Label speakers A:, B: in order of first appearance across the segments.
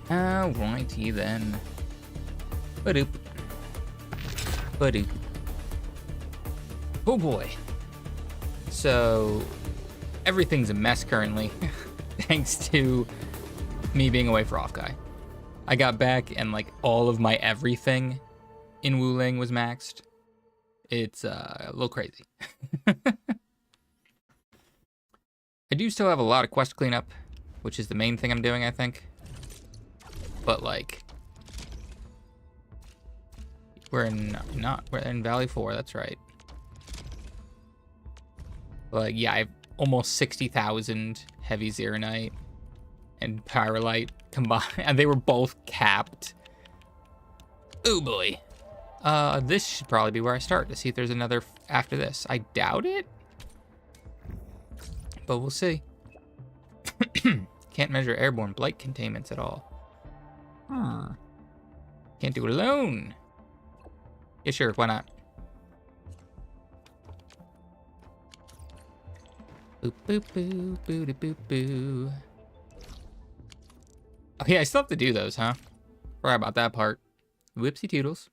A: Alrighty then. Ba-doop. Ba-doop. Oh boy. So, everything's a mess currently, thanks to me being away for Offguy. I got back and like all of my everything in Wuling was maxed. It's a little crazy. I do still have a lot of quest cleanup, which is the main thing I'm doing, I think. But like, we're in Valley 4, that's right. Like, yeah, I have almost 60,000 heavy Zeronite and Pyrolite combined, and they were both capped. Oh boy. This should probably be where I start to see if there's another after this. I doubt it, but we'll see. Can't measure airborne blight containments at all. Can't do it alone. Yeah, sure, why not? Boop, boop, boop, boo, boop, boo. Oh yeah, I still have to do those, huh? Forgot about that part. Whoopsie toodles.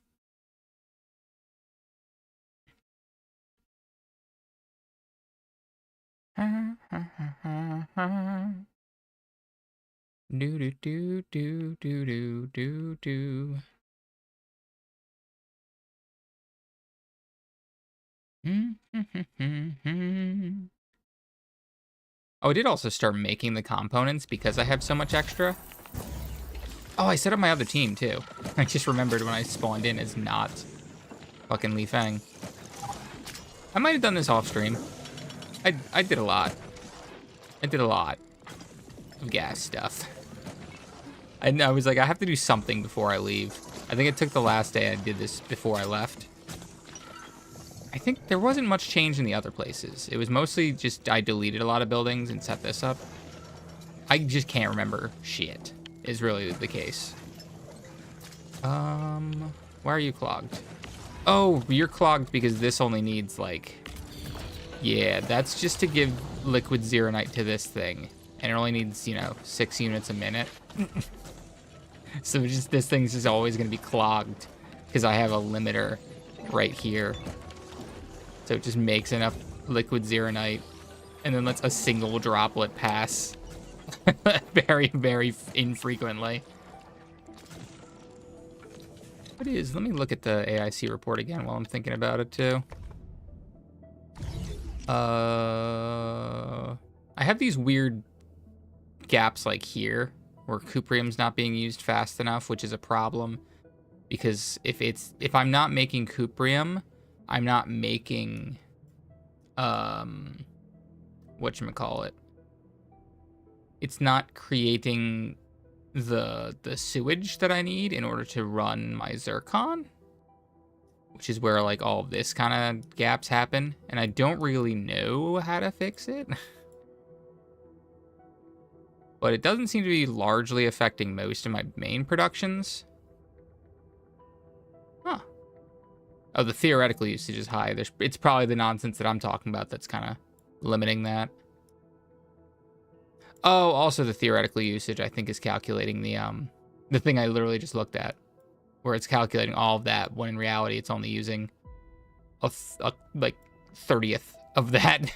A: Do do do do do do do do. Oh, I did also start making the components because I have so much extra. Oh, I set up my other team too. I just remembered when I spawned in as not fucking Li Feng. I might have done this off stream. I did a lot. I did a lot of gas stuff. I was like, I have to do something before I leave. I think it took the last day I did this before I left. I think there wasn't much change in the other places. It was mostly just I deleted a lot of buildings and set this up. I just can't remember shit, is really the case. Why are you clogged? Oh, you're clogged because this only needs like... Yeah, that's just to give liquid Zeronite to this thing. And it only needs, you know, 6 units a minute. So just this thing's just always going to be clogged because I have a limiter right here. So it just makes enough liquid Zeronite and then lets a single droplet pass very, very infrequently. What is, let me look at the AIC report again while I'm thinking about it too. I have these weird gaps like here where cuprium's not being used fast enough, which is a problem because if I'm not making cuprium, I'm not making whatchamacallit. It's not creating the sewage that I need in order to run my zircon, which is where like all of this kind of gaps happen, and I don't really know how to fix it. But it doesn't seem to be largely affecting most of my main productions. Huh. Oh, the theoretical usage is high. It's probably the nonsense that I'm talking about that's kind of limiting that. Oh, also the theoretical usage, I think, is calculating the thing I literally just looked at, where it's calculating all of that, when in reality it's only using a like 30th of that.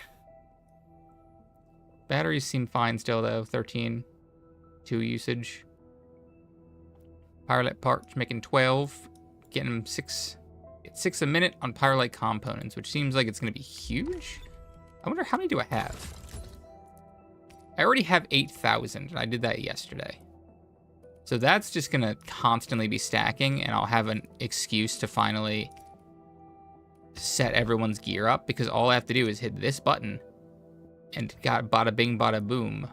A: Batteries seem fine still, though. 13. 2 usage. Pyrolite parts making 12. Getting them 6 a minute on Pyrolite components, which seems like it's going to be huge. I wonder how many do I have? I already have 8,000, and I did that yesterday. So that's just going to constantly be stacking, and I'll have an excuse to finally set everyone's gear up, because all I have to do is hit this button, and got bada bing, bada boom.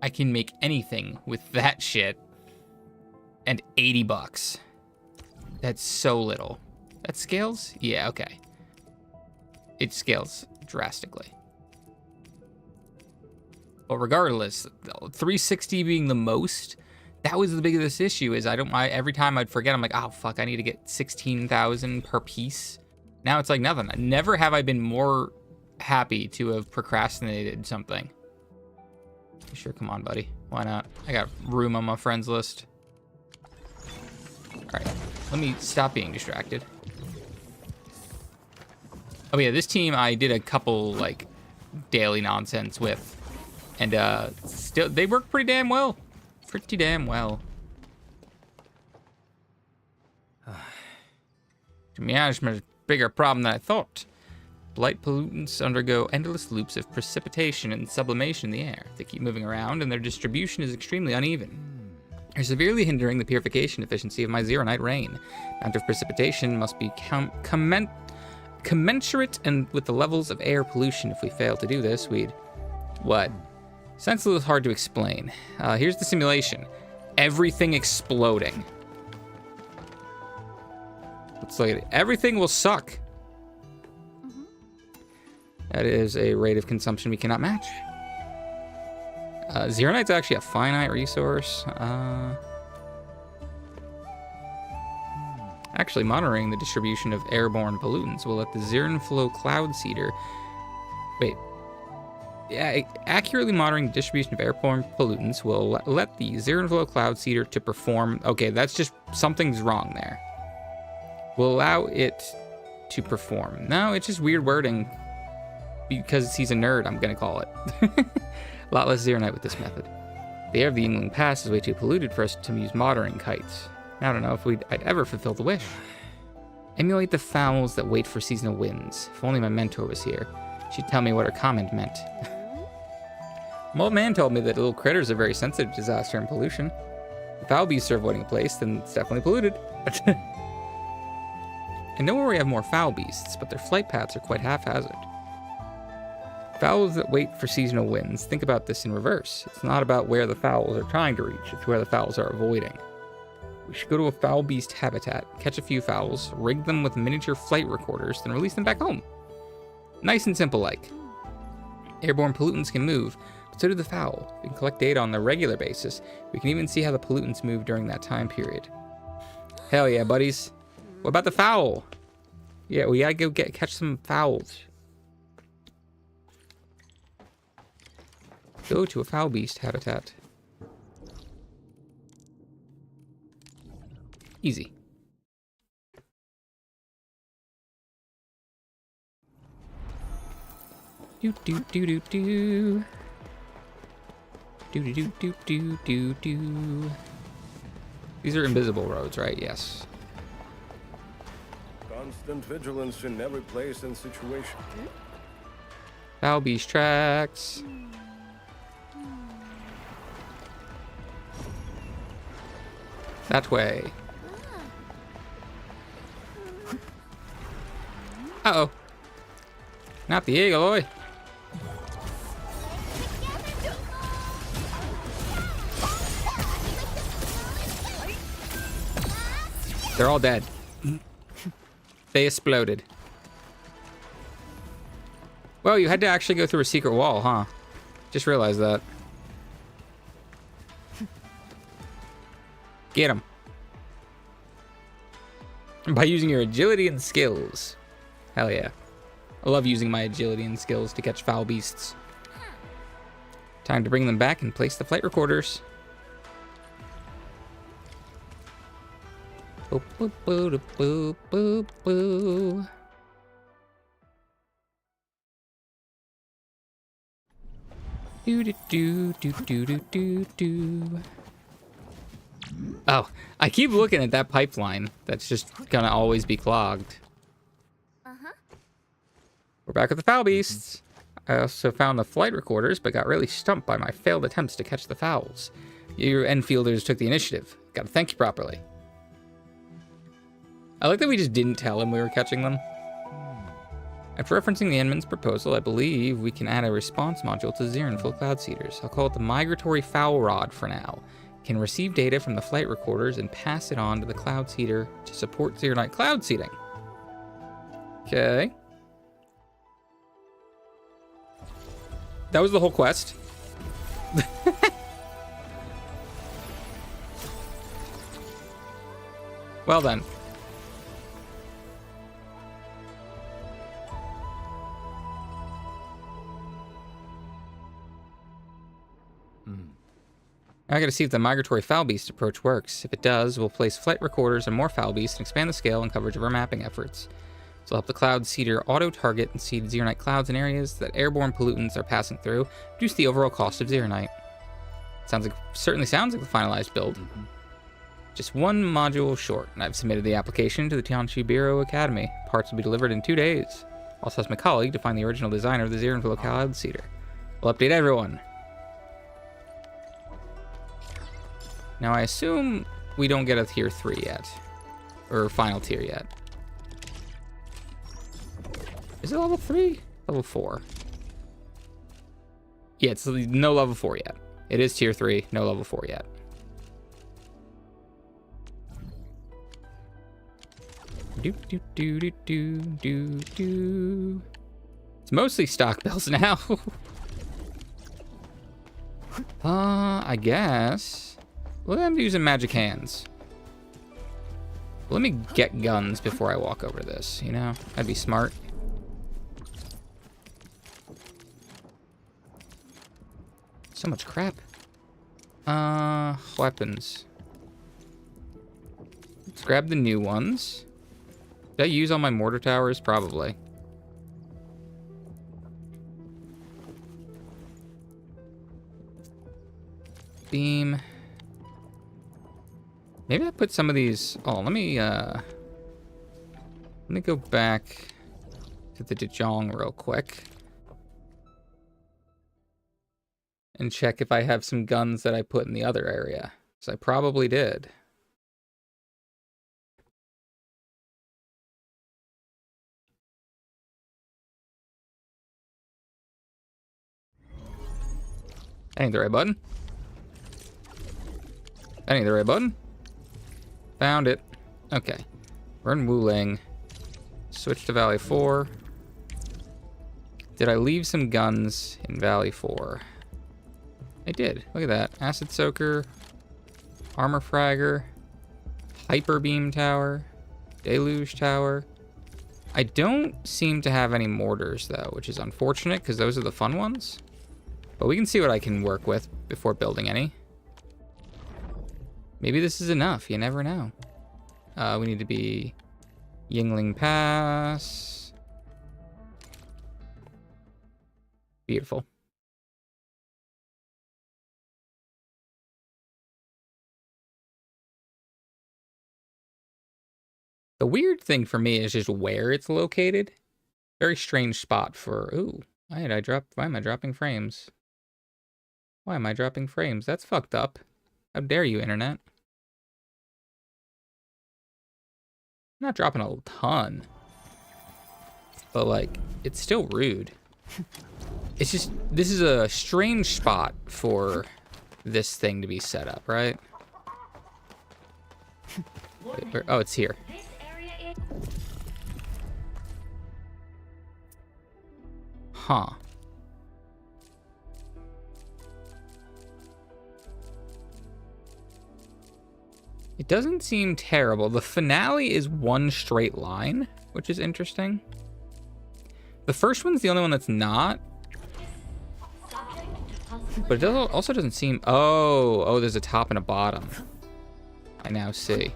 A: I can make anything with that shit. And 80 bucks. That's so little. That scales? Yeah, okay. It scales drastically. But regardless, 360 being the most, that was the biggest issue, is every time I'd forget, I'm like, oh fuck, I need to get 16,000 per piece. Now it's like nothing. Never have I been more happy to have procrastinated something. Sure, come on, buddy. Why not? I got room on my friends list. Let me stop being distracted. Oh yeah, this team I did a couple like daily nonsense with, and still they work pretty damn well. Pretty damn well. Management is a bigger problem than I thought. Blight pollutants undergo endless loops of precipitation and sublimation in the air. They keep moving around, and their distribution is extremely uneven. They're severely hindering the purification efficiency of my Zeronite rain. Amount of precipitation must be commensurate and with the levels of air pollution. If we fail to do this, we'd... What? Sounds a little hard to explain. Here's the simulation. Everything exploding. Let's look at it. Everything will suck. That is a rate of consumption we cannot match. Zeronite's actually a finite resource. Actually, monitoring the distribution of airborne pollutants will let the Zeron Flow Cloud Seeder... Wait. Yeah, accurately monitoring the distribution of airborne pollutants will let the Zeron Flow Cloud Seeder to perform... Okay, that's just... Something's wrong there. Will allow it to perform. No, it's just weird wording. Because he's a nerd, I'm gonna call it. A lot less Zeronite with this method. The air of the Yingling Pass is way too polluted for us to use monitoring kites. I don't know if I'd ever fulfill the wish. Emulate the fowls that wait for seasonal winds. If only my mentor was here, she'd tell me what her comment meant. My old man told me that little critters are very sensitive to disaster and pollution. If fowl beasts are avoiding a place, then it's definitely polluted. I know where we have more fowl beasts, but their flight paths are quite haphazard. Fowls that wait for seasonal winds. Think about this in reverse. It's not about where the fowls are trying to reach, it's where the fowls are avoiding. We should go to a fowl beast habitat, catch a few fowls, rig them with miniature flight recorders, then release them back home. Nice and simple like. Airborne pollutants can move, but so do the fowl. We can collect data on a regular basis. We can even see how the pollutants move during that time period. Hell yeah, buddies. What about the fowl? Yeah, we gotta go catch some fowls. Go to a fowl beast habitat. Easy. Do do do do do. Do do do do do do do. These are invisible roads, right? Yes.
B: Constant vigilance in every place and situation.
A: Foul beast tracks. That way. Uh-oh. Not the eagle, oi. They're all dead. They exploded. Well, you had to actually go through a secret wall, huh? Just realized that. Get him. By using your agility and skills. Hell yeah. I love using my agility and skills to catch foul beasts. Time to bring them back and place the flight recorders. Boop, boop, boop, boop, boop, boop. Do do do do do do do do. Oh, I keep looking at that pipeline. That's just gonna always be clogged. We're back at the foul beasts. I also found the flight recorders, but got really stumped by my failed attempts to catch the fowls. You Enfielders took the initiative. Gotta thank you properly. I like that we just didn't tell him we were catching them. After referencing the Endman's proposal, I believe we can add a response module to Zeron Full Cloud Seeders. I'll call it the Migratory Fowl Rod for now. It can receive data from the flight recorders and pass it on to the Cloud Seeder to support Zeronite cloud seeding. Okay. That was the whole quest. Well then. Now I gotta see if the migratory foul beast approach works. If it does, we'll place flight recorders and more foul beasts and expand the scale and coverage of our mapping efforts. This will help the cloud seeder auto-target and seed Xeronite clouds in areas that airborne pollutants are passing through, reduce the overall cost of Xeronite. Certainly sounds like the finalized build. Just one module short, and I've submitted the application to the Tianchi Bureau Academy. Parts will be delivered in 2 days. Also asked my colleague to find the original designer of the Xeronville cloud seeder. We'll update everyone. Now I assume we don't get a tier 3 yet. Or final tier yet. Is it level 3? Level 4. Yeah, it's no level 4 yet. It is tier 3, no level 4 yet. Do do do do do do do. It's mostly stock bills now. I guess. Well, I'm using magic hands. Let me get guns before I walk over this, you know? That'd be smart. So much crap. Weapons. Let's grab the new ones. Did I use all my mortar towers? Probably. Beam. Maybe I put some of these. Oh, let me go back to the Dejong real quick and check if I have some guns that I put in the other area. So I probably did. That ain't the right button. That ain't the right button. Found it. Okay. We're in Wuling. Switch to Valley 4. Did I leave some guns in Valley 4? I did. Look at that. Acid Soaker. Armor Fragger. Hyper Beam Tower. Deluge Tower. I don't seem to have any mortars, though, which is unfortunate, because those are the fun ones. But we can see what I can work with before building any. Maybe this is enough. You never know. We need to be Yingling Pass. Beautiful. The weird thing for me is just where it's located. Very strange spot for... Ooh, why am I dropping frames? Why am I dropping frames? That's fucked up. How dare you, internet? I'm not dropping a ton. But, like, it's still rude. It's just, this is a strange spot for this thing to be set up, right? Wait, oh, it's here. Huh. It doesn't seem terrible. The finale is one straight line, which is interesting. The first one's the only one that's not. But it also doesn't seem... Oh, there's a top and a bottom. I now see.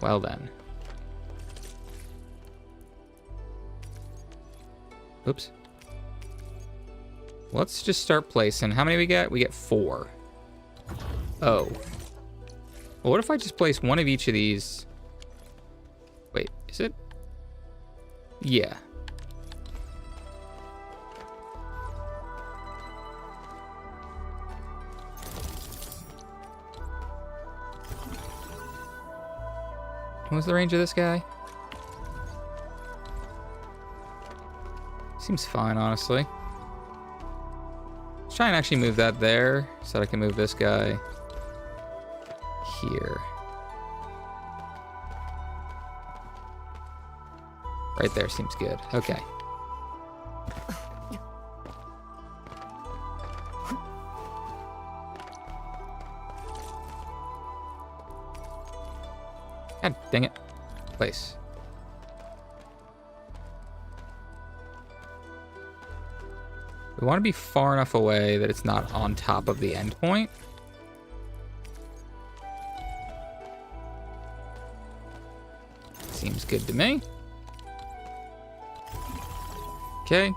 A: Well then. Oops. Let's just start placing. How many we get? We get 4. Oh. Well, what if I just place one of each of these? Wait, is it? Yeah. What's the range of this guy? Seems fine, honestly. Let's try and actually move that there so that I can move this guy here. Right there seems good. Okay. God dang it. Place. We want to be far enough away that it's not on top of the end point. Seems good to me. Okay.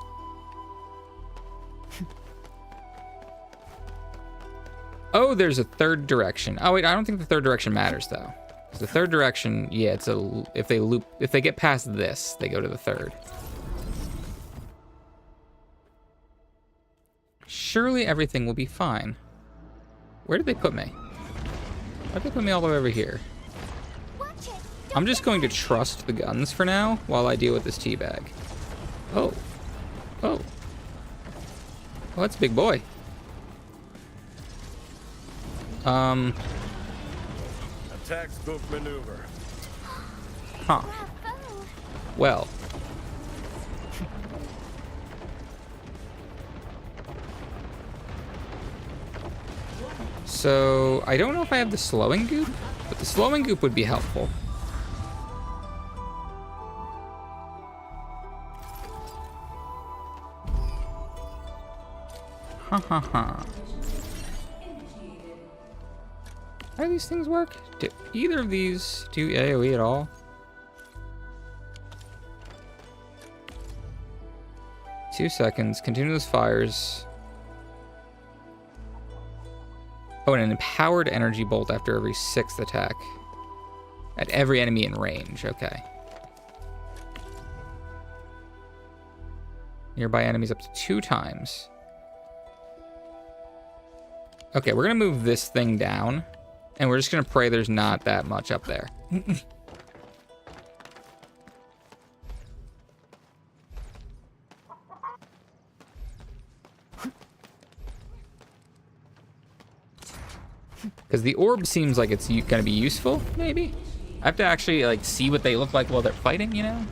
A: Oh, there's a third direction. Oh wait, I don't think the third direction matters though. 'Cause the third direction, yeah, it's a if they get past this, they go to the third. Surely everything will be fine. Where did they put me? Why'd they put me all the way over here? I'm just going to trust the guns for now while I deal with this teabag. Oh. Oh. Oh, that's a big boy.
B: Attack spook maneuver.
A: Huh. Well. So, I don't know if I have the slowing goop, but the slowing goop would be helpful. Ha ha ha. How do these things work? Do either of these do AoE at all? Two seconds. Continuous fires. Oh, and an empowered energy bolt after every 6th attack. At every enemy in range. Okay. Nearby enemies up to 2 times. Okay, we're gonna move this thing down. And we're just gonna pray there's not that much up there. Because the orb seems like it's gonna be useful, maybe? I have to actually like see what they look like while they're fighting, you know?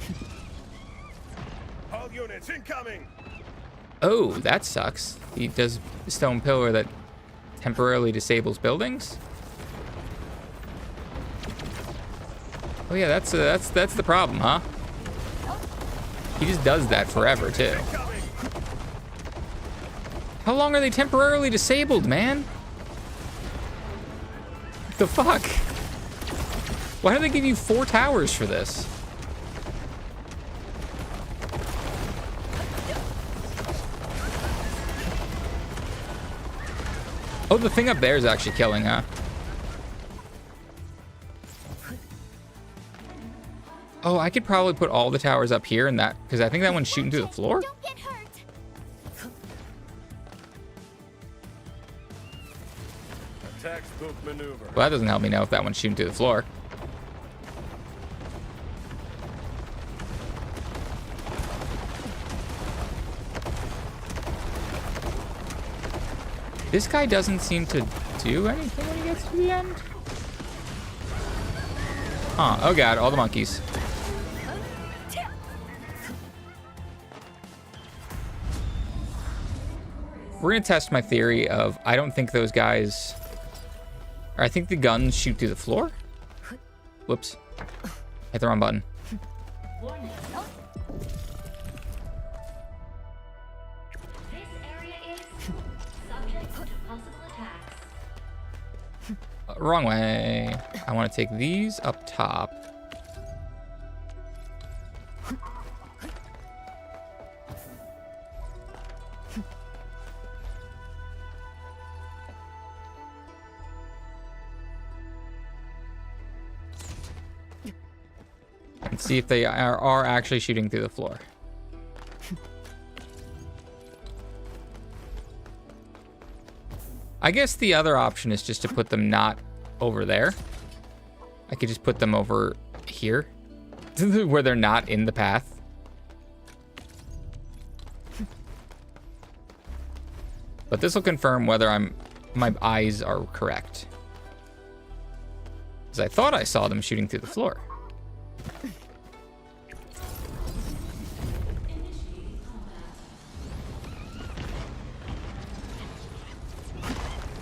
B: All units incoming.
A: Oh, that sucks. He does a stone pillar that temporarily disables buildings. Oh yeah, that's the problem, huh? He just does that forever too. How long are they temporarily disabled, man? What the fuck? Why do they give you 4 towers for this? Oh, the thing up there is actually killing, huh? Oh, I could probably put all the towers up here and that, because I think that one's shooting through the floor.
C: Don't get hurt.
B: Attack spook maneuver.
A: Well, that doesn't help me know if that one's shooting through the floor. This guy doesn't seem to do anything when he gets to the end. Huh, oh god, all the monkeys. We're gonna test my theory of I don't think those guys, or I think the guns shoot through the floor. Whoops, hit the wrong button.
C: This area is subject to possible attacks.
A: Wrong way. I want to take these up top. And see if they are actually shooting through the floor. I guess the other option is just to put them not over there. I could just put them over here where they're not in the path. But this will confirm whether my eyes are correct. Because I thought I saw them shooting through the floor.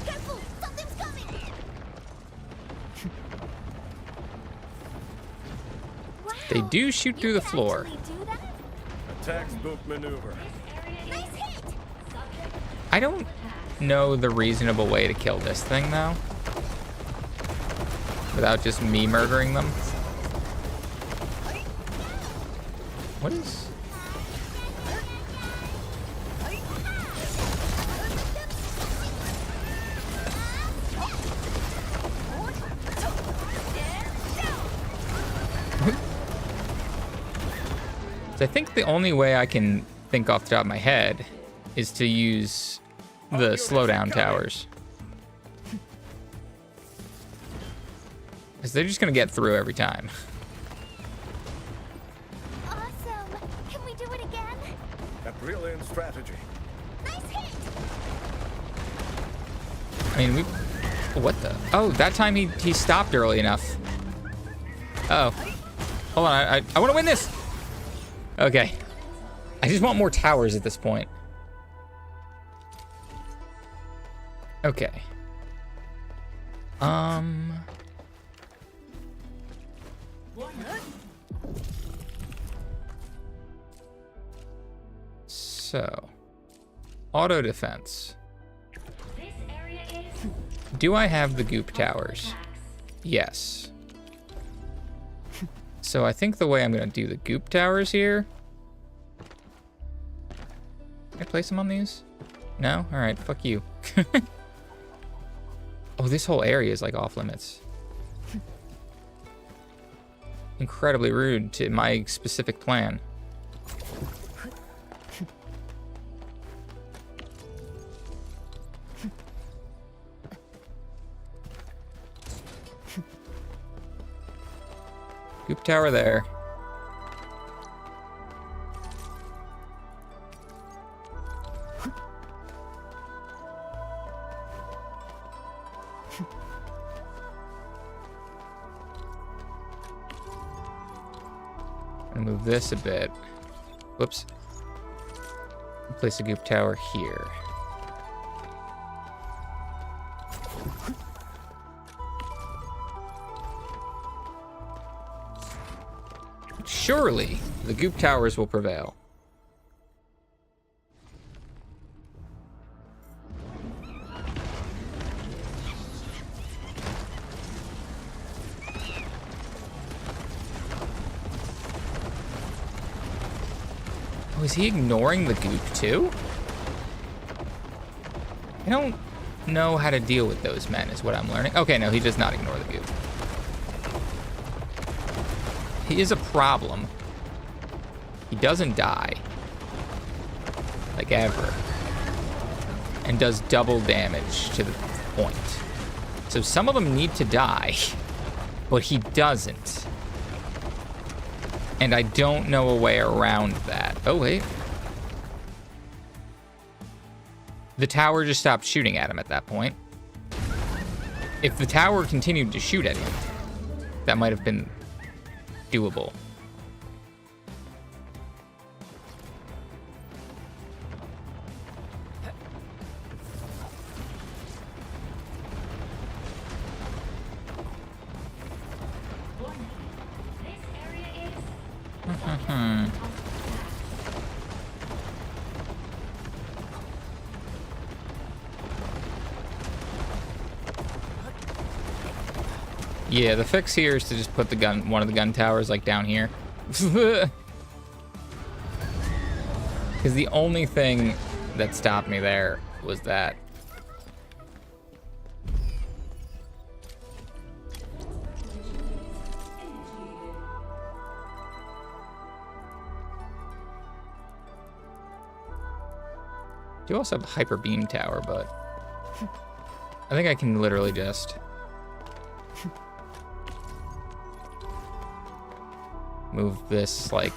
C: Careful! Something's coming! Wow,
A: They do shoot through the floor.
C: actually do that?
B: Attack spook maneuver.
C: Nice hit!
A: I don't know the reasonable way to kill this thing, though. Without just me murdering them. What is... I think the only way I can think off the top of my head is to use the slowdown towers. Because they're just going to get through every time.
C: Awesome. Can we do it again?
B: A brilliant strategy.
C: Nice hit.
A: I mean, we... What the... Oh, that time he stopped early enough. Uh oh. Hold on, I want to win this! Okay. I just want more towers at this point. Okay. So, auto defense.
C: This area is
A: Do I have the goop towers? Yes. So I think the way I'm gonna do the goop towers here. Can I place them on these? No? Alright, fuck you. Oh, this whole area is like off limits. Incredibly rude to my specific plan. Goop tower there. Move this a bit. Whoops. Place a goop tower here. Surely the goop towers will prevail. Oh, is he ignoring the goop too? I don't know how to deal with those men is what I'm learning. Okay, no, he does not ignore the goop. He is a problem. He doesn't die. Like ever. And does double damage to the point. So some of them need to die, but he doesn't. And I don't know a way around that. Oh, wait. The tower just stopped shooting at him at that point. If the tower continued to shoot at him, that might have been doable. Yeah, the fix here is to just put the one of the gun towers like down here. Because the only thing that stopped me there was that. Do also have a hyper beam tower, but I think I can literally just move this like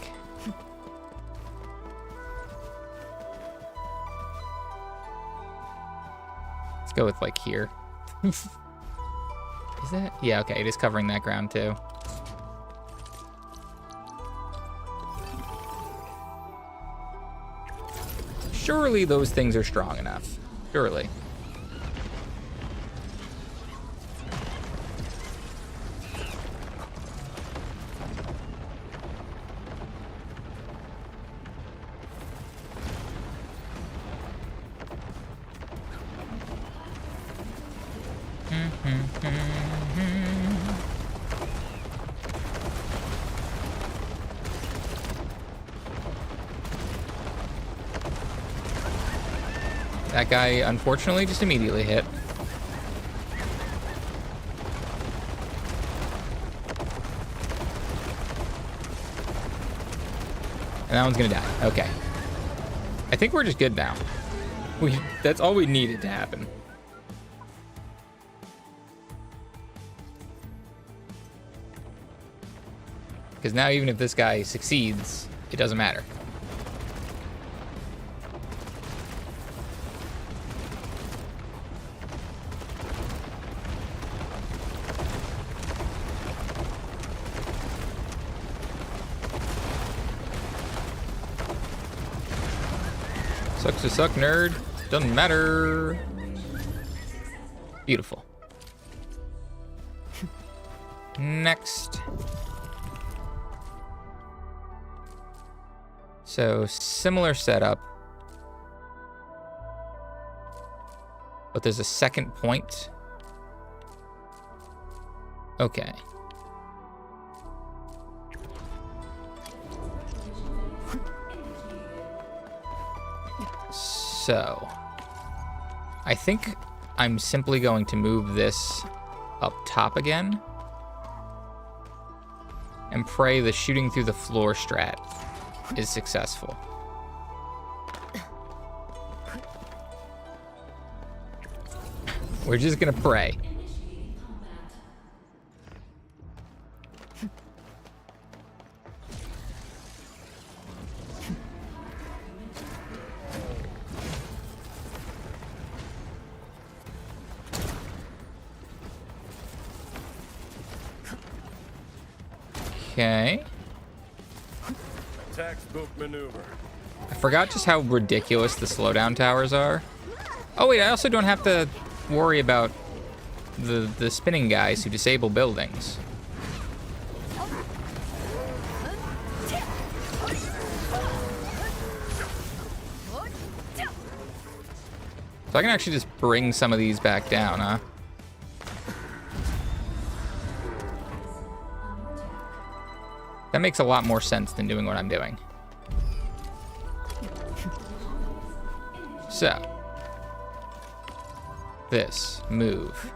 A: let's go with like here. Is that? Yeah, okay, it is covering that ground too. Surely those things are strong enough. Surely. That guy, unfortunately, just immediately hit. And that one's gonna die. Okay. I think we're just good now. That's all we needed to happen. Because now even if this guy succeeds, it doesn't matter. Sucks to suck, nerd. Doesn't matter. Beautiful. Next. So, similar setup. But there's a second point. Okay. So, I think I'm simply going to move this up top again and pray the shooting through the floor strat is successful. We're just gonna pray. Okay.
B: Textbook maneuver.
A: I forgot just how ridiculous the slowdown towers are. Oh wait, I also don't have to worry about the spinning guys who disable buildings. So I can actually just bring some of these back down, huh? That makes a lot more sense than doing what I'm doing. So, this move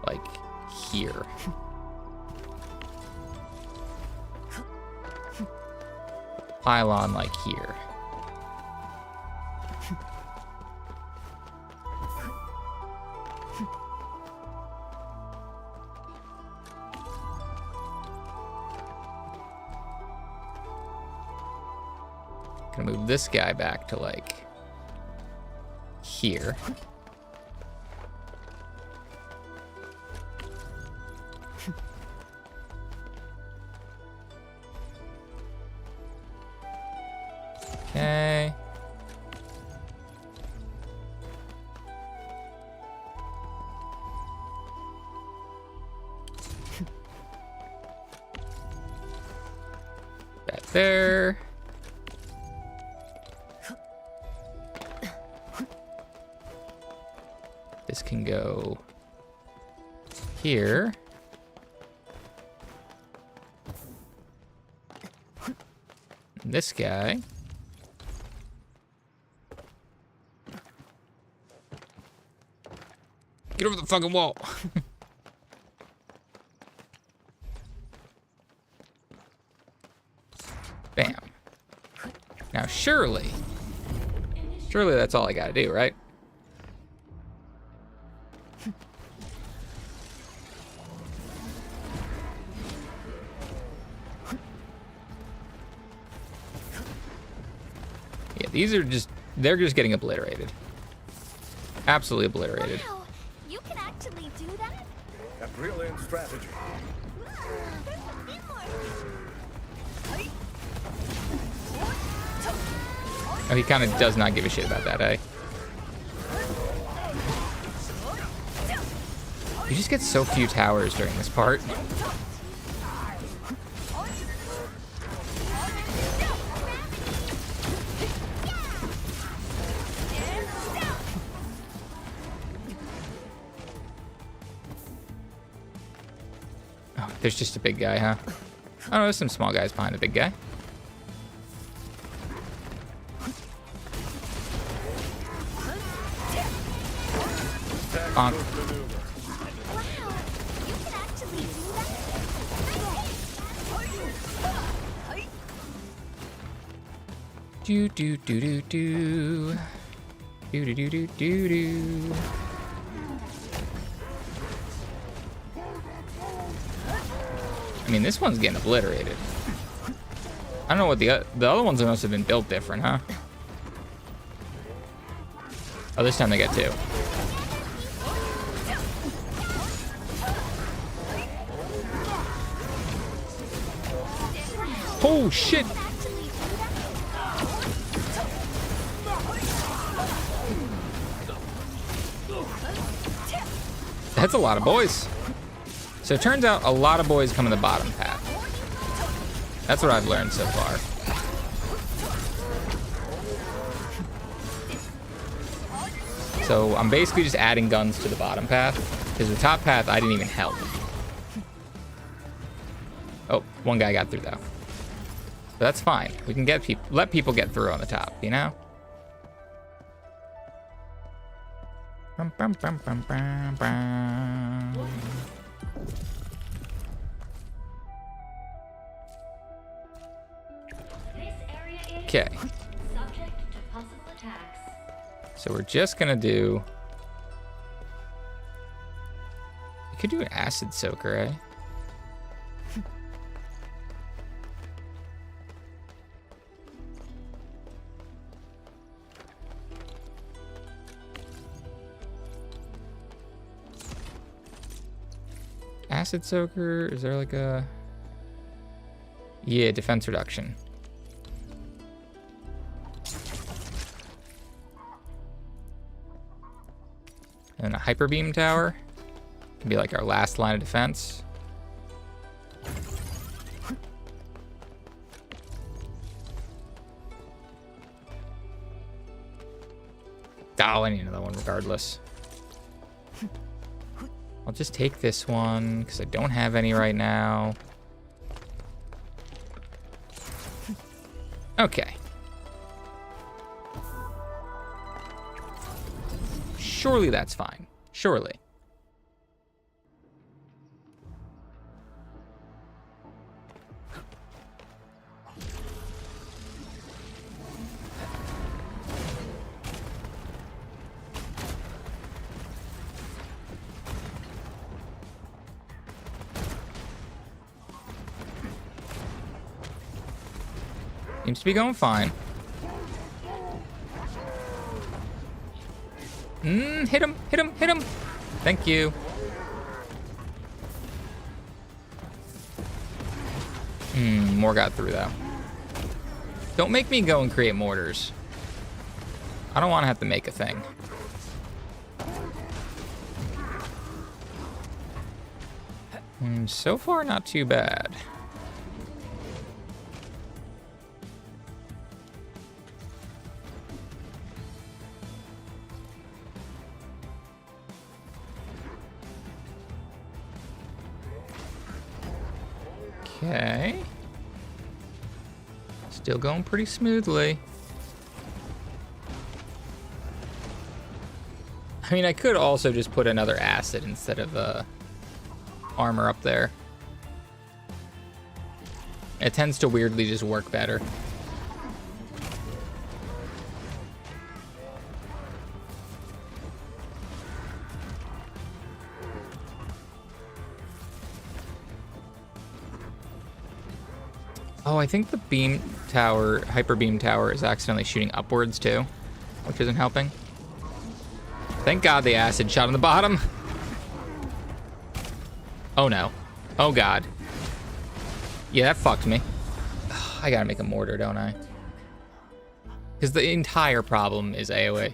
A: like here. Pylon like here. Gonna move this guy back to like here. Okay. That there. This can go here. And this guy. Get over the fucking wall. Bam. Now surely that's all I gotta do, right? Yeah, these are they're just getting obliterated. Absolutely obliterated.
C: Wow, you can actually do that?
B: A brilliant strategy.
A: Oh, he kind of does not give a shit about that, eh? You just get so few towers during this part. There's just a big guy, huh? Oh, no, there's some small guys behind the big guy. Bonk.
C: Wow, you can actually do that?
A: Do do do do do. Do do do do do do. I mean, this one's getting obliterated. I don't know what the other ones must have been built different, huh? Oh, this time they got two. Oh shit! That's a lot of boys. So it turns out a lot of boys come in the bottom path. That's what I've learned so far. So I'm basically just adding guns to the bottom path, because the top path I didn't even help. Oh, one guy got through though. But that's fine. We can let people get through on the top, you know? Bum, bum, bum, bum, bum, bum. Okay. So we're just gonna do. We could do an acid soaker, eh? Acid soaker, is there like a... Yeah, defense reduction. And a hyper beam tower can be like our last line of defense. Oh, I need another one regardless. I'll just take this one because I don't have any right now. Okay. Surely that's fine. Surely. Seems to be going fine. Hit him, hit him, hit him. Thank you. More got through though. Don't make me go and create mortars. I don't want to have to make a thing. So far, not too bad. Okay. Still going pretty smoothly. I mean, I could also just put another acid instead of armor up there. It tends to weirdly just work better. Oh, I think the beam tower, hyper beam tower, is accidentally shooting upwards too, which isn't helping. Thank God the acid shot on the bottom. Oh no. Oh God. Yeah, that fucked me. I gotta make a mortar, don't I? Because the entire problem is AoE.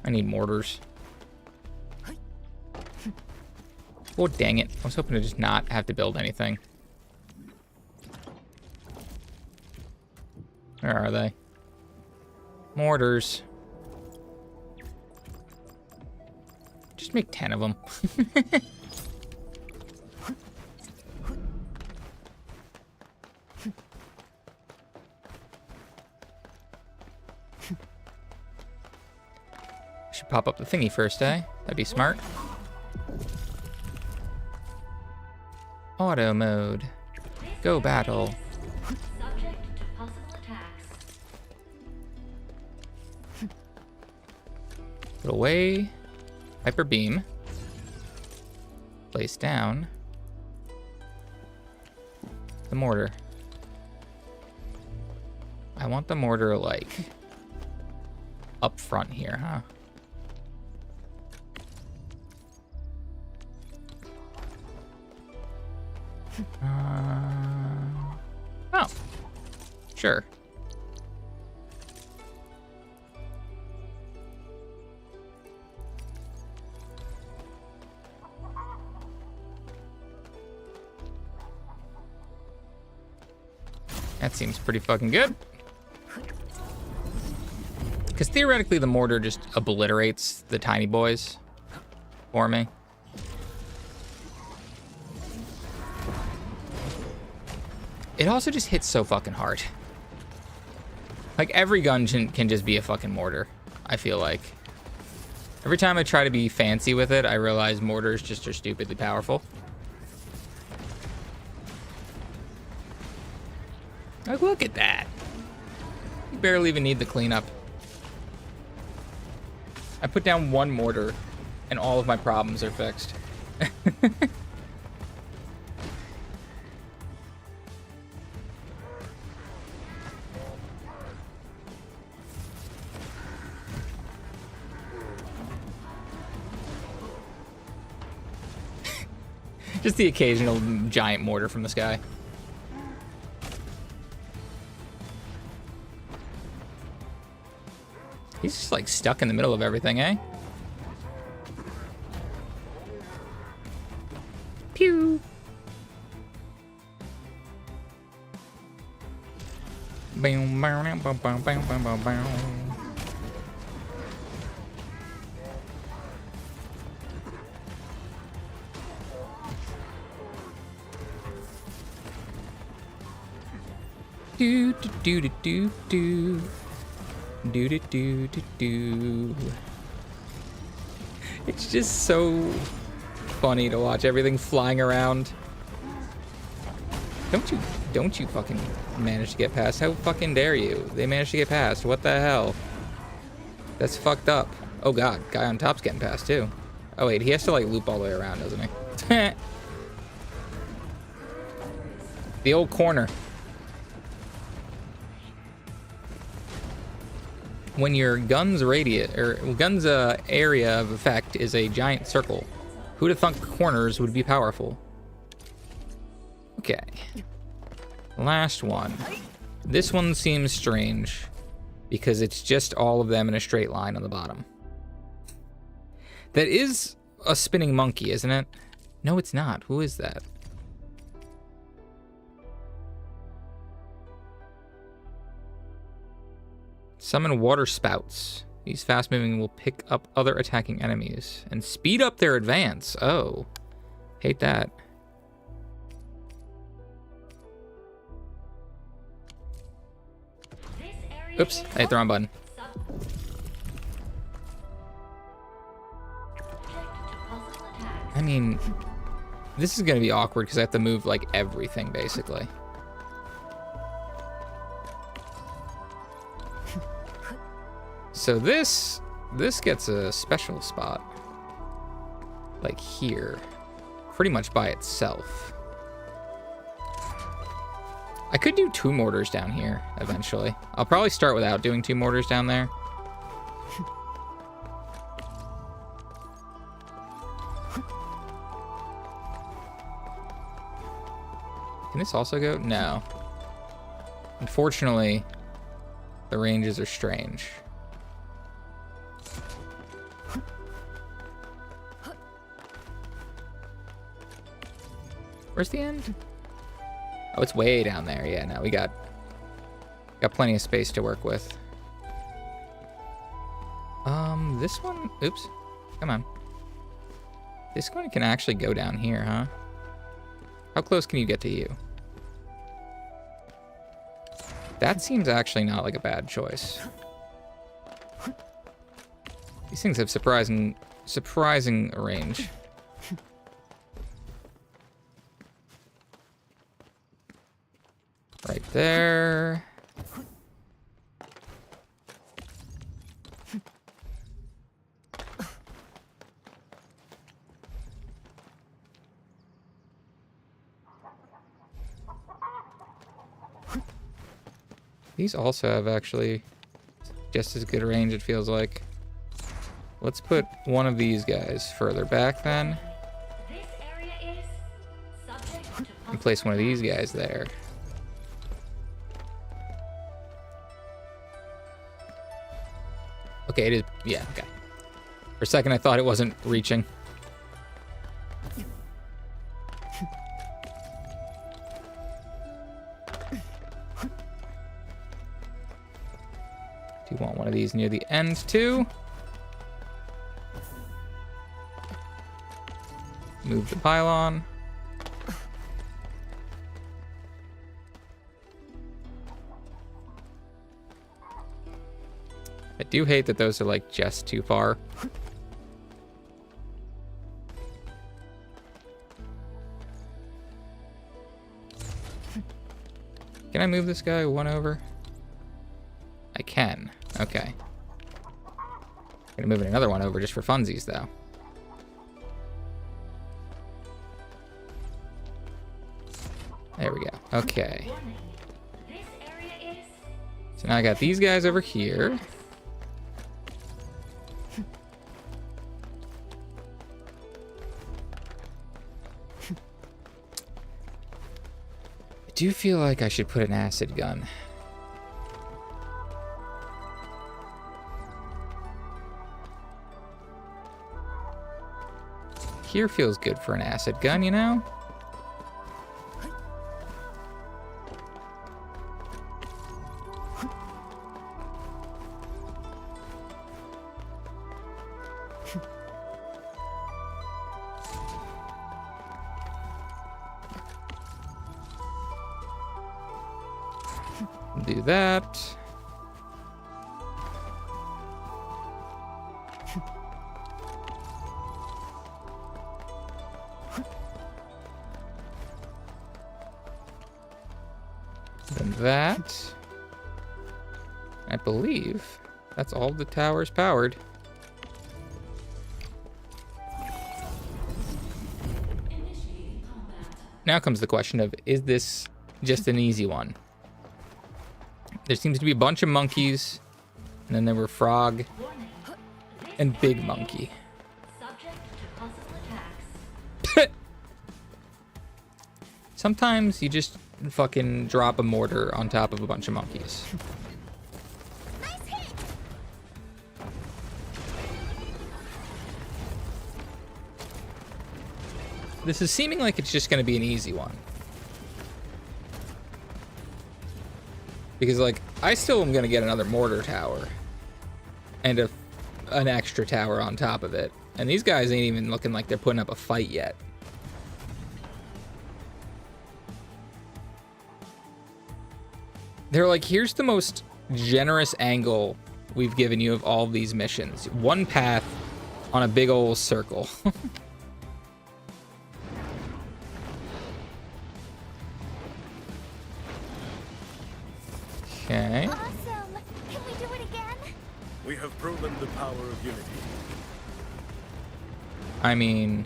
A: I need mortars. Oh, dang it. I was hoping to just not have to build anything. Where are they? Mortars. make 10 of them. Should pop up the thingy first, eh? That'd be smart. Auto mode. Go battle.
D: Subject to possible attacks.
A: Put away. Hyper beam. Place down. The mortar. I want the mortar, like, up front here, huh? Oh. Sure. That seems pretty fucking good. Because theoretically the mortar just obliterates the tiny boys for me. It also just hits so fucking hard. Like, every gun can just be a fucking mortar, I feel like. Every time I try to be fancy with it, I realize mortars just are stupidly powerful. Like, look at that. You barely even need the cleanup. I put down one mortar, and all of my problems are fixed. Just the occasional giant mortar from the sky. He's just like stuck in the middle of everything, eh? Pew! Bam, bam, bam, bam, bam, bam, bam. Do do do do do do do do do do. It's just so funny to watch everything flying around. Don't you fucking manage to get past? How fucking dare you? They managed to get past. What the hell? That's fucked up. Oh god, guy on top's getting past too. Oh wait, he has to like loop all the way around, doesn't he? The old corner. When your gun's area of effect is a giant circle, who'd have thunk corners would be powerful? Okay. Last one. This one seems strange because it's just all of them in a straight line on the bottom. That is a spinning monkey, isn't it? No, it's not. Who is that? Summon water spouts. These fast moving will pick up other attacking enemies and speed up their advance. Oh, hate that. Oops, I hit the wrong button. I mean, this is gonna be awkward because I have to move like everything basically. So this gets a special spot, like here, pretty much by itself. I could do 2 mortars down here eventually. I'll probably start without doing 2 mortars down there. Can this also go? No. Unfortunately, the ranges are strange. Where's the end? Oh, it's way down there. Yeah, no, we got plenty of space to work with. This one, oops, come on. This one can actually go down here, huh? How close can you get to you? That seems actually not like a bad choice. These things have surprising range. Right there. These also have actually just as good a range, it feels like. Let's put one of these guys further back then.
D: This area is subject to
A: And place one of these guys there. Okay, it is, yeah, okay. For a second I thought it wasn't reaching. Do you want one of these near the end too? Move the pylon. I do hate that those are like just too far. Can I move this guy one over? I can. Okay. I'm gonna move another one over just for funsies, though. There we go. Okay.
D: This area is
A: So now I got these guys over here. I do feel like I should put an acid gun. Here feels good for an acid gun, you know? Do that. Then that. I believe that's all the towers powered. Now comes the question of, is this just an easy one? There seems to be a bunch of monkeys, and then there were frog and big monkey.
D: subject to possible attacks.
A: Sometimes you just fucking drop a mortar on top of a bunch of monkeys.
C: Nice hit.
A: This is seeming like it's just going to be an easy one. Because, like, I still am going to get another mortar tower. And an extra tower on top of it. And these guys ain't even looking like they're putting up a fight yet. They're like, here's the most generous angle we've given you of all these missions. One path on a big old circle. Okay.
C: Awesome. Can we do it again?
B: We have proven the power of unity.
A: I mean,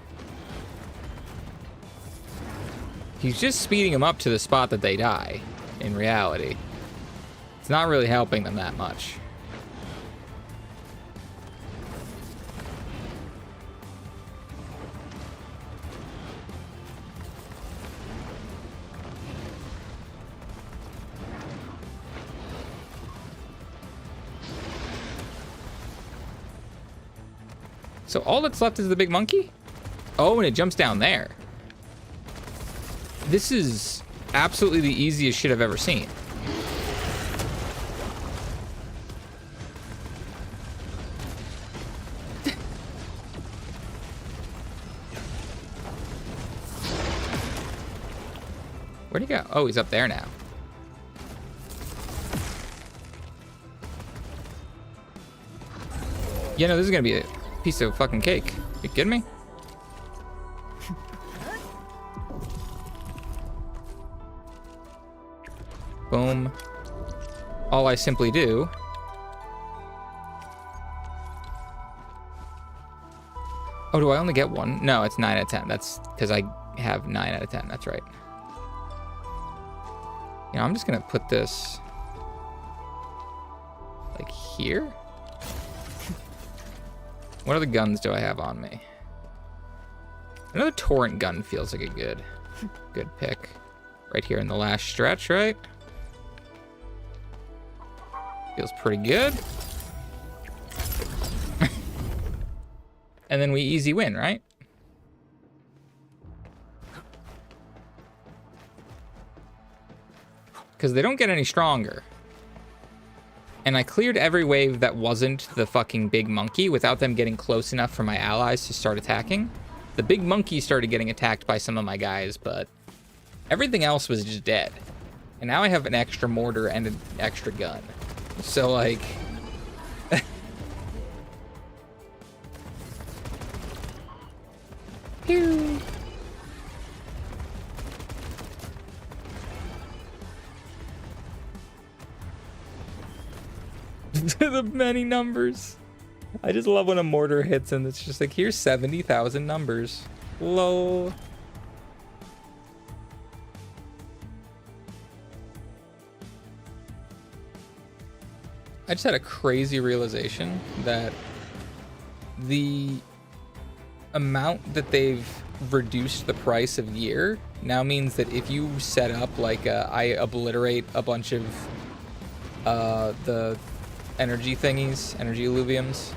A: he's just speeding them up to the spot that they die, in reality. It's not really helping them that much. So all that's left is the big monkey? Oh, and it jumps down there. This is absolutely the easiest shit I've ever seen. Where'd he go? Oh, he's up there now. Yeah, no, this is gonna be a piece of fucking cake. You kidding me? Boom. All I simply do. Oh, do I only get one? No, it's 9 out of 10. That's because I have 9 out of 10. That's right. You know, I'm just gonna put this like here. What other guns do I have on me? Another torrent gun feels like a good pick. Right here in the last stretch, right? Feels pretty good. And then we easy win, right? Because they don't get any stronger. And I cleared every wave that wasn't the fucking big monkey without them getting close enough for my allies to start attacking. The big monkey started getting attacked by some of my guys, but everything else was just dead. And now I have an extra mortar and an extra gun. So, like... Pew! The many numbers. I just love when a mortar hits and it's just like, here's 70,000 numbers. Lol. I just had a crazy realization that the amount that they've reduced the price of gear now means that if you set up like I obliterate a bunch of the energy thingies, energy alluviums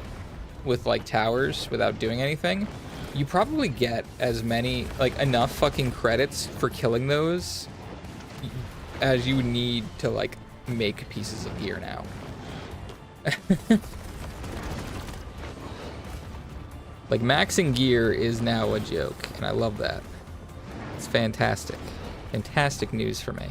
A: with like towers without doing anything, you probably get as many, like enough fucking credits for killing those as you need to like make pieces of gear now. Like maxing gear is now a joke, and I love that. It's fantastic. Fantastic news for me.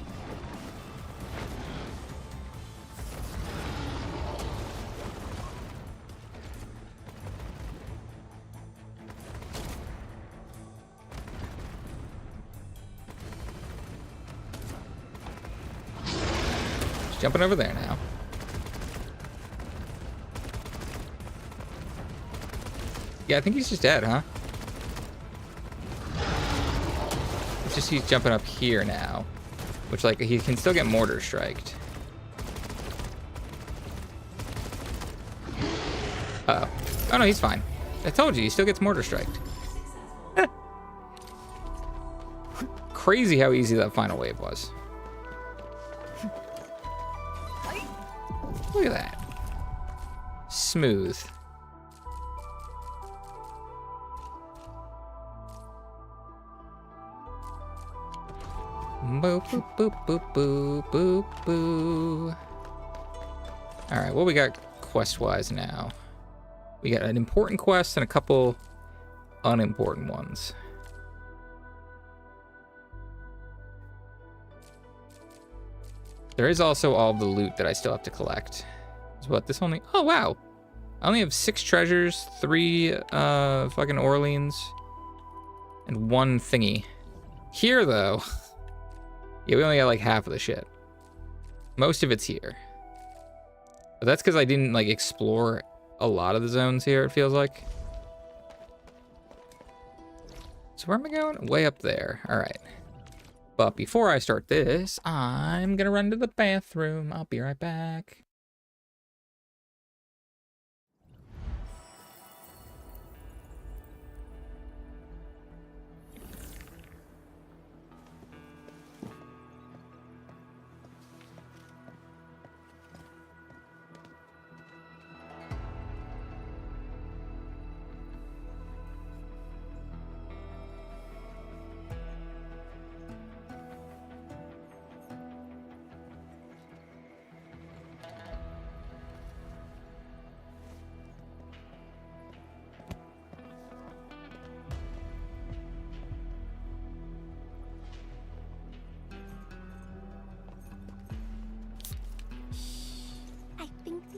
A: Just jumping over there now. Yeah, I think he's just dead, huh? It's just he's jumping up here now. Which, like, he can still get mortar striked. Uh-oh. Oh, no, he's fine. I told you, he still gets mortar striked. Crazy how easy that final wave was. Look at that. Smooth. Boop, boop, boop, boop, boop, boop, boop. Alright, what we got quest-wise now? We got an important quest and a couple unimportant ones. There is also all the loot that I still have to collect. Is what this only... Oh, wow! I only have 6 treasures, 3 fucking Orleans, and 1 thingy. Here, though... Yeah, we only got like half of the shit. Most of it's here. But that's because I didn't like explore a lot of the zones here, it feels like. So where am I going? Way up there. All right. But before I start this, I'm gonna run to the bathroom. I'll be right back.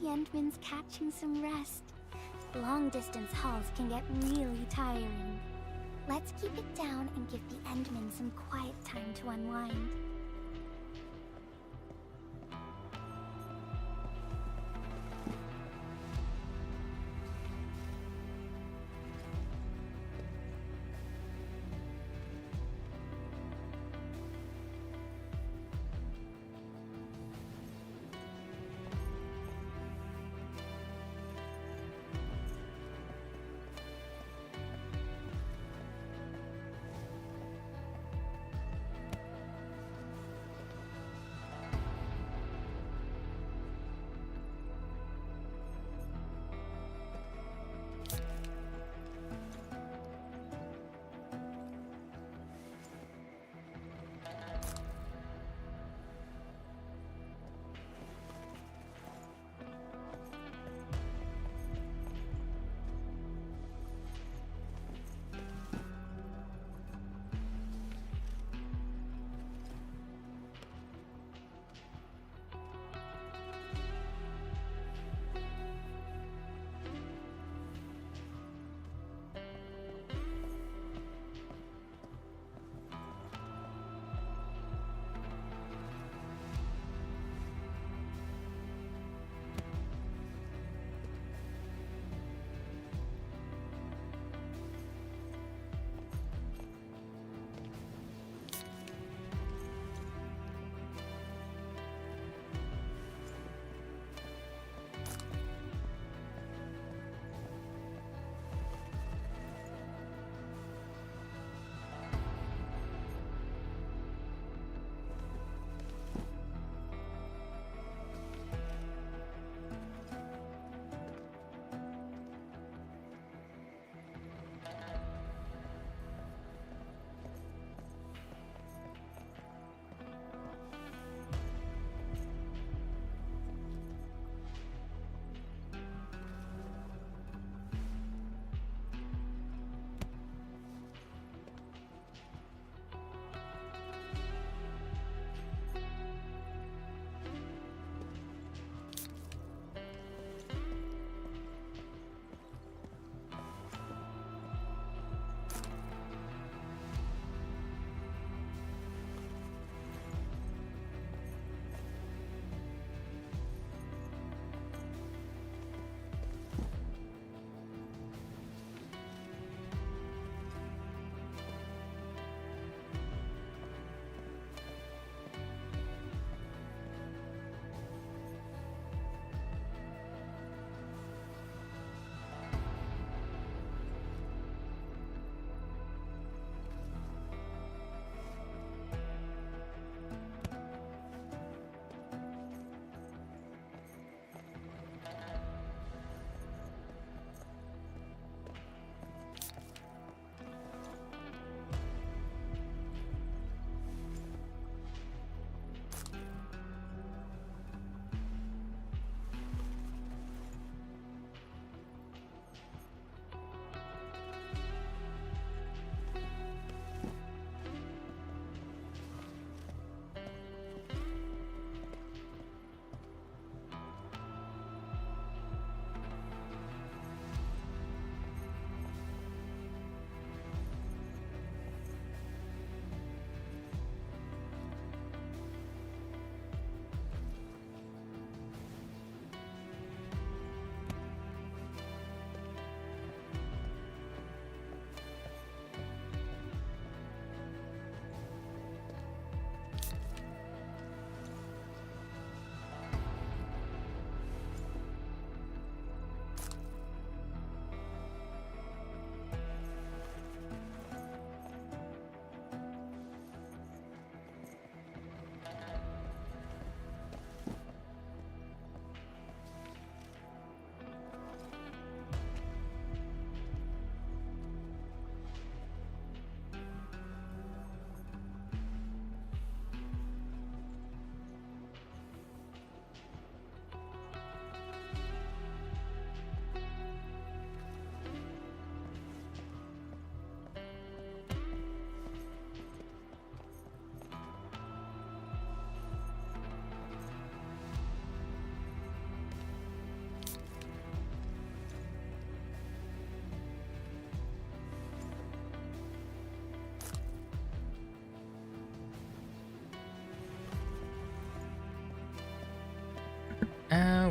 C: the Endman's catching some rest. Long-distance hauls can get really tiring. Let's keep it down and give the Endman some quiet time to unwind.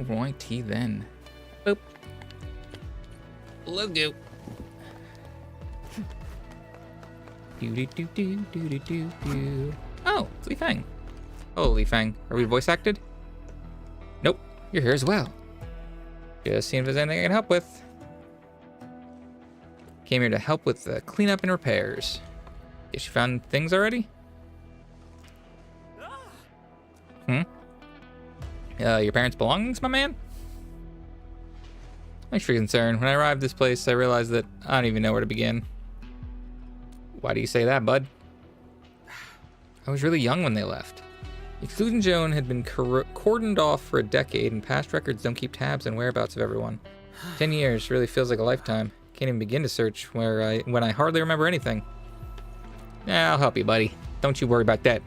A: Righty then. Boop. Let's go. Do. Oh, it's Li Fang. Oh, Li Fang. Are we voice acted? Nope. You're here as well. Just seeing if there's anything I can help with. Came here to help with the cleanup and repairs. Guess you found things already? Your parents' belongings, my man? Thanks for your concern. When I arrived at this place, I realized that I don't even know where to begin. Why do you say that, bud? I was really young when they left. Exclusion Zone had been cordoned off for a decade, and past records don't keep tabs on whereabouts of everyone. 10 years really feels like a lifetime. Can't even begin to search when I hardly remember anything. Yeah, I'll help you, buddy. Don't you worry about that.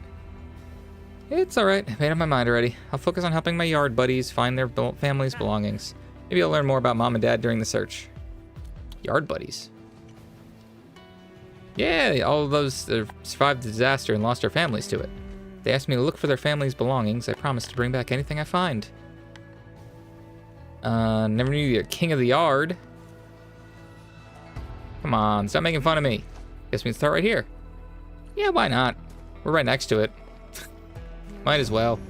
A: It's alright. I made up my mind already. I'll focus on helping my yard buddies find their family's belongings. Maybe I'll learn more about Mom and Dad during the search. Yard buddies? Yeah, all of those survived the disaster and lost their families to it. They asked me to look for their family's belongings. I promised to bring back anything I find. Never knew you're king of the yard. Come on, stop making fun of me. Guess we can start right here. Yeah, why not? We're right next to it. Might as well.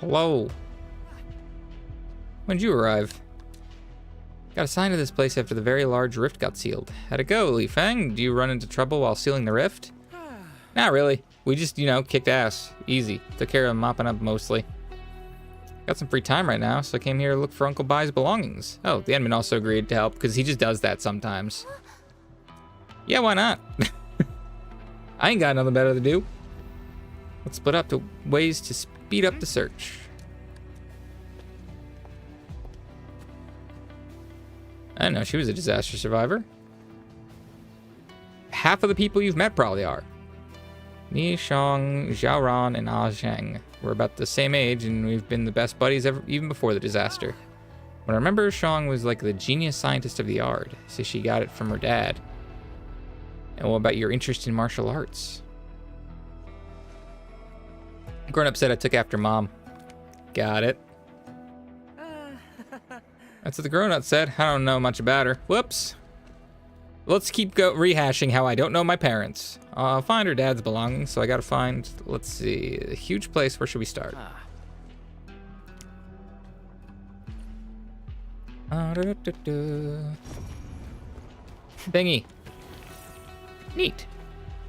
A: Hello. When did you arrive? Got assigned to this place after the very large rift got sealed. How'd it go, Li Fang? Do you run into trouble while sealing the rift? Not really. We just, kicked ass. Easy. Took care of mopping up mostly. Got some free time right now, so I came here to look for Uncle Bai's belongings. Oh, the admin also agreed to help, because he just does that sometimes. Yeah, why not? I ain't got nothing better to do. Let's split up to ways to speed up the search. I didn't know she was a disaster survivor. Half of the people you've met probably are. Ni Shang, Xiaoran, and Ah Zheng. We're about the same age, and we've been the best buddies ever, even before the disaster. When I remember, Shang was like the genius scientist of the yard. So she got it from her dad. And what about your interest in martial arts? Grown up said I took after Mom. Got it. That's what the grown-up said. I don't know much about her. Whoops. Let's keep rehashing how I don't know my parents. I'll find her dad's belongings, so I gotta find, let's see, a huge place. Where should we start? Thingy. Neat.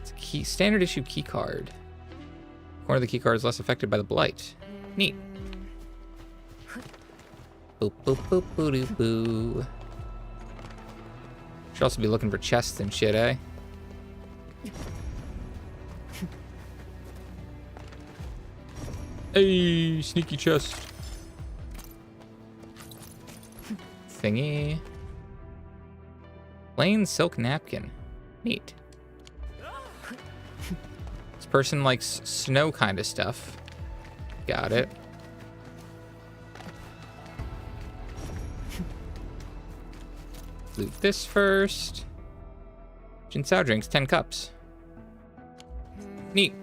A: It's a standard issue key card. Corner of the key card is less affected by the blight. Neat. Boop, boop, boop, boo, doo, boo. Should also be looking for chests and shit, eh? Hey, sneaky chest. Thingy. Plain silk napkin. Neat. This person likes snow kind of stuff. Got it. Loot this first. Jinsao drinks 10 cups. Neat.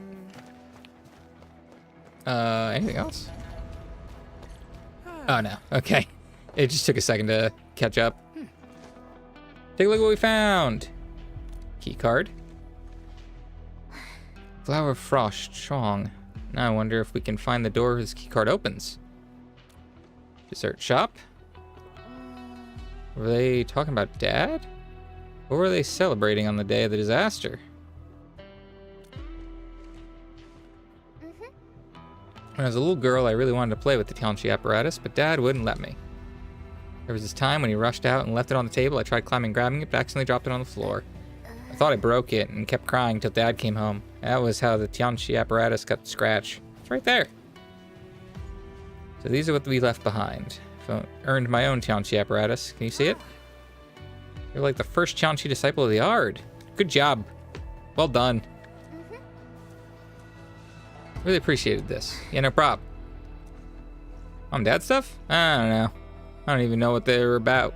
A: Anything else? Oh, no. Okay. It just took a second to catch up. Take a look at what we found. Key card. Flower Frost Chong. Now I wonder if we can find the door this key card opens. Dessert shop. Were they talking about Dad? Or were they celebrating on the day of the disaster? When I was a little girl, I really wanted to play with the Tianqi apparatus, but Dad wouldn't let me. There was this time when he rushed out and left it on the table. I tried climbing, grabbing it, but accidentally dropped it on the floor. I thought I broke it and kept crying till Dad came home. That was how the Tianqi apparatus got scratched. It's right there. So these are what we left behind. I earned my own Tianqi apparatus. Can you see it? You're like the first Tianqi disciple of the yard. Good job. Well done. Really appreciated this. Yeah, no prob. Mom, Dad stuff? I don't know. I don't even know what they were about.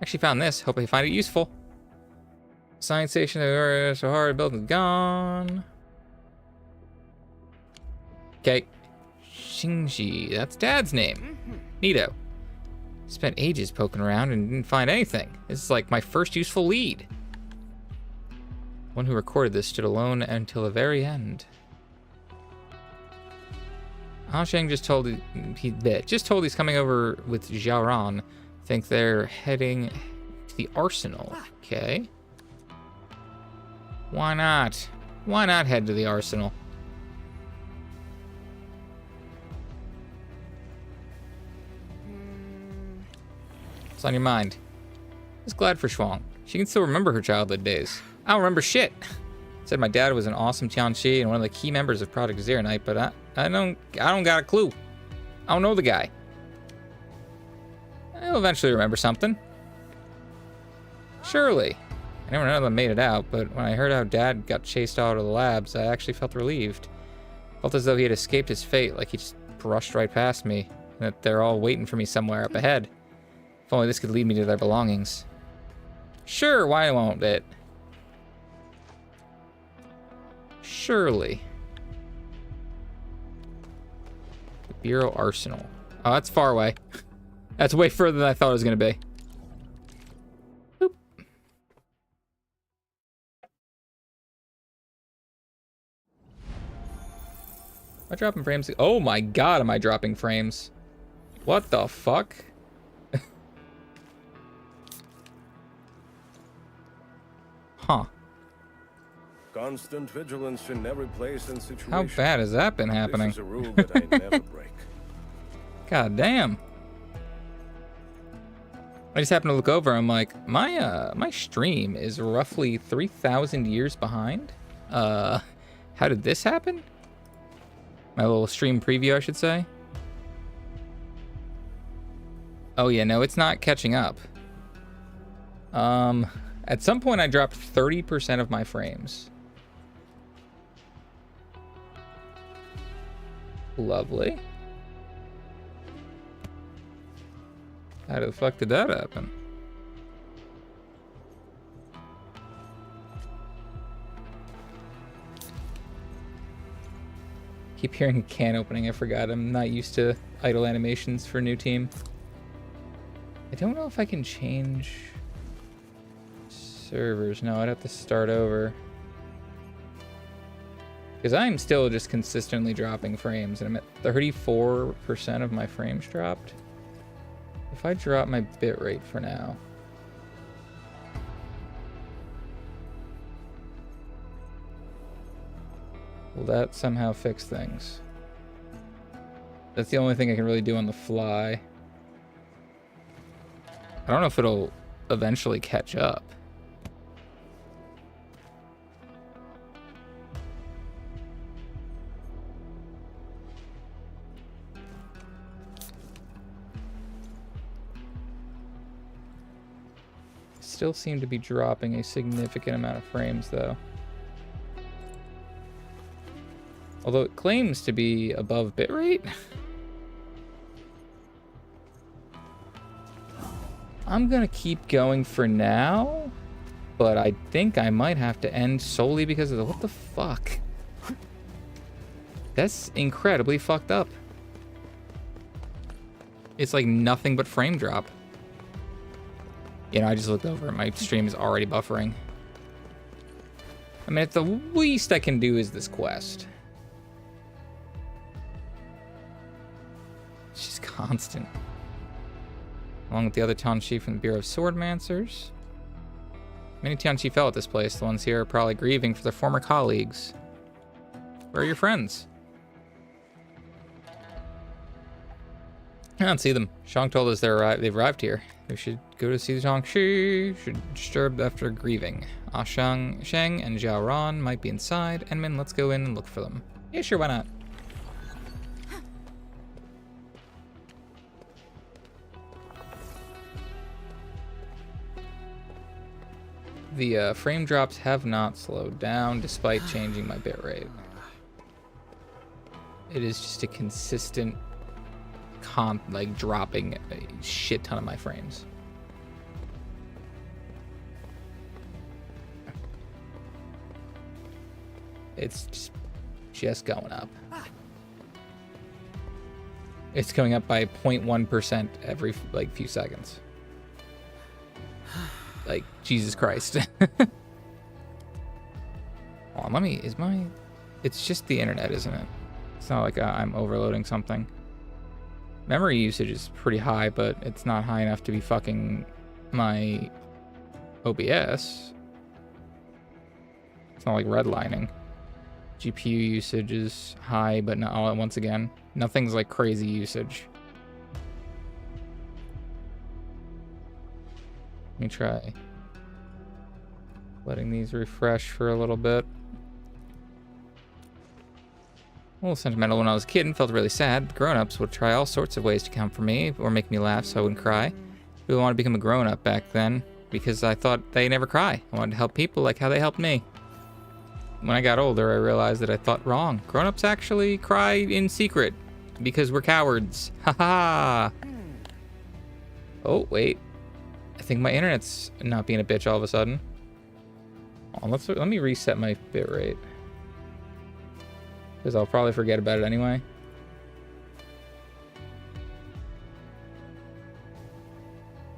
A: Actually found this. Hope I find it useful. Science station, so hard, building's gone. Okay. Shinji, that's Dad's name. Neato. Spent ages poking around and didn't find anything. This is like my first useful lead. One who recorded this stood alone until the very end. Ah Sheng just told he's coming over with Xiaoran. Think they're heading to the arsenal. Okay. Why not? Why not head to the arsenal? What's on your mind? Just glad for Shuang. She can still remember her childhood days. I don't remember shit. Said my dad was an awesome Tianqi and one of the key members of Project Zeronite, but I don't got a clue. I don't know the guy. I'll eventually remember something. Surely. I never none of them made it out, but when I heard how Dad got chased out of the labs, I actually felt relieved. Felt as though he had escaped his fate, like he just brushed right past me, and that they're all waiting for me somewhere up ahead. If only this could lead me to their belongings. Sure, why won't it? Surely. The Bureau Arsenal. Oh, that's far away. That's way further than I thought it was going to be. Boop. Am I dropping frames? Oh my god, am I dropping frames? What the fuck? Huh.
B: Constant vigilance in every place and situation.
A: How bad has that been happening?
B: This is a rule that I never break.
A: God damn. I just happened to look over. I'm like, my stream is roughly 3,000 years behind. How did this happen? My little stream preview, I should say. Oh yeah, no, it's not catching up. At some point I dropped 30% of my frames. Lovely. How the fuck did that happen? Keep hearing a can opening. I forgot. I'm not used to idle animations for a new team. I don't know if I can change servers. No, I'd have to start over. Because I'm still just consistently dropping frames, and I'm at 34% of my frames dropped. If I drop my bitrate for now. Will that somehow fix things? That's the only thing I can really do on the fly. I don't know if it'll eventually catch up. Still seem to be dropping a significant amount of frames though. Although it claims to be above bitrate. I'm gonna keep going for now, but I think I might have to end solely because of the, what the fuck? That's incredibly fucked up. It's like nothing but frame drop. You know, I just looked over. My stream is already buffering. I mean, at the least I can do is this quest. It's just constant. Along with the other Tianqi from the Bureau of Swordmancers. Many Tianqi fell at this place. The ones here are probably grieving for their former colleagues. Where are your friends? I don't see them. Shang told us they've arrived here. We should go to see the Tianqi. Should disturb after grieving. Ah Sheng and Zhao Ran might be inside. Enmin, let's go in and look for them. Yeah, sure, why not? The frame drops have not slowed down despite changing my bitrate. It is just a consistent like dropping a shit ton of my frames. It's just going up. It's going up by 0.1% every like few seconds. Like, Jesus Christ. Hold on, let me, it's just the internet, isn't it? It's not like I'm overloading something. Memory usage is pretty high, but it's not high enough to be fucking my OBS. It's not like redlining. GPU usage is high, but not all at once again. Nothing's like crazy usage. Let me try letting these refresh for a little bit. A little sentimental when I was a kid and felt really sad. Grown-ups would try all sorts of ways to come for me or make me laugh so I wouldn't cry. I really wanted to become a grown-up back then because I thought they never cry. I wanted to help people like how they helped me. When I got older, I realized that I thought wrong. Grown-ups actually cry in secret because we're cowards. Haha. Oh, wait. I think my internet's not being a bitch all of a sudden. Oh, let me reset my bitrate. Because I'll probably forget about it anyway.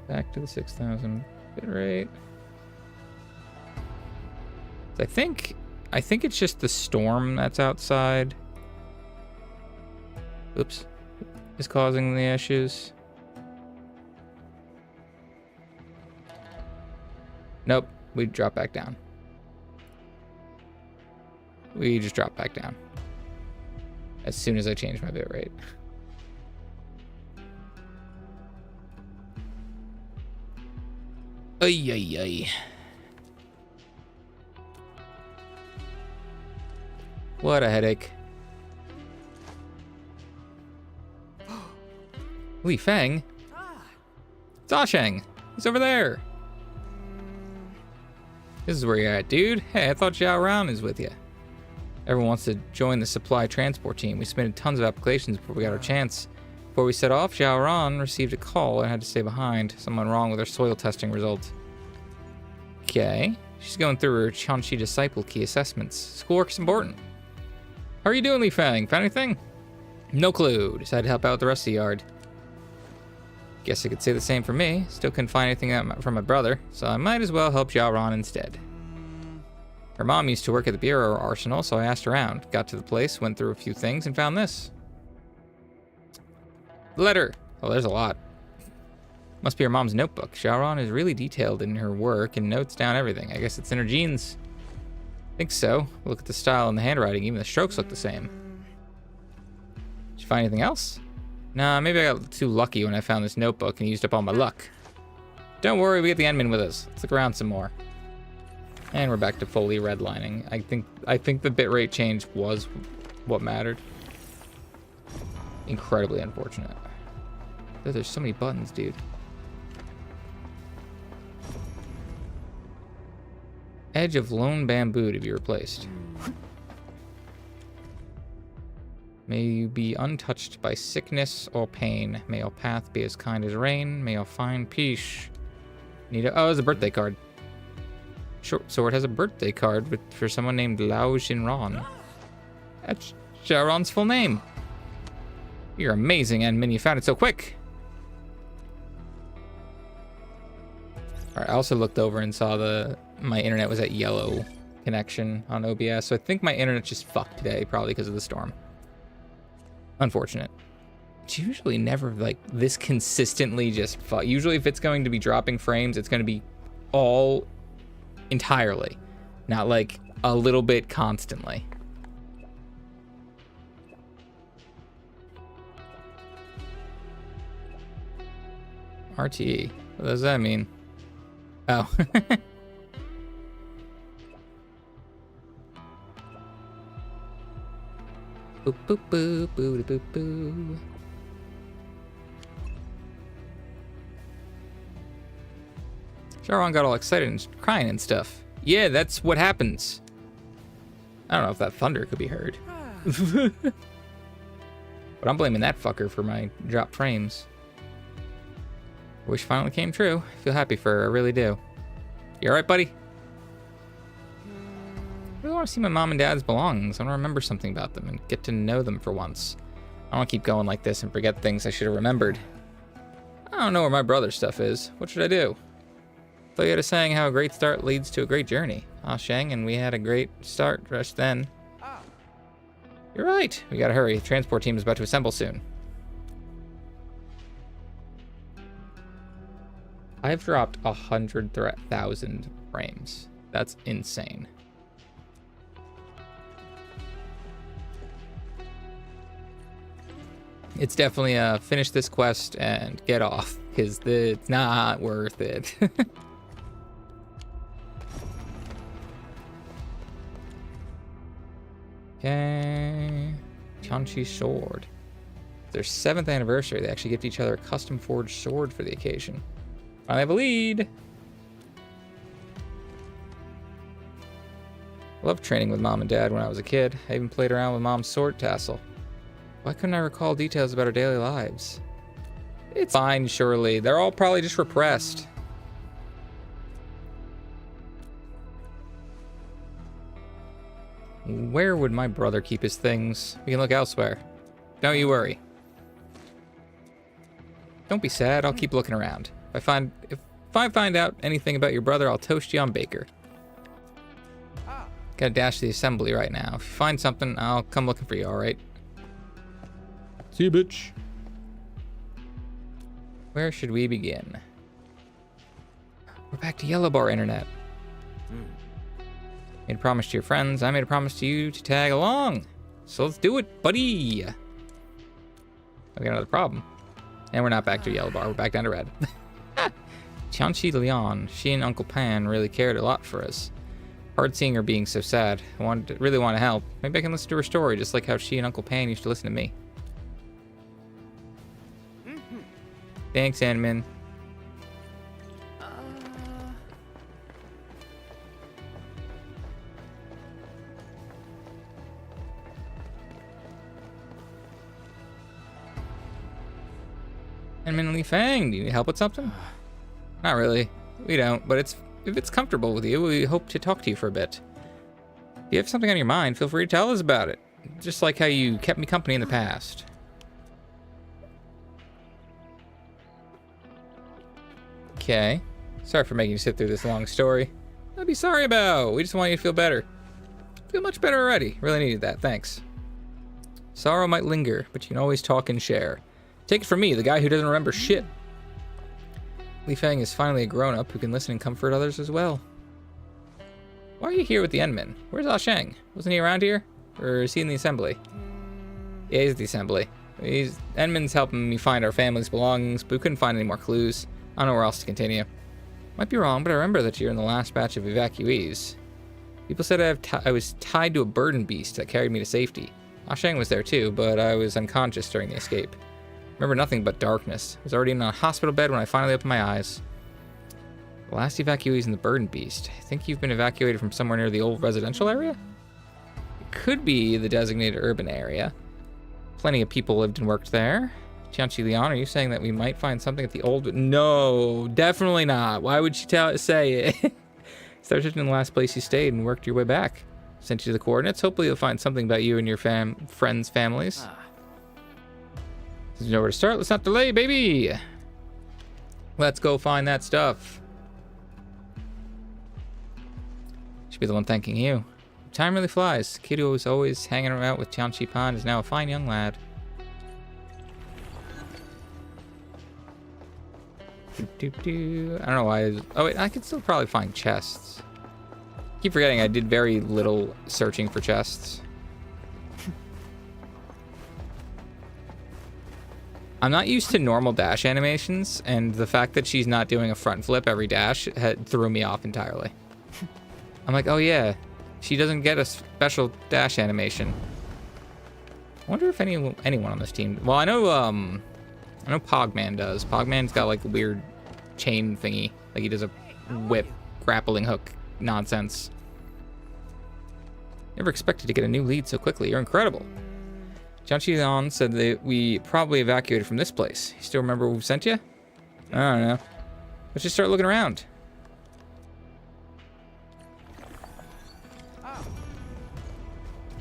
A: Back to the 6,000 bitrate. I think it's just the storm that's outside. Oops. Is causing the issues. Nope. We drop back down. We just drop back down. As soon as I change my bitrate. Ay, ay, ay. What a headache. Li Feng? Zasheng! He's over there! This is where you're at, dude. Hey, I thought Zhao Ran is with you. Everyone wants to join the supply transport team. We submitted tons of applications before we got our chance. Before we set off, Zhao Ran received a call and had to stay behind. Someone wrong with her soil testing results. Okay. She's going through her Chanchi Disciple key assessments. Schoolwork's important. How are you doing, Li Feng? Found anything? No clue. Decided to help out the rest of the yard. Guess I could say the same for me. Still couldn't find anything from my brother, so I might as well help Zhao Ran instead. Her mom used to work at the Bureau Arsenal, so I asked around. Got to the place, went through a few things, and found this. Letter. Oh, there's a lot. Must be her mom's notebook. Zhao Ran is really detailed in her work and notes down everything. I guess it's in her genes. Think so. Look at the style and the handwriting. Even the strokes look the same. Did you find anything else? Nah, maybe I got too lucky when I found this notebook and used up all my luck. Don't worry, we get the Endman with us. Let's look around some more. And we're back to fully redlining. I think the bitrate change was what mattered. Incredibly unfortunate. Oh, there's so many buttons, dude. Edge of lone bamboo to be replaced. May you be untouched by sickness or pain. May your path be as kind as rain. May your find peace. Oh, it's a birthday card. Short Sword has a birthday card for someone named Lao Xinran. That's Zhao Ran's full name. You're amazing, Endman. You found it so quick. Alright, I also looked over and saw my internet was at yellow connection on OBS, so I think my internet's just fucked today, probably because of the storm. Unfortunate. It's usually never like this consistently just fuck. Usually if it's going to be dropping frames, it's going to be all entirely, not like a little bit constantly. RTE. What does that mean? Oh. Boop, boop, boop, boop, boop, boop. Zhao Ran got all excited and crying and stuff. Yeah, that's what happens. I don't know if that thunder could be heard. But I'm blaming that fucker for my dropped frames. Wish finally came true. I feel happy for her, I really do. You alright, buddy? What do you want want to see my mom and dad's belongings. I want to remember something about them and get to know them for once. I don't want to keep going like this and forget things I should have remembered. I don't know where my brother's stuff is. What should I do? I thought you had a saying how a great start leads to a great journey. Ah, Shang, and we had a great start just then. You're right. We gotta hurry. The transport team is about to assemble soon. I've dropped 100,000 frames. That's insane. It's definitely finish this quest and get off, because it's not worth it. Okay. Tianqi's sword. Their 7th anniversary, they actually gift each other a custom forged sword for the occasion. Finally have a lead. I loved training with Mom and Dad when I was a kid. I even played around with Mom's sword tassel. Why couldn't I recall details about our daily lives? It's fine, surely. They're all probably just repressed. Where would my brother keep his things? We can look elsewhere. Don't you worry. Don't be sad. I'll keep looking around. If I find out anything about your brother, I'll toast you on Baker. Gotta dash to the assembly right now. If you find something, I'll come looking for you, alright? See you, bitch. Where should we begin? We're back to Yellow Bar Internet. Made a promise to your friends. I made a promise to you to tag along. So let's do it, buddy. I got another problem. And we're not back to Yellow Bar. We're back down to red. Tianqi Lian, she and Uncle Pan really cared a lot for us. Hard seeing her being so sad. I really want to help. Maybe I can listen to her story, just like how she and Uncle Pan used to listen to me. Thanks, Anmin. Anmin Li Fang, do you need help with something? Not really. We don't, but if it's comfortable with you, we hope to talk to you for a bit. If you have something on your mind, feel free to tell us about it. Just like how you kept me company in the past. Okay. Sorry for making you sit through this long story. I'd be sorry about. We just want you to feel better. Feel much better already. Really needed that. Thanks. Sorrow might linger, but you can always talk and share. Take it from me, the guy who doesn't remember shit. Li Fang is finally a grown-up who can listen and comfort others as well. Why are you here with the Endman? Where's Ah Shang? Wasn't he around here? Or is he in the assembly? Yeah, he's at the assembly. Endman's helping me find our family's belongings, but we couldn't find any more clues. I don't know where else to continue. Might be wrong, but I remember that you're in the last batch of evacuees. People said I was tied to a burden beast that carried me to safety. Ah Shang was there too, but I was unconscious during the escape. Remember nothing but darkness. I was already in a hospital bed when I finally opened my eyes. The last evacuees in the burden beast. I think you've been evacuated from somewhere near the old residential area? It could be the designated urban area. Plenty of people lived and worked there. Tianqi Lian, are you saying that we might find something at the old... No, definitely not. Why would she say it? Started in the last place you stayed and worked your way back. Sent you the coordinates. Hopefully you'll find something about you and your friends' families. There's nowhere to start. Let's not delay, baby. Let's go find that stuff. Should be the one thanking you. Time really flies. Kid who was always hanging out with Tianqi Pan is now a fine young lad. I don't know why. Oh wait, I could still probably find chests. Keep forgetting I did very little searching for chests. I'm not used to normal dash animations, and the fact that she's not doing a front flip every dash threw me off entirely. I'm like, oh yeah, she doesn't get a special dash animation. I wonder if anyone on this team. Well, I know Pogman does. Pogman's got like a weird chain thingy, like he does a whip grappling hook nonsense. Never expected to get a new lead so quickly. You're incredible. Tianqi Lian said that we probably evacuated from this place. You still remember who sent you? I don't know. Let's just start looking around.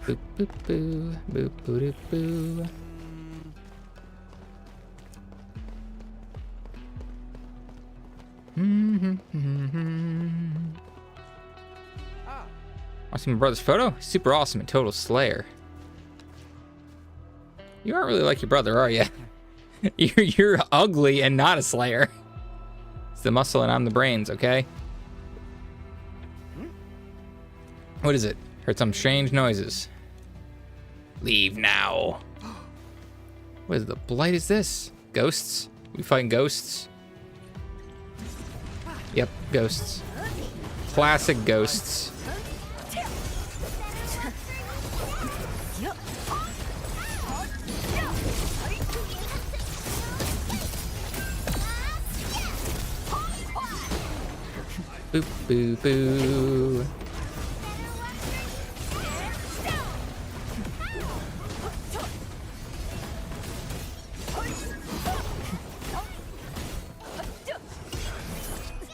A: Boop, boop, boo. Boop, boo, doo, boo. Want to see my brother's photo? Super awesome and total slayer. You aren't really like your brother, are you? You're ugly and not a slayer. It's the muscle and I'm the brains, okay? What is it? Heard some strange noises. Leave now. What is the blight is this? Ghosts? We fighting ghosts? Yep, ghosts. Classic ghosts. Boop, boo, boo.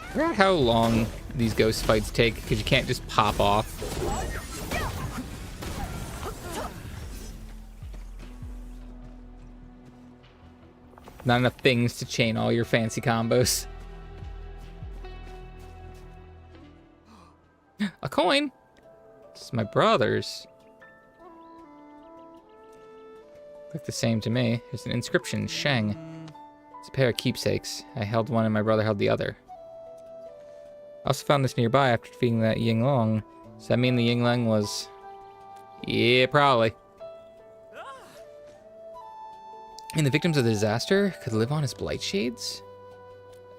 A: I forgot how long these ghost fights take because you can't just pop off. Not enough things to chain all your fancy combos. A coin? This is my brother's. Look the same to me. There's an inscription, Sheng. It's a pair of keepsakes. I held one and my brother held the other. I also found this nearby after defeating that Yinglong. Does that mean the Yingling was... Yeah, probably. And the victims of the disaster could live on as blight shades?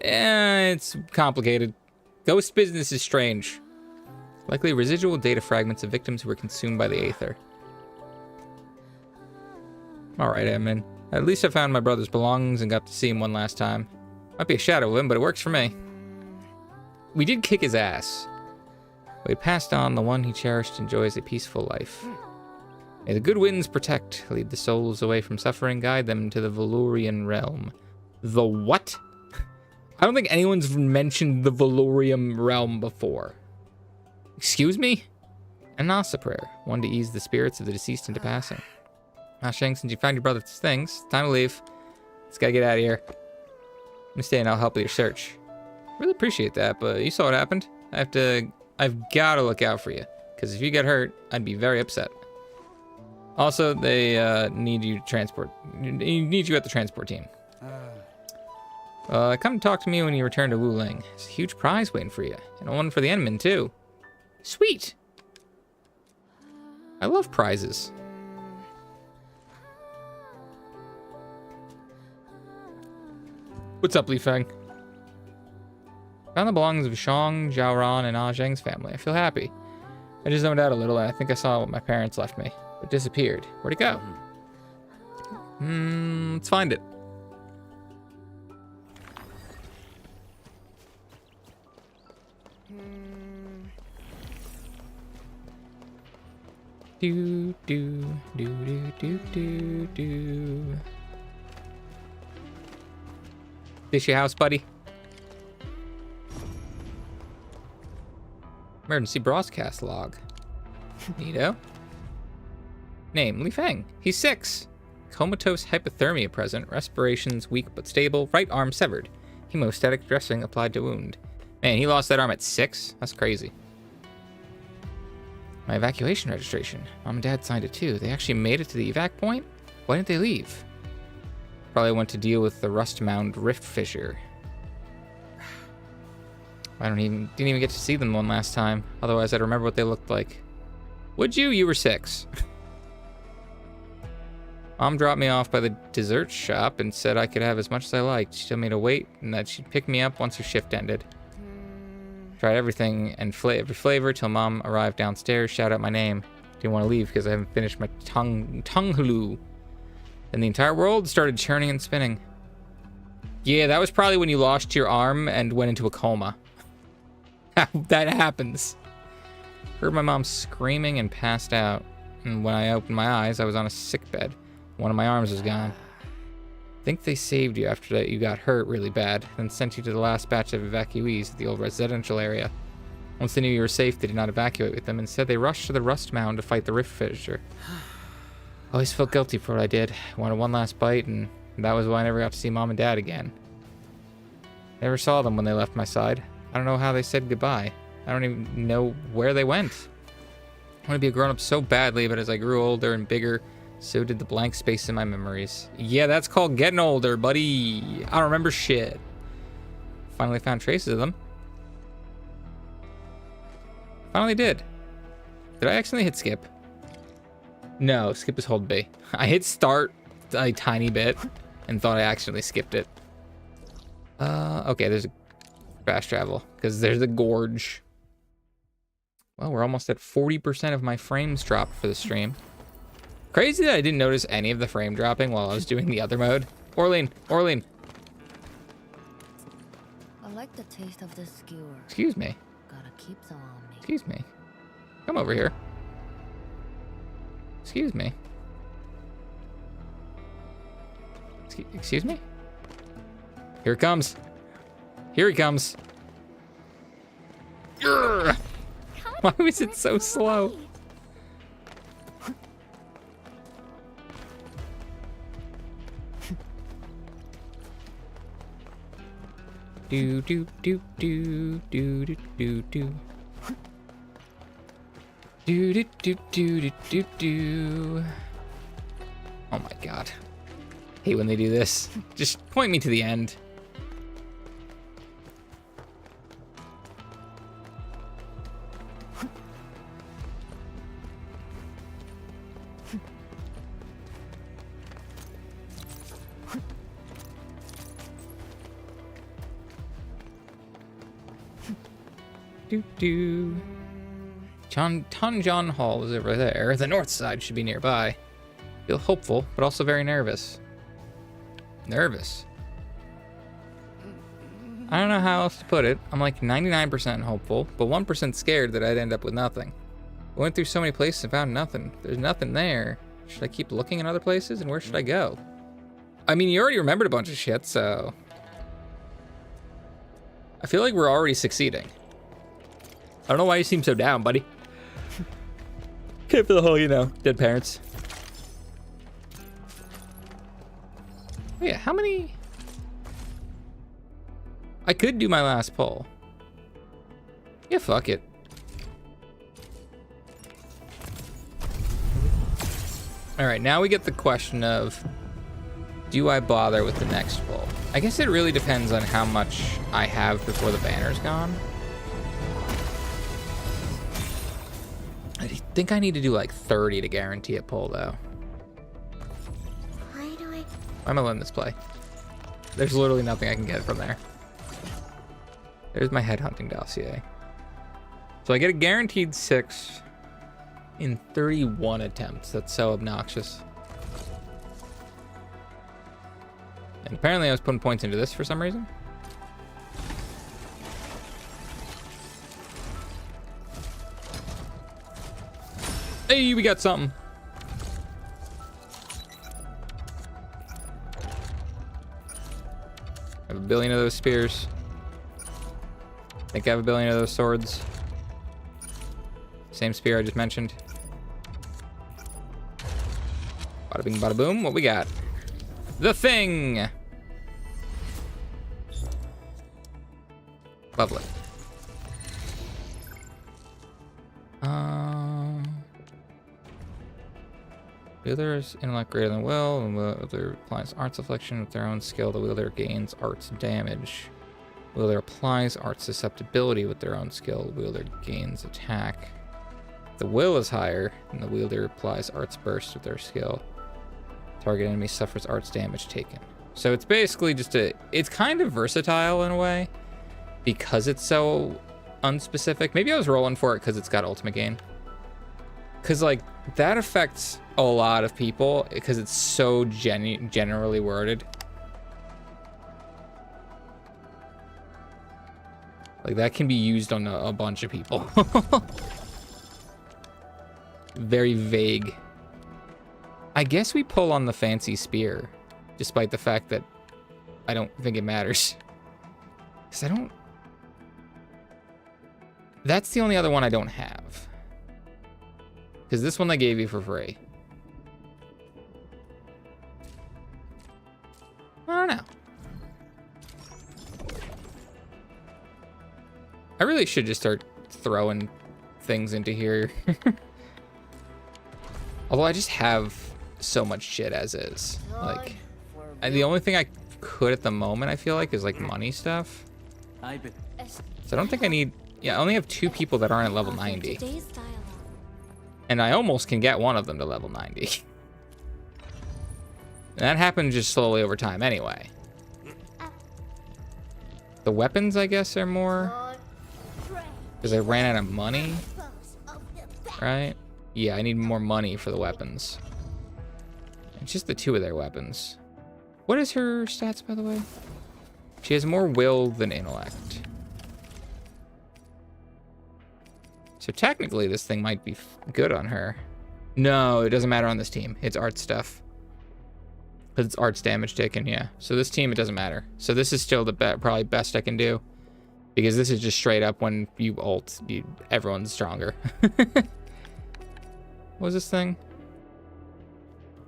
A: It's complicated. Ghost business is strange. Likely residual data fragments of victims who were consumed by the Aether. Alright, Edmund. At least I found my brother's belongings and got to see him one last time. Might be a shadow of him, but it works for me. We did kick his ass. We had passed on the one he cherished enjoys a peaceful life. May the good winds protect, lead the souls away from suffering, guide them to the Valurian realm. The what? I don't think anyone's mentioned the Valurian realm before. Excuse me? A Nasa prayer, one to ease the spirits of the deceased into passing. Ah, Sheng, since you found your brother's things, time to leave. Let's gotta get out of here. I'm gonna stay and I'll help with your search. Really appreciate that, but you saw what happened. I've gotta look out for you, because if you get hurt, I'd be very upset. Also, they need you at the transport team. Come talk to me when you return to Wuling. There's a huge prize waiting for you, and one for the Endman too. Sweet. I love prizes. What's up, Li Feng? Found the belongings of Shang, Zhaoran, and Ah Zheng's family. I feel happy. I just zoned out a little, and I think I saw what my parents left me. It disappeared. Where'd it go? Let's find it. Do do do do do do do. This your house, buddy? Emergency broadcast log. Neato. Name, Li Feng. He's 6. Comatose hypothermia present. Respirations weak but stable. Right arm severed. Hemostatic dressing applied to wound. Man, he lost that arm at 6? That's crazy. My evacuation registration. Mom and Dad signed it too. They actually made it to the evac point? Why didn't they leave? Probably went to deal with the Rust Mound rift fissure. I didn't even get to see them one last time. Otherwise, I'd remember what they looked like. Would you? You were 6. Mom dropped me off by the dessert shop and said I could have as much as I liked. She told me to wait and that she'd pick me up once her shift ended. Tried everything and every flavor till Mom arrived downstairs, shouted out my name. Didn't want to leave because I haven't finished my tongue hulu. Then the entire world started churning and spinning. Yeah, that was probably when you lost your arm and went into a coma. That happens. Heard my mom screaming and passed out. And when I opened my eyes, I was on a sick bed. One of my arms was gone. Think they saved you after that you got hurt really bad, then sent you to the last batch of evacuees at the old residential area. Once they knew you were safe, they did not evacuate with them. Instead, they rushed to the rust mound to fight the rift fissure. I always felt guilty for what I did. I wanted one last bite, and that was why I never got to see Mom and Dad again. Never saw them when they left my side. I don't know how they said goodbye. I don't even know where they went. I want to be a grown-up so badly, but as I grew older and bigger, so did the blank space in my memories. Yeah, that's called getting older, buddy. I don't remember shit. Finally found traces of them. Finally did. Did I accidentally hit skip? No, skip is hold B. I hit start a tiny bit and thought I accidentally skipped it. Okay, there's a fast travel because there's a gorge. Well, we're almost at 40% of my frames dropped for the stream. Crazy that I didn't notice any of the frame dropping while I was doing the other mode. Orlean.
E: I like the taste of this skewer.
A: Excuse me.
E: Gotta keep some on me.
A: Excuse me. Come over here. Excuse me. Excuse me? Here it comes. Here he comes. Urgh! Why was it so slow? Do do do do do do do do. Do do do do do do do. Oh my god. Hate when they do this. Just point me to the end. Do do. Tonjon Hall is over there. The north side should be nearby. Feel hopeful, but also very nervous. Nervous. I don't know how else to put it. I'm like 99% hopeful, but 1% scared that I'd end up with nothing. I went through so many places and found nothing. There's nothing there. Should I keep looking in other places, and where should I go? I mean, you already remembered a bunch of shit, so... I feel like we're already succeeding. I don't know why you seem so down, buddy. Can't feel the whole, you know, dead parents. Oh yeah, how many... I could do my last pull. Yeah, fuck it. Alright, now we get the question of... Do I bother with the next pull? I guess it really depends on how much I have before the banner's gone. I think I need to do like 30 to guarantee a pull, though.
C: Why
A: am I letting this play? There's literally nothing I can get from there. There's my headhunting dossier. So I get a guaranteed 6 in 31 attempts. That's so obnoxious. And apparently I was putting points into this for some reason. Hey, we got something. I have a billion of those spears. I think I have a billion of those swords. Same spear I just mentioned. Bada bing, bada boom. What we got? The thing! Lovely. Wielders intellect greater than will, and wielder applies arts affliction with their own skill. The wielder gains arts damage. Wielder applies arts susceptibility with their own skill. The wielder gains attack. The will is higher, and the wielder applies arts burst with their skill. Target enemy suffers arts damage taken. So it's basically just it's kind of versatile in a way, because it's so unspecific. Maybe I was rolling for it because it's got ultimate gain. Because, like, that affects a lot of people because it's so generally worded. Like, that can be used on a bunch of people. Very vague. I guess we pull on the fancy spear, despite the fact that I don't think it matters. Because I don't That's the only other one I don't have. Because this one they gave you for free. I don't know. I really should just start throwing things into here. Although I just have so much shit as is. Like, the only thing I could at the moment, I feel like, is like money stuff. So I don't think I need... Yeah, I only have 2 people that aren't at level 90. And I almost can get one of them to level 90. And that happens just slowly over time anyway. The weapons, I guess, are more... Because I ran out of money. Right? Yeah, I need more money for the weapons. It's just the 2 of their weapons. What is her stats, by the way? She has more will than intellect. So technically, this thing might be good on her. No, it doesn't matter on this team. It's art stuff. Because it's arts damage taken, yeah. So this team, it doesn't matter. So this is still the probably best I can do. Because this is just straight up when you ult, everyone's stronger. What was this thing?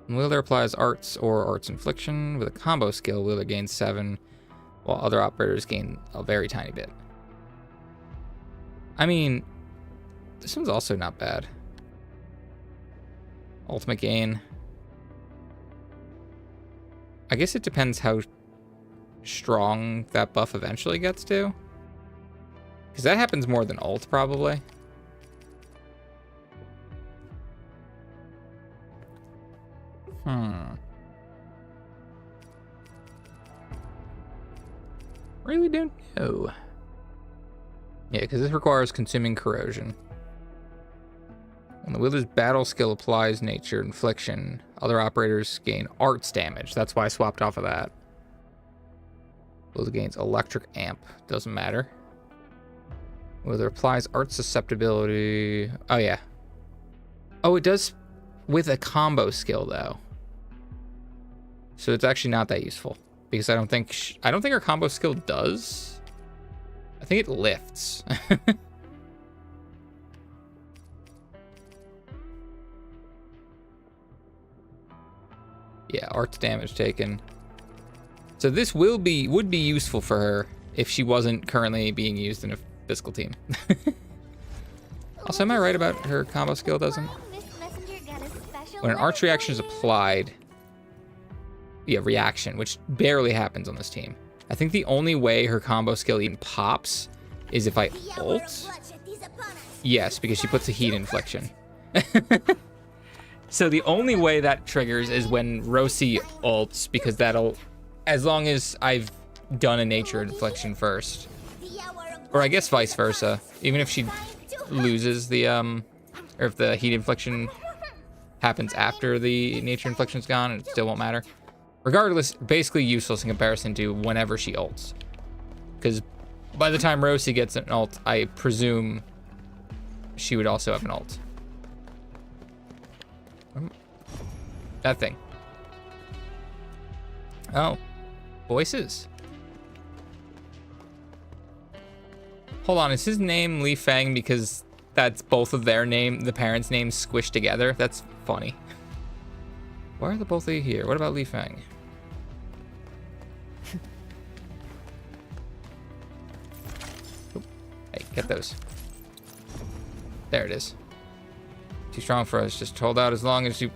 A: Wielder applies arts or arts infliction. With a combo skill, wielder gains 7, while other operators gain a very tiny bit. I mean, this one's also not bad. Ultimate gain. I guess it depends how strong that buff eventually gets to. Because that happens more than ult, probably. Really don't know. Yeah, because this requires consuming corrosion. When the wielder's battle skill applies nature infliction, other operators gain arts damage. That's why I swapped off of that. Wielder gains electric amp. Doesn't matter. Wielder applies arts susceptibility. Oh, yeah. Oh, it does with a combo skill, though. So it's actually not that useful. Because I don't think our combo skill does. I think it lifts. Yeah, arts damage taken. So this would be useful for her if she wasn't currently being used in a physical team. Also, am I right about her combo skill doesn't? When an arch reaction is applied, yeah, reaction, which barely happens on this team. I think the only way her combo skill even pops is if I ult. Yes, because she puts a heat infliction. So the only way that triggers is when Rosie ults, because that'll, as long as I've done a nature infliction first. Or I guess vice versa. Even if she loses the, or if the heat infliction happens after the nature infliction's gone, it still won't matter. Regardless, basically useless in comparison to whenever she ults. Because by the time Rosie gets an ult, I presume she would also have an ult. That thing. Oh. Voices. Hold on, is his name Li Fang because that's both of their name, the parents' names squished together? That's funny. Why are the both of you here? What about Li Fang? Hey, get those. There it is. Too strong for us. Just hold out as long as you...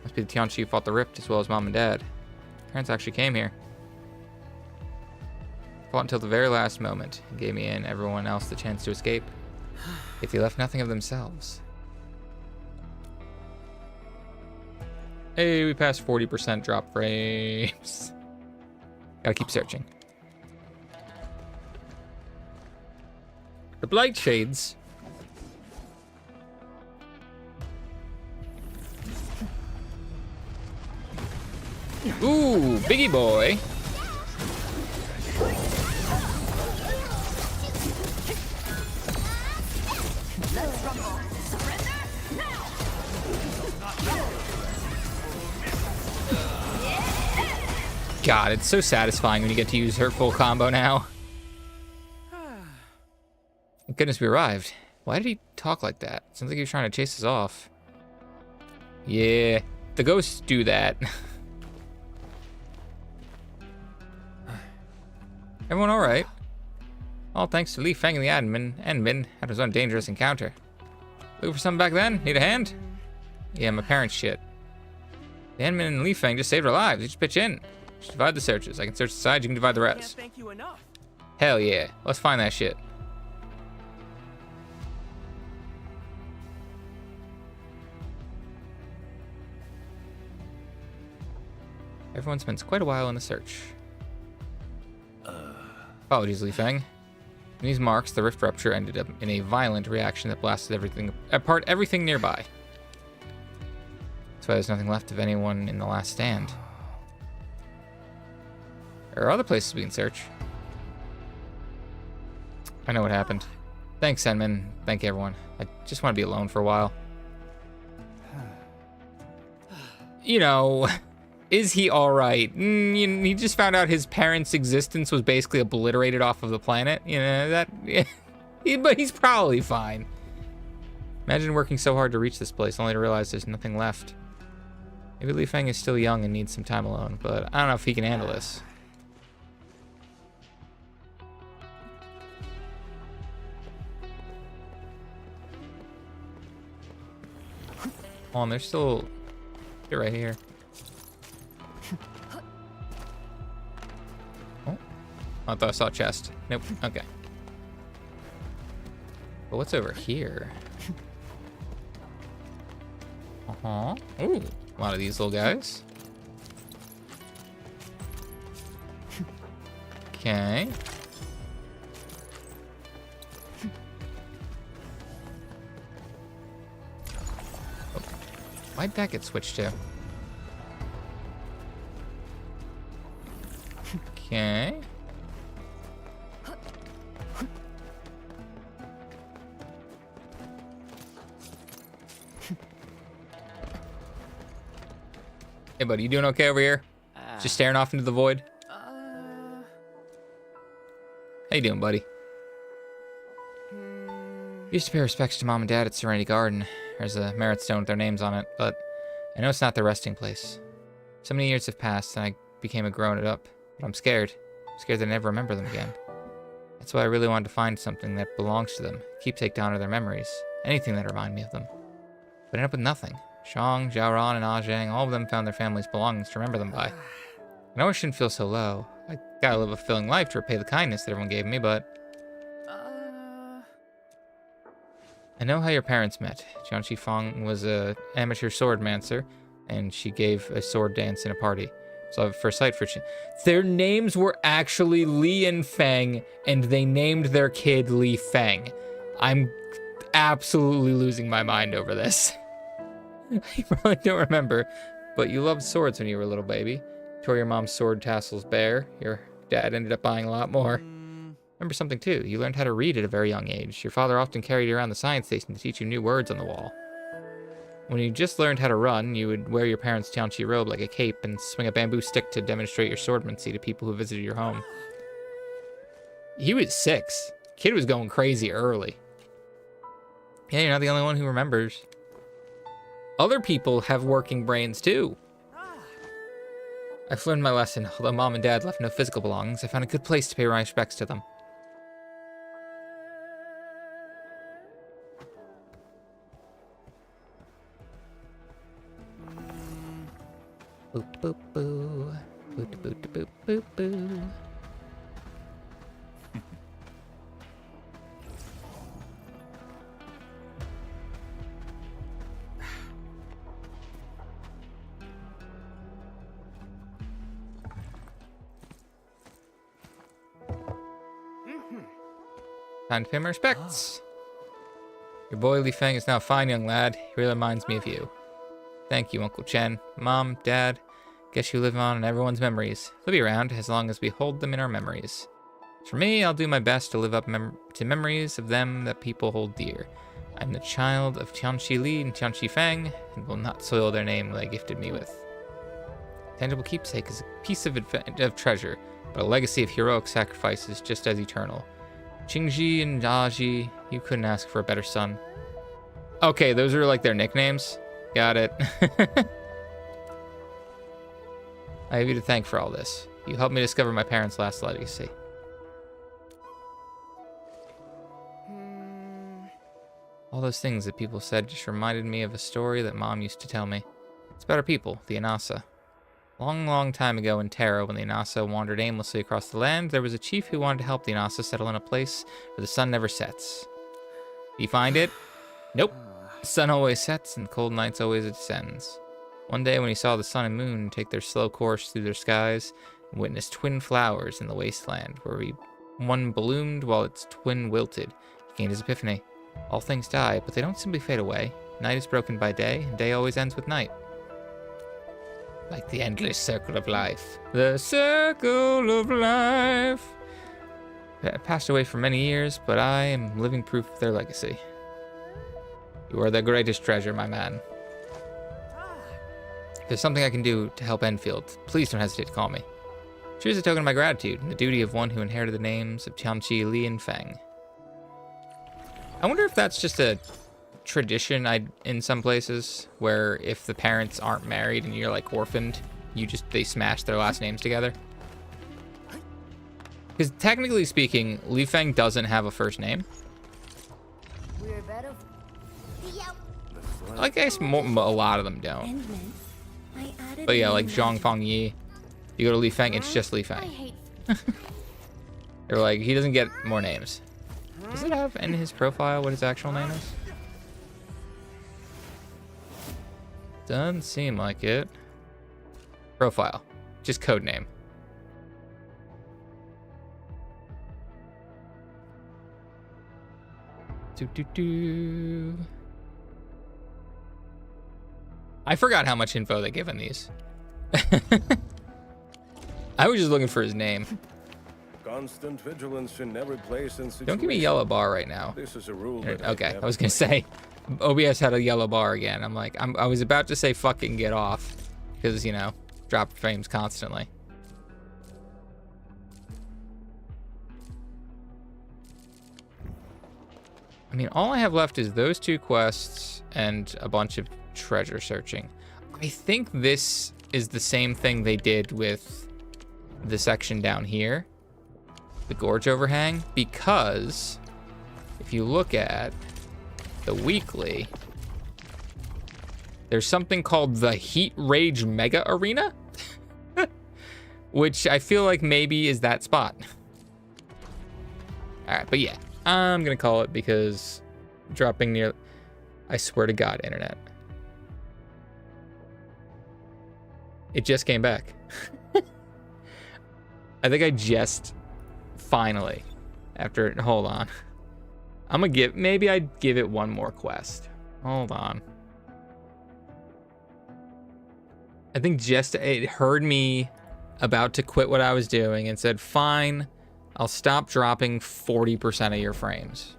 A: Must be the Tianchi who fought the Rift as well as Mom and Dad. Parents actually came here. Fought until the very last moment and gave me and everyone else the chance to escape. If they left nothing of themselves. Hey, we passed 40% drop frames. Gotta keep searching. The Blight Shades. Ooh, biggie boy. God, it's so satisfying when you get to use her full combo now. Thank goodness we arrived. Why did he talk like that? Sounds like he was trying to chase us off. Yeah, the ghosts do that. Everyone all right? All thanks to Li Feng and the admin had his own dangerous encounter. Looking for something back then? Need a hand? Yeah, my parents' shit. The admin and Li Feng just saved our lives. You just pitch in. Just divide the searches. I can search the side, you can divide the rest.
F: Can't thank you enough.
A: Hell yeah. Let's find that shit. Everyone spends quite a while in the search. Apologies, Li Feng. In these marks, the rift rupture ended up in a violent reaction that blasted everything nearby. That's why there's nothing left of anyone in the last stand. There are other places we can search. I know what happened. Thanks, Senman. Thank everyone. I just want to be alone for a while. You know, is he alright? He just found out his parents' existence was basically obliterated off of the planet. You know, that... but he's probably fine. Imagine working so hard to reach this place, only to realize there's nothing left. Maybe Li Feng is still young and needs some time alone, but I don't know if he can handle this. Hold on, there's still... You're right here. Oh, I thought I saw a chest. Nope, okay. But what's over here? Uh-huh. Ooh, a lot of these little guys. Okay. Why'd that get switched to? Okay. Hey, buddy, you doing okay over here? Just staring off into the void? How you doing, buddy? Used to pay respects to Mom and Dad at Serenity Garden. There's a merit stone with their names on it, but I know it's not their resting place. So many years have passed, and I became a grown-up, but I'm scared. I'm scared that I never remember them again. That's why I really wanted to find something that belongs to them, keepsake to honor their memories, anything that remind me of them. But I ended up with nothing. Shang, Xiaoran, and Ajang, all of them found their family's belongings to remember them by. I know I shouldn't feel so low. I gotta live a fulfilling life to repay the kindness that everyone gave me, but... I know how your parents met. Jian Shifang was an amateur swordmancer, and she gave a sword dance in a party. So for sight for their names were actually Li and Feng, and they named their kid Li Feng. I'm absolutely losing my mind over this. You probably don't remember, but you loved swords when you were a little baby. Tore your mom's sword tassels bare. Your dad ended up buying a lot more. Remember something too, you learned how to read at a very young age. Your father often carried you around the science station to teach you new words on the wall. When you just learned how to run, you would wear your parents' Tianqi robe like a cape and swing a bamboo stick to demonstrate your swordmancy to people who visited your home. He was 6. Kid was going crazy early. Yeah, you're not the only one who remembers. Other people have working brains too. I've learned my lesson. Although Mom and Dad left no physical belongings, I found a good place to pay my respects to them. Boop boop boo. Boop boop boop boop boo. Time to pay my respects. Your boy Li Feng is now a fine young lad. He really reminds me of you. Thank you, Uncle Chen. Mom, Dad, guess you live on in everyone's memories. They'll be around as long as we hold them in our memories. For me, I'll do my best to live up to memories of them that people hold dear. I'm the child of Tianqi Li and Tianqi Feng, and will not soil their name they gifted me with. Tangible keepsake is a piece of treasure, but a legacy of heroic sacrifice is just as eternal. Qingji and Daji, you couldn't ask for a better son. Okay, those are like their nicknames. Got it. I have you to thank for all this. You helped me discover my parents' last legacy. All those things that people said just reminded me of a story that Mom used to tell me. It's about our people, the Inasa. Long, long time ago in Terra, when the Inasa wandered aimlessly across the land, there was a chief who wanted to help the Inasa settle in a place where the sun never sets. Do you find it? Nope. The sun always sets and the cold nights always descends. One day when he saw the sun and moon take their slow course through their skies and witnessed twin flowers in the wasteland, where one bloomed while its twin wilted, he gained his epiphany. All things die, but they don't simply fade away. Night is broken by day, and day always ends with night. Like the endless circle of life. The circle of life. I passed away for many years, but I am living proof of their legacy. You are their greatest treasure, my man. If there's something I can do to help Endfield, please don't hesitate to call me. Choose a token of my gratitude and the duty of one who inherited the names of Tianqi, Li, and Feng. I wonder if that's just a tradition in some places where if the parents aren't married and you're like orphaned, they smash their last names together. Because technically speaking, Li Feng doesn't have a first name. I guess a lot of them don't. But yeah, like Zhang Feng Yi, you go to Li Feng, it's just Li Feng. They're like, he doesn't get more names. Does it have in his profile what his actual name is? Doesn't seem like it. Profile. Just code name. I forgot how much info they give in these. I was just looking for his name.
B: Constant vigilance in every place and situation.
A: Don't give me a yellow bar right now.
B: This is a rule.
A: Okay, I was gonna say, OBS had a yellow bar again. I'm like, I was about to say fucking get off, because, you know, drop frames constantly. I mean, all I have left is those 2 quests and a bunch of treasure searching. I think this is the same thing they did with the section down here, the gorge overhang, because if you look at the weekly, there's something called the Heat Rage Mega Arena, which I feel like maybe is that spot. All right, but yeah, I'm gonna call it because dropping near, I swear to God, internet. It just came back. I think I just finally, after, hold on. Maybe I'd give it one more quest. Hold on. I think just, it heard me about to quit what I was doing and said, fine, I'll stop dropping 40% of your frames.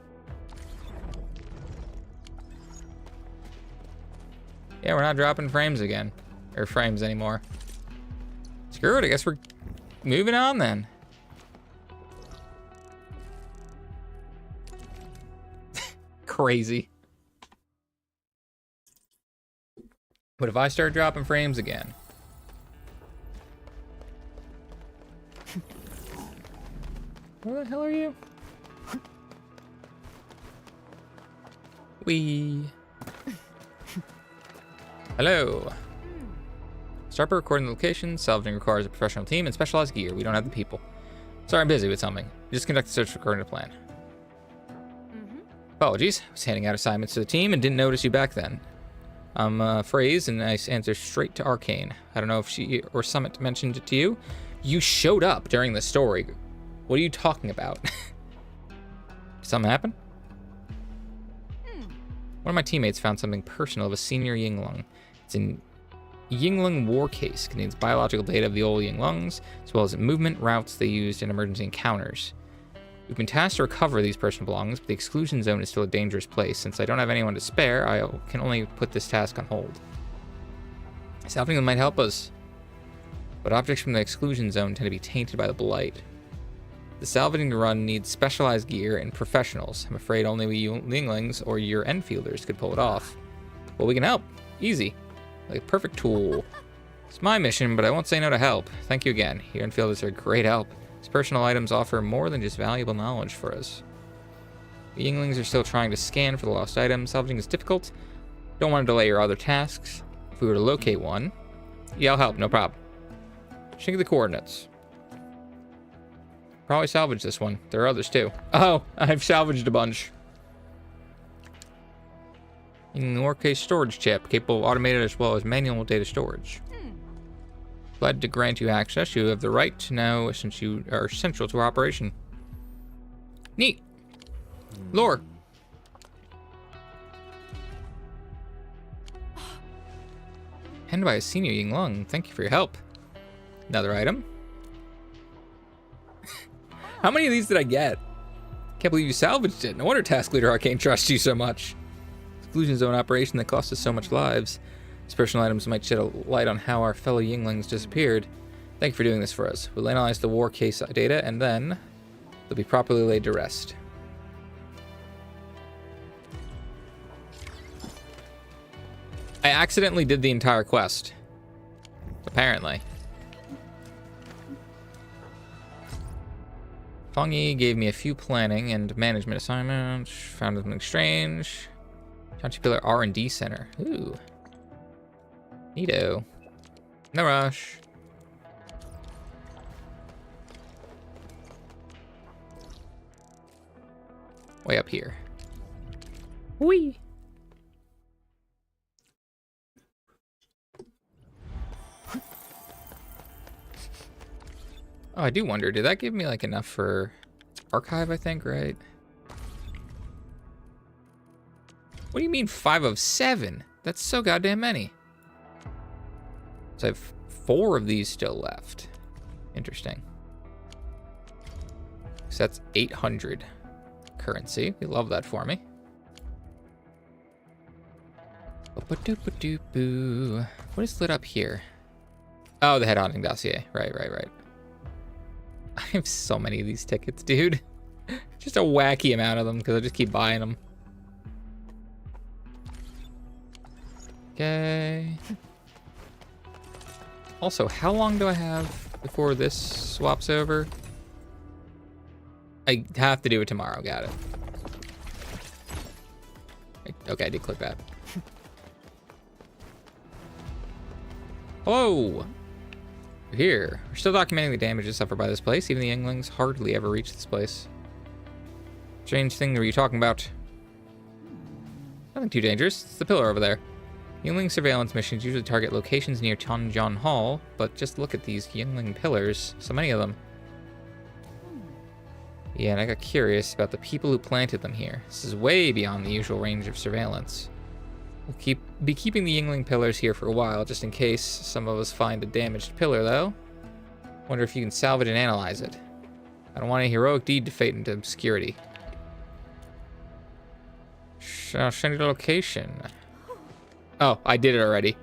A: Yeah, we're not dropping frames again. Or frames anymore. Screw it, I guess we're moving on then. Crazy. What if I start dropping frames again? Where the hell are you? Hello. Start by recording the location. Salvaging requires a professional team and specialized gear. We don't have the people. Sorry, I'm busy with something. Just conduct the search according to plan. Apologies. I was handing out assignments to the team and didn't notice you back then. I'm Phrase, and I answer straight to Arcane. I don't know if she or Summit mentioned it to you. You showed up during the story. What are you talking about? Did something happen? One of my teammates found something personal of a senior Yinglung. It's in Yinglung war case, contains biological data of the old Yinglungs, as well as movement routes they used in emergency encounters. We've been tasked to recover these personal belongings, but the exclusion zone is still a dangerous place. Since I don't have anyone to spare, I can only put this task on hold. Salvaging them might help us, but objects from the exclusion zone tend to be tainted by the blight. The salvaging run needs specialized gear and professionals. I'm afraid only we Yinglings or your Enfielders could pull it off. Well, we can help. Easy. Like a perfect tool. It's my mission, but I won't say no to help. Thank you again. Your Enfielders are great help. These personal items offer more than just valuable knowledge for us. The Yinglings are still trying to scan for the lost items. Salvaging is difficult. Don't want to delay your other tasks. If we were to locate one, yeah, I'll help. No problem. Checking the coordinates. Probably salvage this one. There are others too. Oh, I've salvaged a bunch. Ignore case storage chip, capable of automated as well as manual data storage. Glad to grant you access. You have the right to know since you are central to our operation. Neat. Lore. Handed by a senior Yinglung. Thank you for your help. Another item. How many of these did I get? Can't believe you salvaged it. No wonder Task Leader Arcane trusts you so much. Exclusion zone operation that cost us so much lives. These personal items might shed a light on how our fellow Yinglings disappeared. Thank you for doing this for us. We'll analyze the war case data and then they'll be properly laid to rest. I accidentally did the entire quest. Apparently. Fong-Yi gave me a few planning and management assignments. Found something strange. Chanchi Pillar R&D Center. Ooh. Neato. No rush. Way up here. Whee! Oh, I do wonder, did that give me like enough for archive, I think, right? What do you mean 5 of 7? That's so goddamn many. So I have 4 of these still left. Interesting. So that's 800 currency. We love that for me. What is lit up here? Oh, the headhunting dossier. Right. I have so many of these tickets, dude. Just a wacky amount of them because I just keep buying them. Okay. Also, how long do I have before this swaps over? I have to do it tomorrow. Got it. Okay, I did click that. Hello. We're here. We're still documenting the damages suffered by this place. Even the Yinglings hardly ever reach this place. Strange thing were you talking about? Nothing too dangerous. It's the pillar over there. Yingling surveillance missions usually target locations near Tianjin Hall, but just look at these Yingling pillars. So many of them. Yeah, and I got curious about the people who planted them here. This is way beyond the usual range of surveillance. We'll be keeping the Yingling pillars here for a while, just in case some of us find a damaged pillar, though. Wonder if you can salvage and analyze it. I don't want a heroic deed to fade into obscurity. I'll send you the location. Oh, I did it already.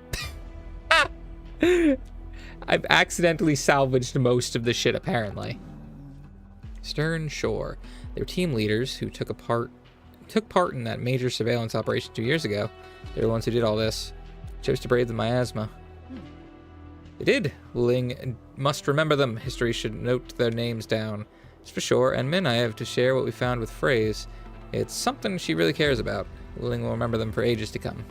A: I've accidentally salvaged most of the shit, apparently. Stern Shore. They're team leaders who took part in that major surveillance operation 2 years ago. They're the ones who did all this. Chose to brave the miasma. They did. Ling must remember them. History should note their names down. It's for sure. And Min, I have to share what we found with Phrase. It's something she really cares about. Ling will remember them for ages to come.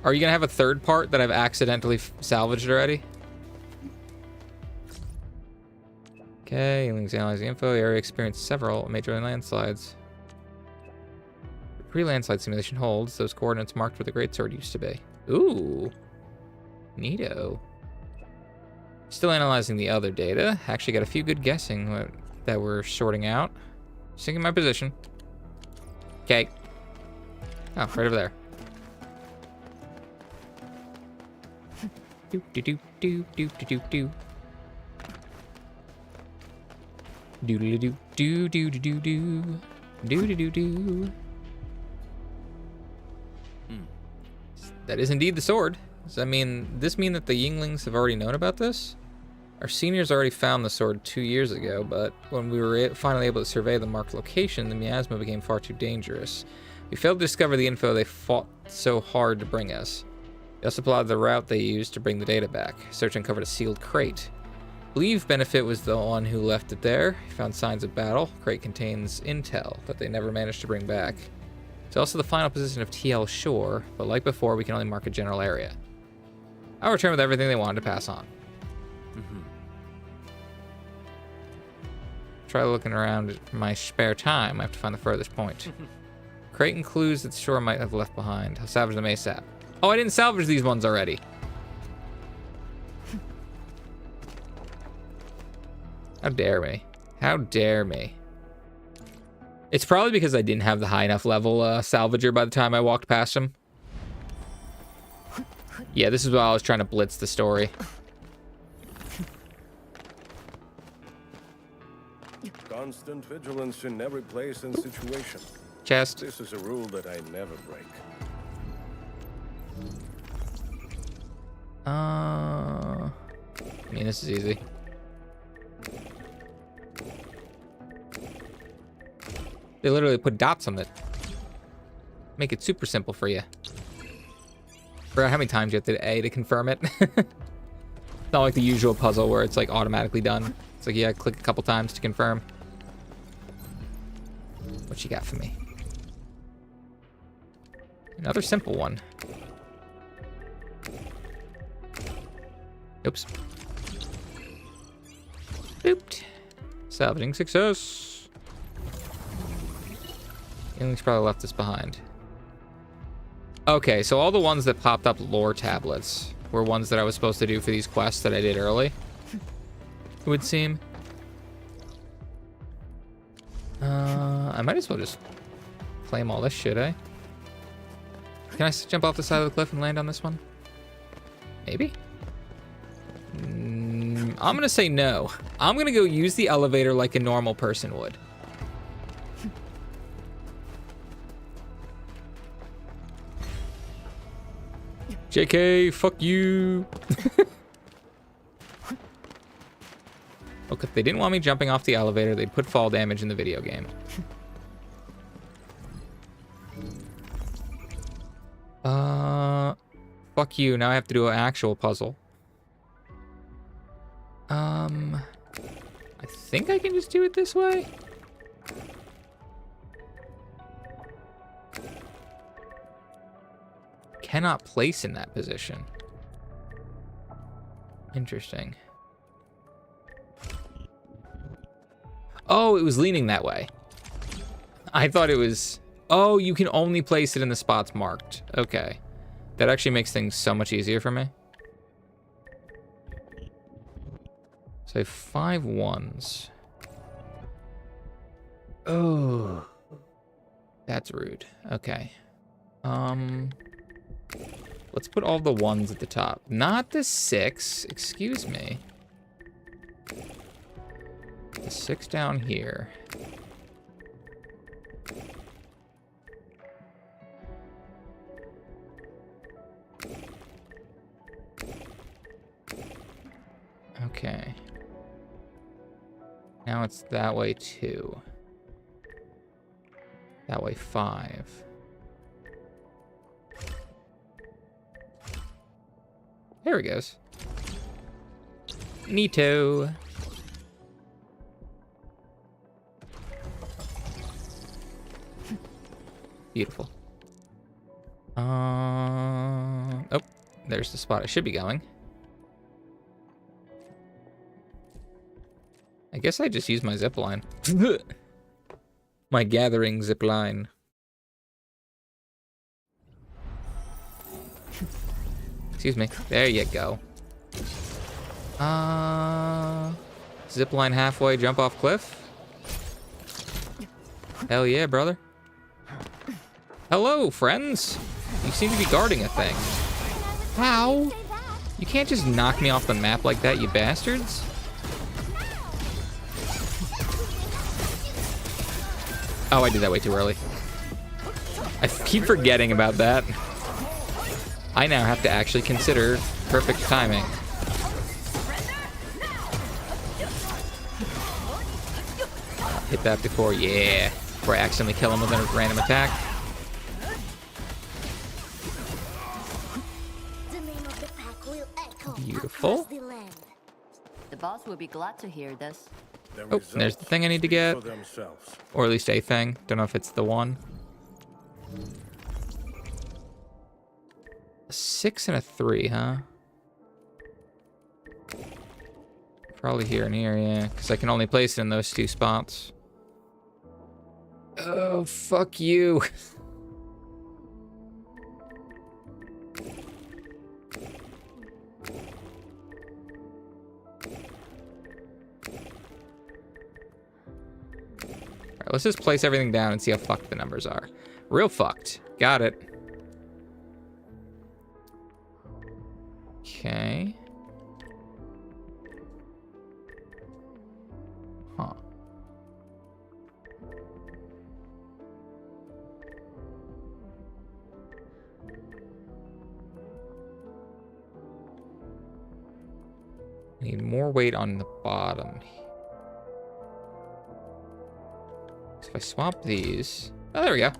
A: Are you going to have a third part that I've accidentally salvaged already? Okay, Ling's analyzing info. The area experienced several major landslides. The pre-landslide simulation holds those coordinates marked where the greatsword used to be. Ooh. Neato. Still analyzing the other data. Actually got a few good guessing that we're sorting out. Sinking my position. Okay. Oh, right over there. Do do do do do do do do. Do do do do do do do do do do do. That is indeed the sword. Does that mean this mean that the Yinglings have already known about this? Our seniors already found the sword 2 years ago, but when we were finally able to survey the marked location, the miasma became far too dangerous. We failed to discover the info they fought so hard to bring us. They also plotted the route they used to bring the data back. Search uncovered a sealed crate. I believe Benefit was the one who left it there. He found signs of battle. Crate contains intel that they never managed to bring back. It's also the final position of TL Shore, but like before, we can only mark a general area. I'll return with everything they wanted to pass on. Try looking around in my spare time. I have to find the furthest point. Crate and clues that the shore might have left behind. I'll salvage them ASAP. Oh, I didn't salvage these ones already. How dare me? How dare me? It's probably because I didn't have the high enough level salvager by the time I walked past him. Yeah, this is why I was trying to blitz the story.
B: Constant vigilance in every place and situation.
A: Chest.
B: This is a rule that I never break.
A: I mean, this is easy. They literally put dots on it. Make it super simple for you. Forgot how many times you have to hit A to confirm it. It's not like the usual puzzle where it's like automatically done. It's like, yeah, click a couple times to confirm. What you got for me? Another simple one. Oops. Booped. Salvaging success. Alien's probably left this behind. Okay, so all the ones that popped up lore tablets were ones that I was supposed to do for these quests that I did early. It would seem. I might as well just claim all this shit, eh? Can I jump off the side of the cliff and land on this one? Maybe? I'm gonna say no. I'm gonna go use the elevator like a normal person would. JK, fuck you. Look, if they didn't want me jumping off the elevator, they'd put fall damage in the video game. Fuck you. Now I have to do an actual puzzle. I think I can just do it this way. Cannot place in that position. Interesting. Oh, it was leaning that way. I thought it was... Oh, you can only place it in the spots marked. Okay. That actually makes things so much easier for me. So I have 5 ones. Oh. That's rude. Okay. Let's put all the ones at the top. Not the 6. Excuse me. The 6 down here. Okay. Now it's that way 2. That way 5. There it goes. Neato. Beautiful. Oh, there's the spot I should be going. I guess I just used my zip line. My gathering zip line. Excuse me. There you go. Zip line halfway, jump off cliff. Hell yeah, brother. Hello, friends. You seem to be guarding a thing. How? You can't just knock me off the map like that, you bastards. Oh, I did that way too early. I keep forgetting about that. I now have to actually consider perfect timing. hit that before. Yeah. Before I accidentally kill him with a random attack.
C: The name of the pack will echo
A: Beautiful.
C: across the land.
E: The boss will be glad to hear this.
B: The
A: Oh, and there's the thing I need to
B: speak
A: get.
B: for themselves.
A: Or at least a thing. Don't know if it's the one. A 6 and a 3, huh? Probably here and here, yeah. Because I can only place it in those 2 spots. Oh, fuck you. Alright, let's just place everything down and see how fucked the numbers are. Real fucked. Got it. Okay. Huh. Need more weight on the bottom. So if I swap these... Oh, there we go.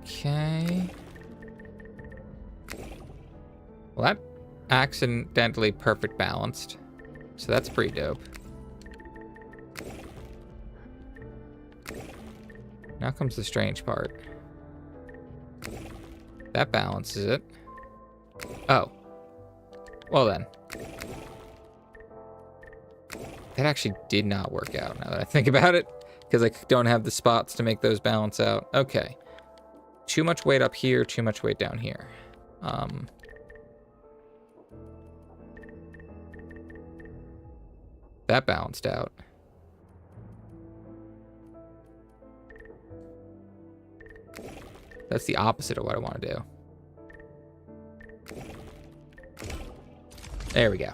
A: Okay. Well, that accidentally perfect balanced. So that's pretty dope. Now comes the strange part. That balances it. Oh. Well then. That actually did not work out now that I think about it. Because I don't have the spots to make those balance out. Okay. Too much weight up here, too much weight down here. That balanced out. That's the opposite of what I want to do. There we go.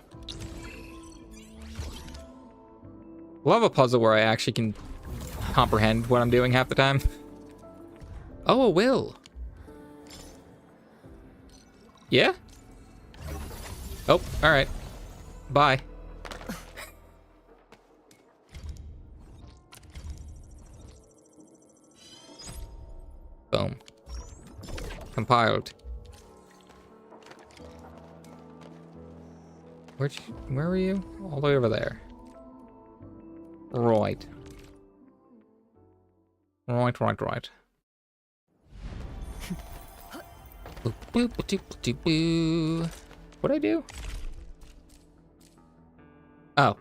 A: Love a puzzle where I actually can comprehend what I'm doing half the time. Oh, a will. Yeah? Oh, alright. Bye. Boom. Compiled. Where were you? All the way over there. Right. Right. What'd I do? Oh.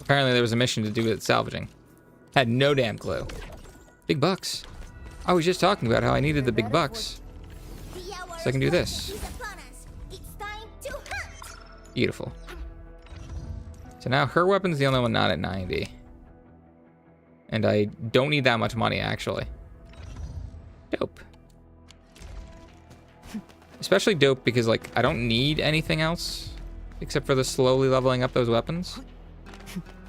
A: Apparently there was a mission to do with salvaging. Had no damn clue. Big bucks. I was just talking about how I needed the big bucks. So I can do this. Beautiful. So now her weapon's the only one not at 90. And I don't need that much money, actually. Dope. Especially dope because, like, I don't need anything else except for the slowly leveling up those weapons.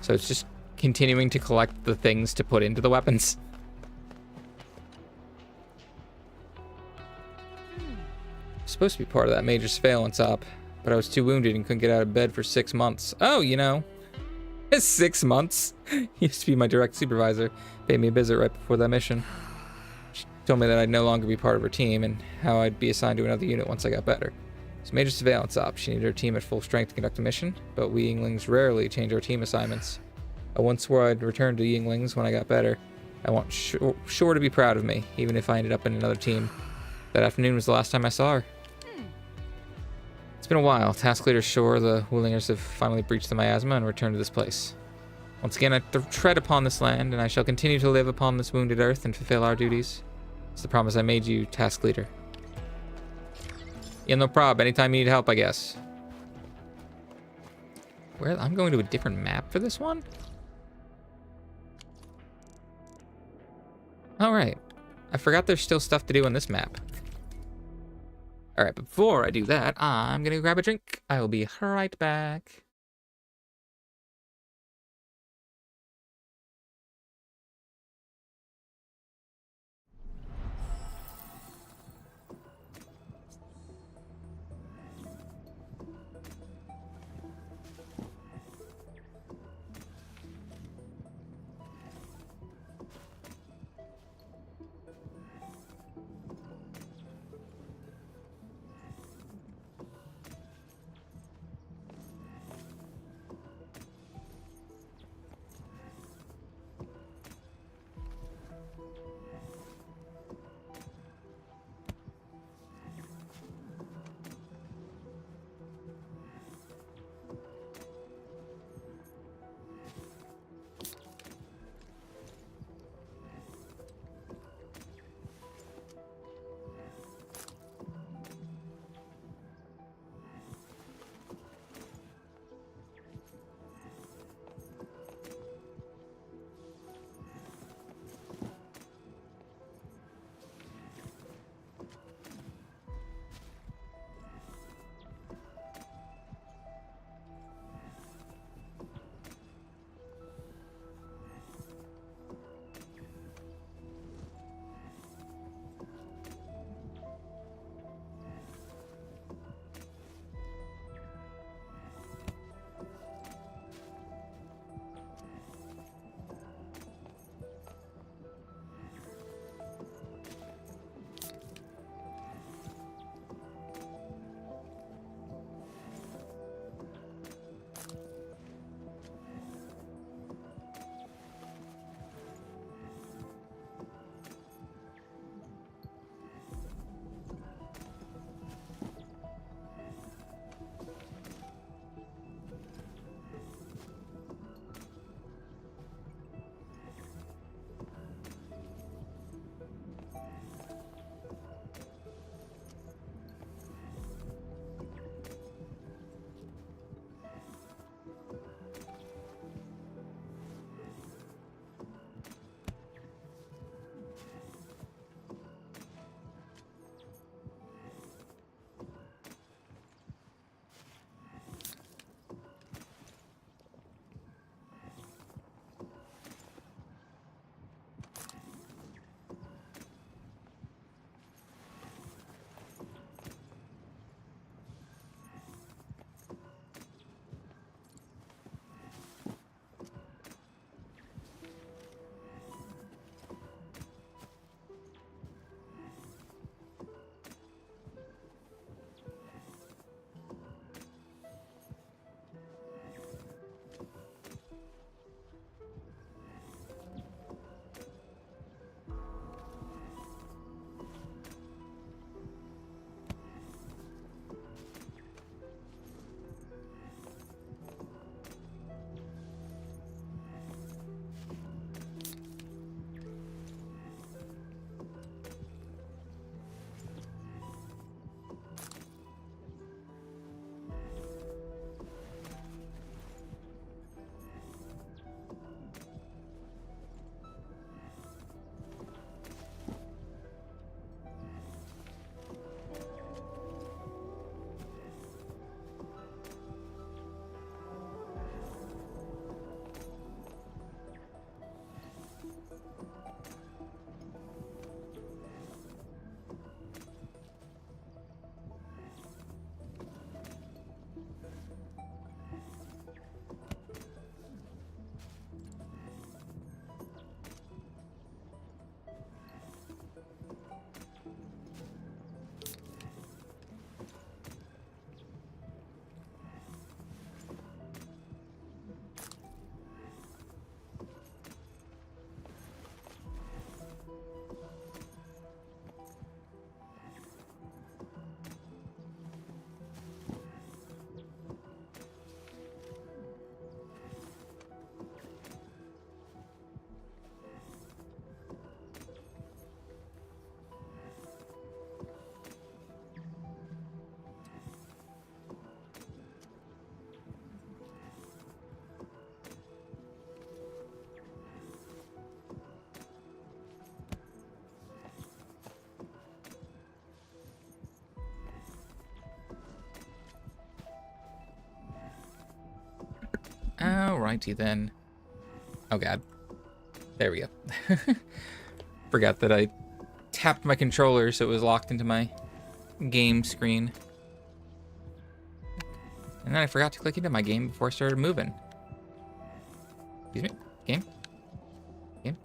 A: So it's just continuing to collect the things to put into the weapons. Supposed to be part of that major surveillance op, but I was too wounded and couldn't get out of bed for 6 months. Oh, you know. 6 months. He used to be my direct supervisor. Paid me a visit right before that mission. She told me that I'd no longer be part of her team and how I'd be assigned to another unit once I got better. It's a major surveillance op. She needed her team at full strength to conduct a mission, but we Yinglings rarely change our team assignments. I once swore I'd return to Yinglings when I got better. I want sure to be proud of me, even if I ended up in another team. That afternoon was the last time I saw her. It's been a while. Task leader sure the Woolingers have finally breached the miasma and returned to this place. Once again, I tread upon this land, and I shall continue to live upon this wounded earth and fulfill our duties. It's the promise I made you, task leader. Yeah, no prob. Anytime you need help, I guess. Where? I'm going to a different map for this one? All right. I forgot there's still stuff to do on this map. All right, before I do that, I'm going to grab a drink. I will be right back. Alrighty then. Oh god. There we go. Forgot that I tapped my controller so it was locked into my game screen. And then I forgot to click into my game before I started moving. Excuse me. Game? Game?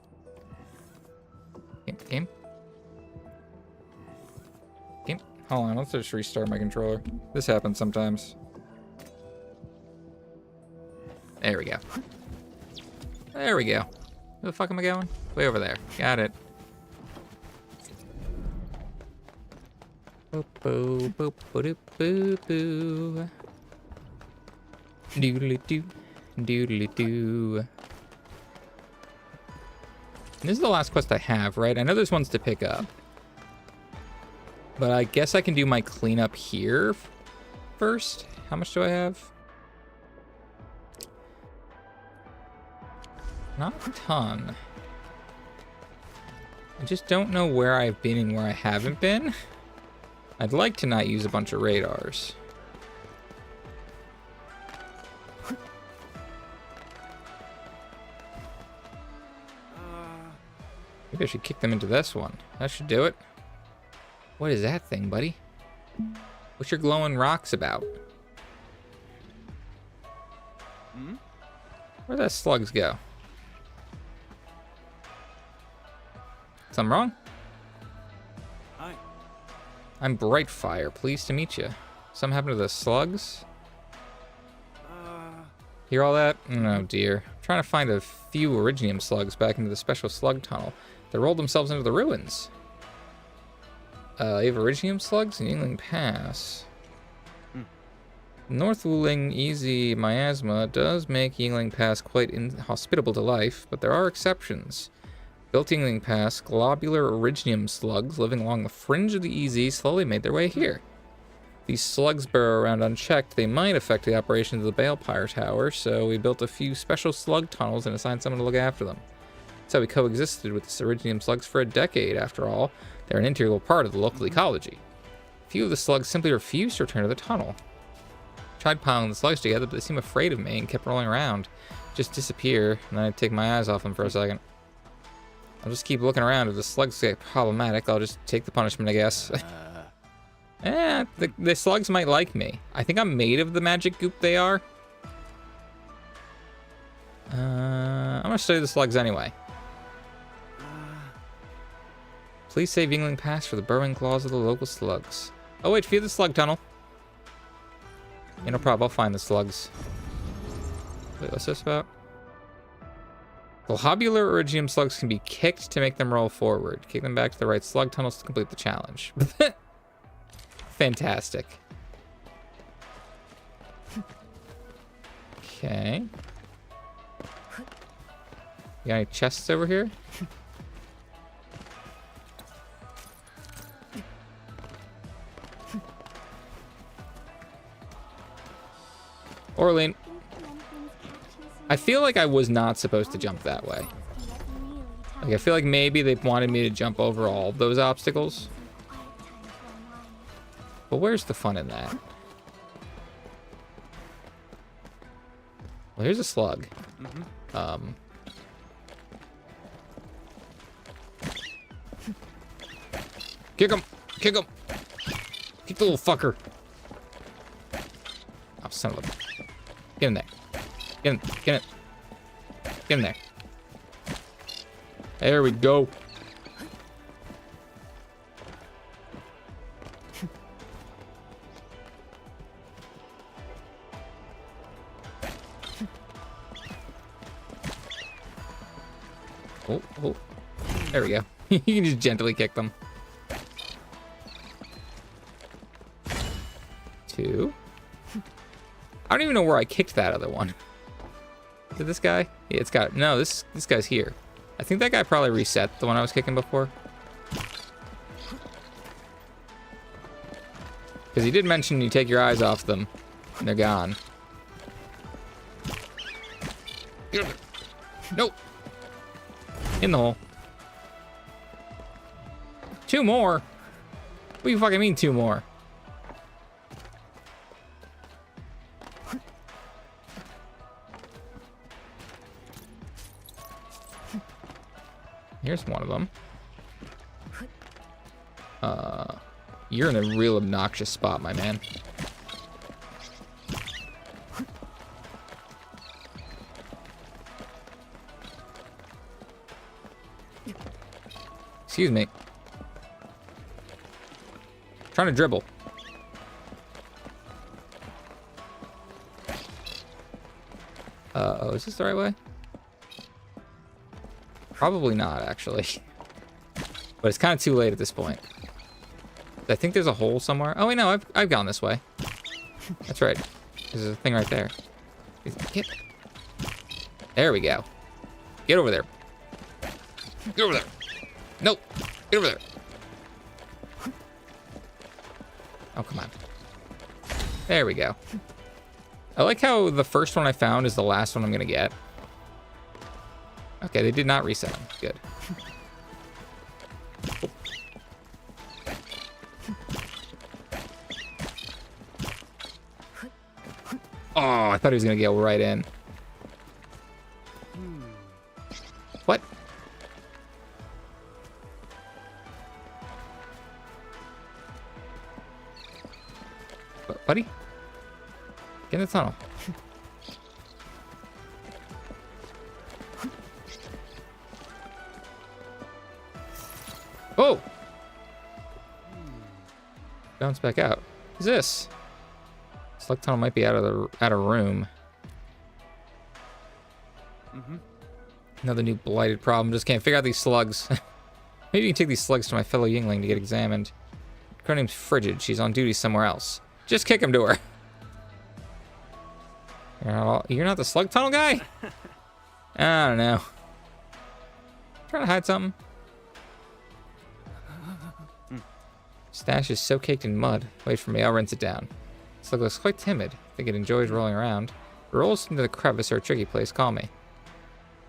A: Game? Game? Game? Hold on, let's just restart my controller. This happens sometimes. There we go. There we go. Where the fuck am I going? Way over there. Got it. Boop, boop, boop, boop, boop, boop. Doodly doo. Doodly doo. This is the last quest I have, right? I know there's ones to pick up. But I guess I can do my cleanup here first. How much do I have? Not a ton. I just don't know where I've been and where I haven't been. I'd like to not use a bunch of radars. Maybe I should kick them into this one. That should do it. What is that thing, buddy? What's your glowing rocks about? Where'd that slugs go? Something wrong?
F: Hi.
A: I'm Brightfire. Pleased to meet you. Something happened to the slugs? Hear all that? Oh dear. I'm trying to find a few Originium slugs back into the special slug tunnel. They rolled themselves into the ruins. You have Originium slugs in Yingling Pass. North Wuling Easy Miasma does make Yingling Pass quite inhospitable to life, but there are exceptions. Built Yingling Pass, globular Originium slugs living along the fringe of the EZ slowly made their way here. These slugs burrow around unchecked. They might affect the operations of the Balefire Tower, so we built a few special slug tunnels and assigned someone to look after them. That's how we coexisted with the Originium slugs for a decade, after all. They're an integral part of the local ecology. Few of the slugs simply refused to return to the tunnel. I tried piling the slugs together, but they seemed afraid of me and kept rolling around. Just disappear, and then I'd take my eyes off them for a second. I'll just keep looking around. If the slugs get problematic, I'll just take the punishment, I guess. The slugs might like me. I think I'm made of the magic goop they are. I'm gonna study the slugs anyway. Please save Yingling Pass for the burrowing claws of the local slugs. Oh wait, feed the slug tunnel. Yeah, no problem, I'll find the slugs. Wait, what's this about? Globular Originium slugs can be kicked to make them roll forward. Kick them back to the right slug tunnels to complete the challenge. Fantastic. Okay. You got any chests over here? Orlean. I feel like I was not supposed to jump that way. Like, I feel like maybe they wanted me to jump over all of those obstacles. But where's the fun in that? Well, here's a slug. Kick him! Kick him! Kick the little fucker! Oh, son of a... Get in there. Get in. Get in. Get in there. There we go. Oh. There we go. You can just gently kick them. 2. I don't even know where I kicked that other one. Is it this guy? Yeah, it's got... No, this guy's here. I think that guy probably reset the one I was kicking before. Because he did mention you take your eyes off them, and they're gone. Nope. In the hole. 2 more? What do you fucking mean 2 more? Here's one of them. You're in a real obnoxious spot, my man. Excuse me. Trying to dribble. Oh, is this the right way? Probably not, actually. But it's kind of too late at this point. I think there's a hole somewhere. Oh, wait, no, I've gone this way. That's right. There's a thing right there. Get. There we go. Get over there. Get over there. Nope. Get over there. Oh, come on. There we go. I like how the first one I found is the last one I'm going to get. Okay, they did not reset them. Good. Oh, I thought he was going to go right in. What? Buddy? Get in the tunnel. Oh! Bounce back out. What's this? Slug tunnel might be out of room. Another new blighted problem. Just can't figure out these slugs. Maybe you can take these slugs to my fellow Yingling to get examined. Her name's Frigid. She's on duty somewhere else. Just kick him to her. You're not the slug tunnel guy? I don't know. Trying to hide something. Stash is so caked in mud. Wait for me, I'll rinse it down. Slug looks quite timid. I think it enjoys rolling around. If it rolls into the crevice or a tricky place, call me.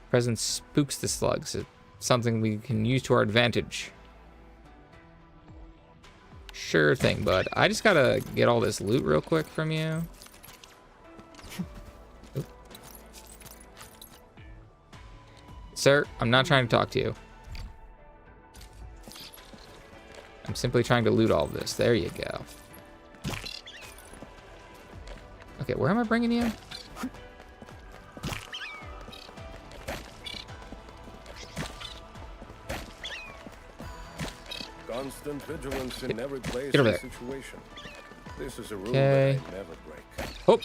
A: Presence spooks the slugs. It's something we can use to our advantage. Sure thing, bud. I just gotta get all this loot real quick from you. Sir, I'm not trying to talk to you. I'm simply trying to loot all of this. There you go. Okay, where am I bringing you?
B: Constant vigilance in every place
A: Get over
B: and
A: there.
B: situation. This is a rule
A: Okay.
B: that I never break.
A: Oh.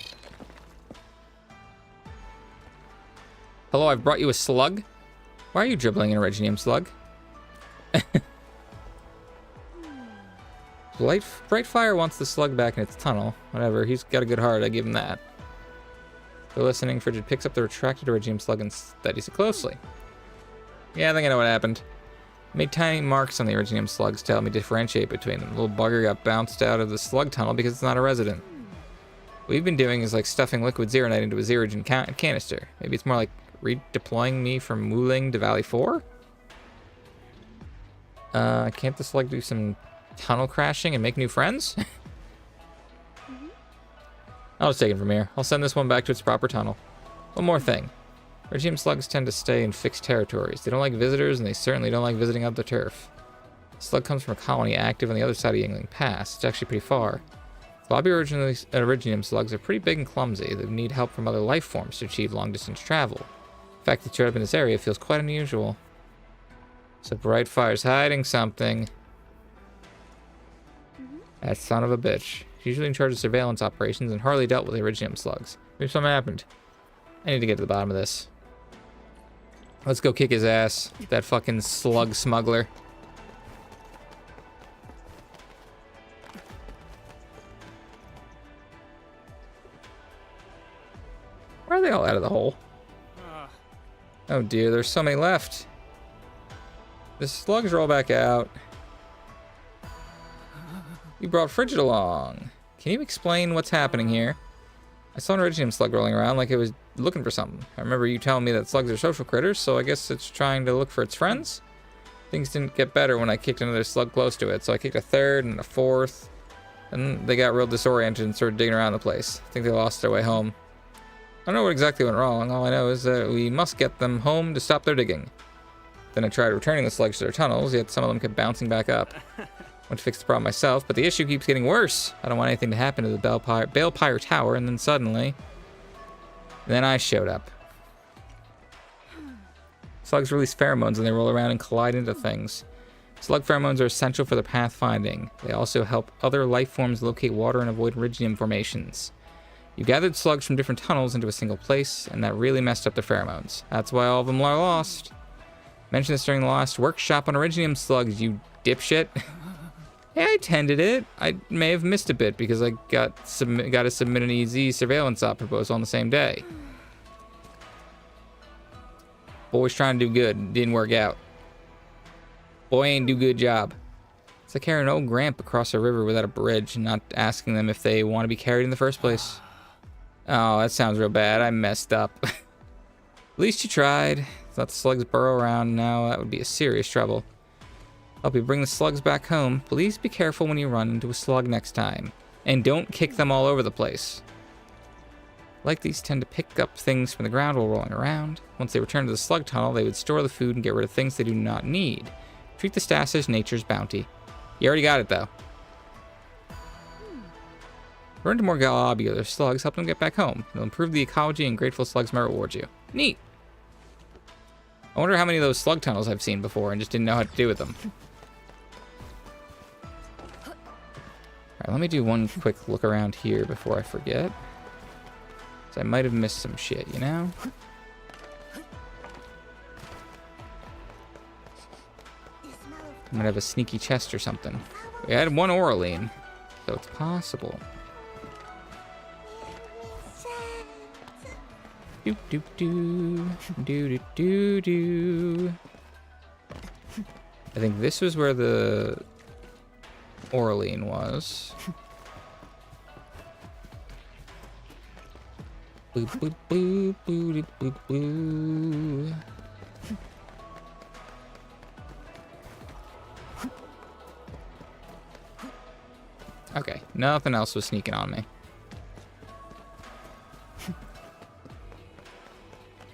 A: Hello, I've brought you a slug. Why are you dribbling an Originium slug? Brightfire wants the slug back in its tunnel. Whatever, he's got a good heart, I give him that. Though listening, Frigid picks up the retracted Originium slug and studies it closely. Yeah, I think I know what happened. Made tiny marks on the Originium slugs to help me differentiate between them. The little bugger got bounced out of the slug tunnel because it's not a resident. What we've been doing is like stuffing liquid Zeronite into a Zerogen canister. Maybe it's more like redeploying me from Wuling to Valley 4? Can't the slug do some tunnel crashing and make new friends? I'll just take it from here. I'll send this one back to its proper tunnel. One more thing. Regime slugs tend to stay in fixed territories. They don't like visitors, and they certainly don't like visiting up the turf. The slug comes from a colony active on the other side of Yingling Pass. It's actually pretty far. The lobby Originium slugs are pretty big and clumsy. They need help from other life forms to achieve long-distance travel. The fact that you're up in this area feels quite unusual. So Brightfire's hiding something. That son of a bitch. She's usually in charge of surveillance operations and hardly dealt with the Originium slugs. Maybe something happened. I need to get to the bottom of this. Let's go kick his ass. That fucking slug smuggler. Why are they all out of the hole? Oh dear, there's so many left. The slugs roll back out. You brought Frigid along. Can you explain what's happening here? I saw an Originium slug rolling around like it was looking for something. I remember you telling me that slugs are social critters, so I guess it's trying to look for its friends? Things didn't get better when I kicked another slug close to it, so I kicked a third and a fourth. And they got real disoriented and started digging around the place. I think they lost their way home. I don't know what exactly went wrong. All I know is that we must get them home to stop their digging. Then I tried returning the slugs to their tunnels, yet some of them kept bouncing back up. Went to fix the problem myself, but the issue keeps getting worse. I don't want anything to happen to the Balefire Tower, and then suddenly... Then I showed up. Slugs release pheromones and they roll around and collide into things. Slug pheromones are essential for their pathfinding. They also help other life forms locate water and avoid Iridium formations. You gathered slugs from different tunnels into a single place, and that really messed up the pheromones. That's why all of them are lost. Mentioned this during the last workshop on Iridium slugs, you dipshit. Hey, I tended it. I may have missed a bit because I got to submit an EZ surveillance op proposal on the same day. Boy's trying to do good. Didn't work out. Boy ain't do good job. It's like carrying an old gramp across a river without a bridge and not asking them if they want to be carried in the first place. Oh, that sounds real bad. I messed up. At least you tried. Let the slugs burrow around now. That would be a serious trouble. Help you bring the slugs back home. Please be careful when you run into a slug next time. And don't kick them all over the place. Like these tend to pick up things from the ground while rolling around. Once they return to the slug tunnel, they would store the food and get rid of things they do not need. Treat the stash as nature's bounty. You already got it, though. Run into more globular slugs, help them get back home. It'll improve the ecology, and grateful slugs might reward you. Neat. I wonder how many of those slug tunnels I've seen before and just didn't know how to do with them. Alright, let me do one quick look around here before I forget. I might have missed some shit, you know? I might have a sneaky chest or something. We had one Oraline, so it's possible. Do do do do do do. I think this was where the Oraline was. Boop, boop, boop, boop, boop, boop. Okay, nothing else was sneaking on me.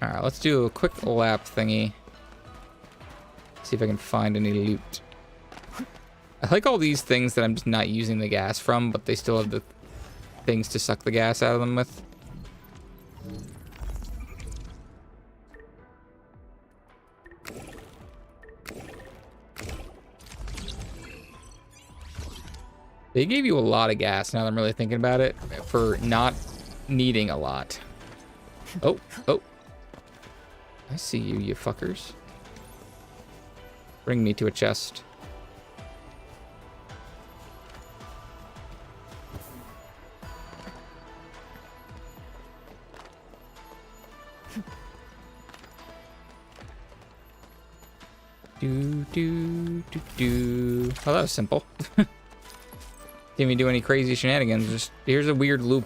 A: Alright, let's do a quick lap thingy. See if I can find any loot. I like all these things that I'm just not using the gas from, but they still have the things to suck the gas out of them with. They gave you a lot of gas, now that I'm really thinking about it, for not needing a lot. Oh, oh. I see you, you fuckers. Bring me to a chest. Do, do, do, do. Oh, that was simple. Didn't even do any crazy shenanigans. Just here's a weird loop.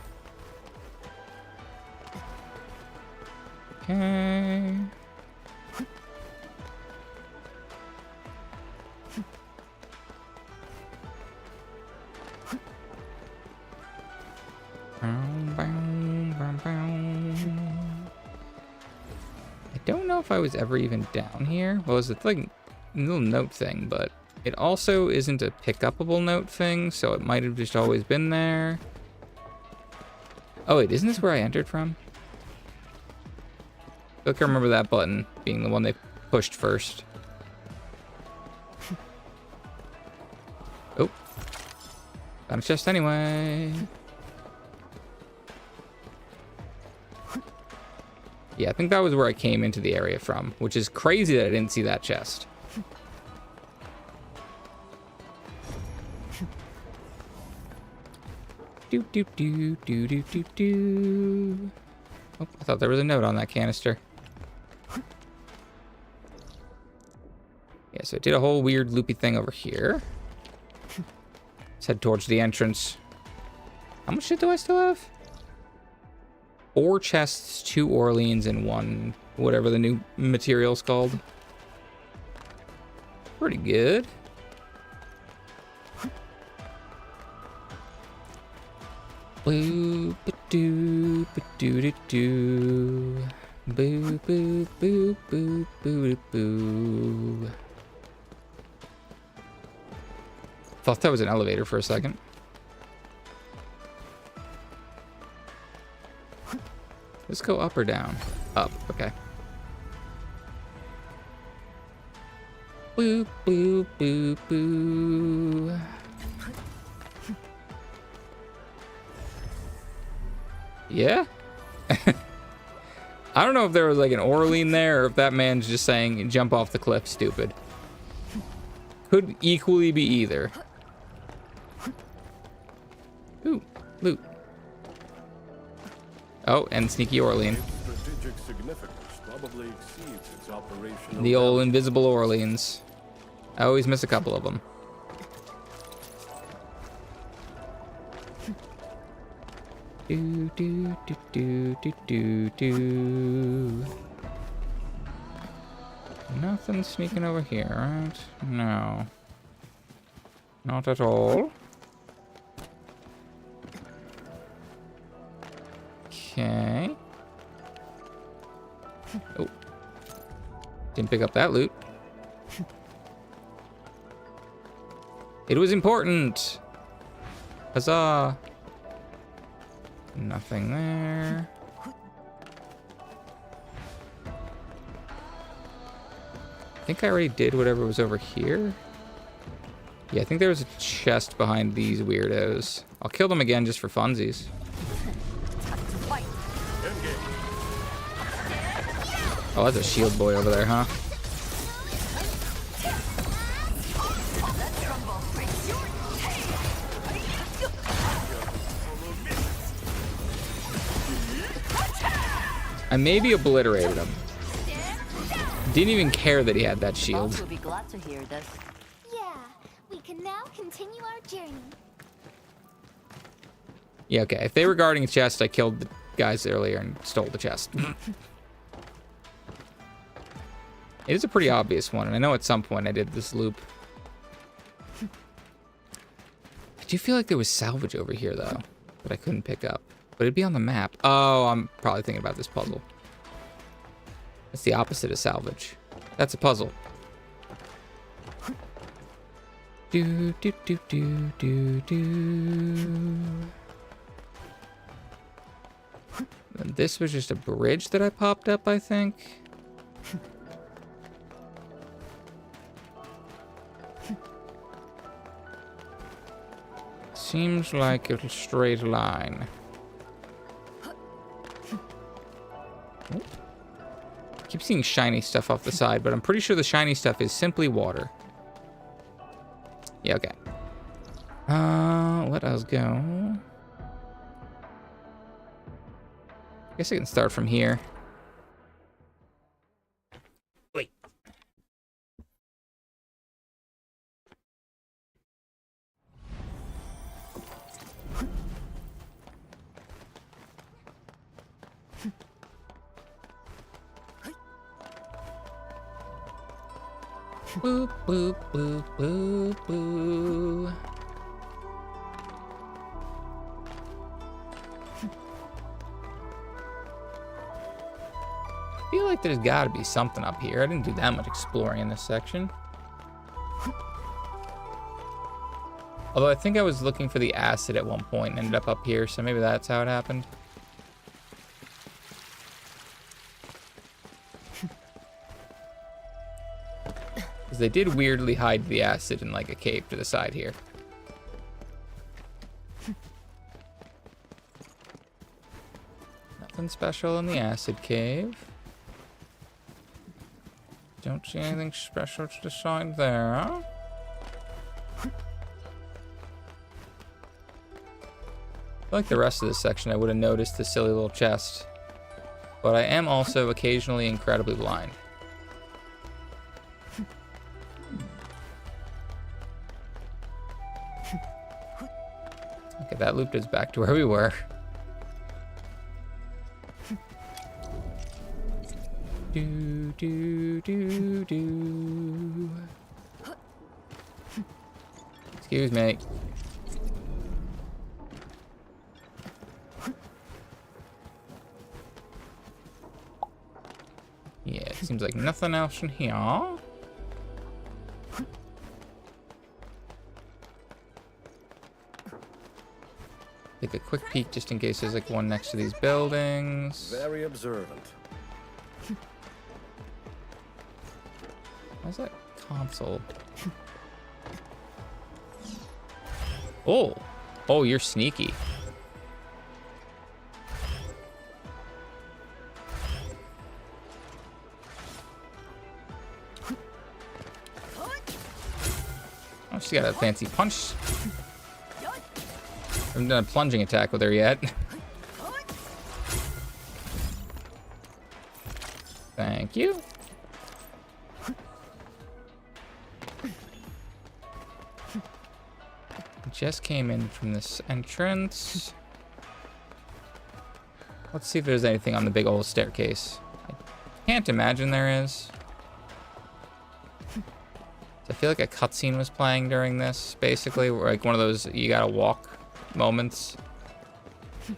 A: Okay. I don't know if I was ever even down here. Well, it's like a little note thing, but it also isn't a pick-upable note thing, so it might have just always been there. Oh wait, isn't this where I entered from? I feel like I remember that button being the one they pushed first. Oh. Found a chest anyway. Yeah, I think that was where I came into the area from, which is crazy that I didn't see that chest. Do do do do do do do. Oh, I thought there was a note on that canister. Yeah, so I did a whole weird loopy thing over here. Let's head towards the entrance. How much shit do I still have? 4 chests, 2 Orleans, and 1, whatever the new material's called. Pretty good. Blue, ba-doo, ba-doo-doo-doo. Boo, boo, boo, boo, boo, boo. Thought that was an elevator for a second. Let's go up or down? Up, okay. Boo, boo, boo, boo. Yeah? I don't know if there was like an Orlean there or if that man's just saying jump off the cliff, stupid. Could equally be either. Ooh, loot. Oh, and sneaky Orlean.
B: Its strategic significance probably exceeds its operational
A: The old invisible Orleans. I always miss a couple of them. Do do do do do do do. Nothing sneaking over here, right? No. Not at all. Okay. Oh. Didn't pick up that loot. It was important. Huzzah. Nothing there. I think I already did whatever was over here. Yeah, I think there was a chest behind these weirdos. I'll kill them again just for funsies. Oh, that's a shield boy over there, huh? I maybe obliterated him. Didn't even care that he had that
E: Boss
A: shield.
E: will be glad to hear this.
C: Yeah, we can now continue our journey.
A: Yeah, okay. If they were guarding a chest, I killed the guys earlier and stole the chest. It is a pretty obvious one, and I know at some point I did this loop. I do feel like there was salvage over here, though, that I couldn't pick up. But it'd be on the map. Oh, I'm probably thinking about this puzzle. That's the opposite of salvage. That's a puzzle. Do, do, do, do, do, do. And this was just a bridge that I popped up, I think. Seems like a straight line. Oh. I keep seeing shiny stuff off the side, but I'm pretty sure the shiny stuff is simply water. Yeah, okay. Let us go. I guess I can start from here. Wait. Boop, boop, boop, boop, boop. I feel like there's gotta be something up here. I didn't do that much exploring in this section. Although I think I was looking for the acid at one point and ended up here, so maybe that's how it happened. Because they did weirdly hide the acid in like a cave to the side here. Nothing special in the acid cave. Don't see anything special to the side there, huh? I feel like the rest of this section I would have noticed the silly little chest. But I am also occasionally incredibly blind. Okay, that looped us back to where we were. Do, do, do, do. Excuse me. Yeah, it seems like nothing else in here. Take a quick peek just in case there's like one next to these buildings.
B: Very observant.
A: How's that console? Oh. Oh, you're sneaky. Oh, she got a fancy punch. I haven't done a plunging attack with her yet. Thank you. Just came in from this entrance. Let's see if there's anything on the big old staircase. I can't imagine there is. I feel like a cutscene was playing during this, basically, where like one of those you gotta walk moments. And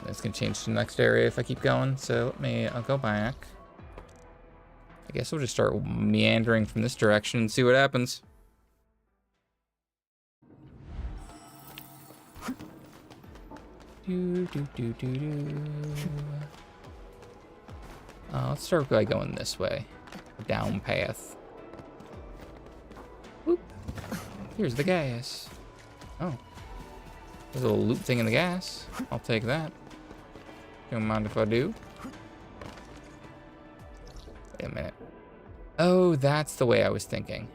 A: it's gonna change to the next area if I keep going, so I'll go back. I guess we'll just start meandering from this direction and see what happens. Let's start by going this way. Down path. Whoop. Here's the gas. Oh. There's a little loot thing in the gas. I'll take that. Don't mind if I do. Wait a minute. Oh, that's the way I was thinking.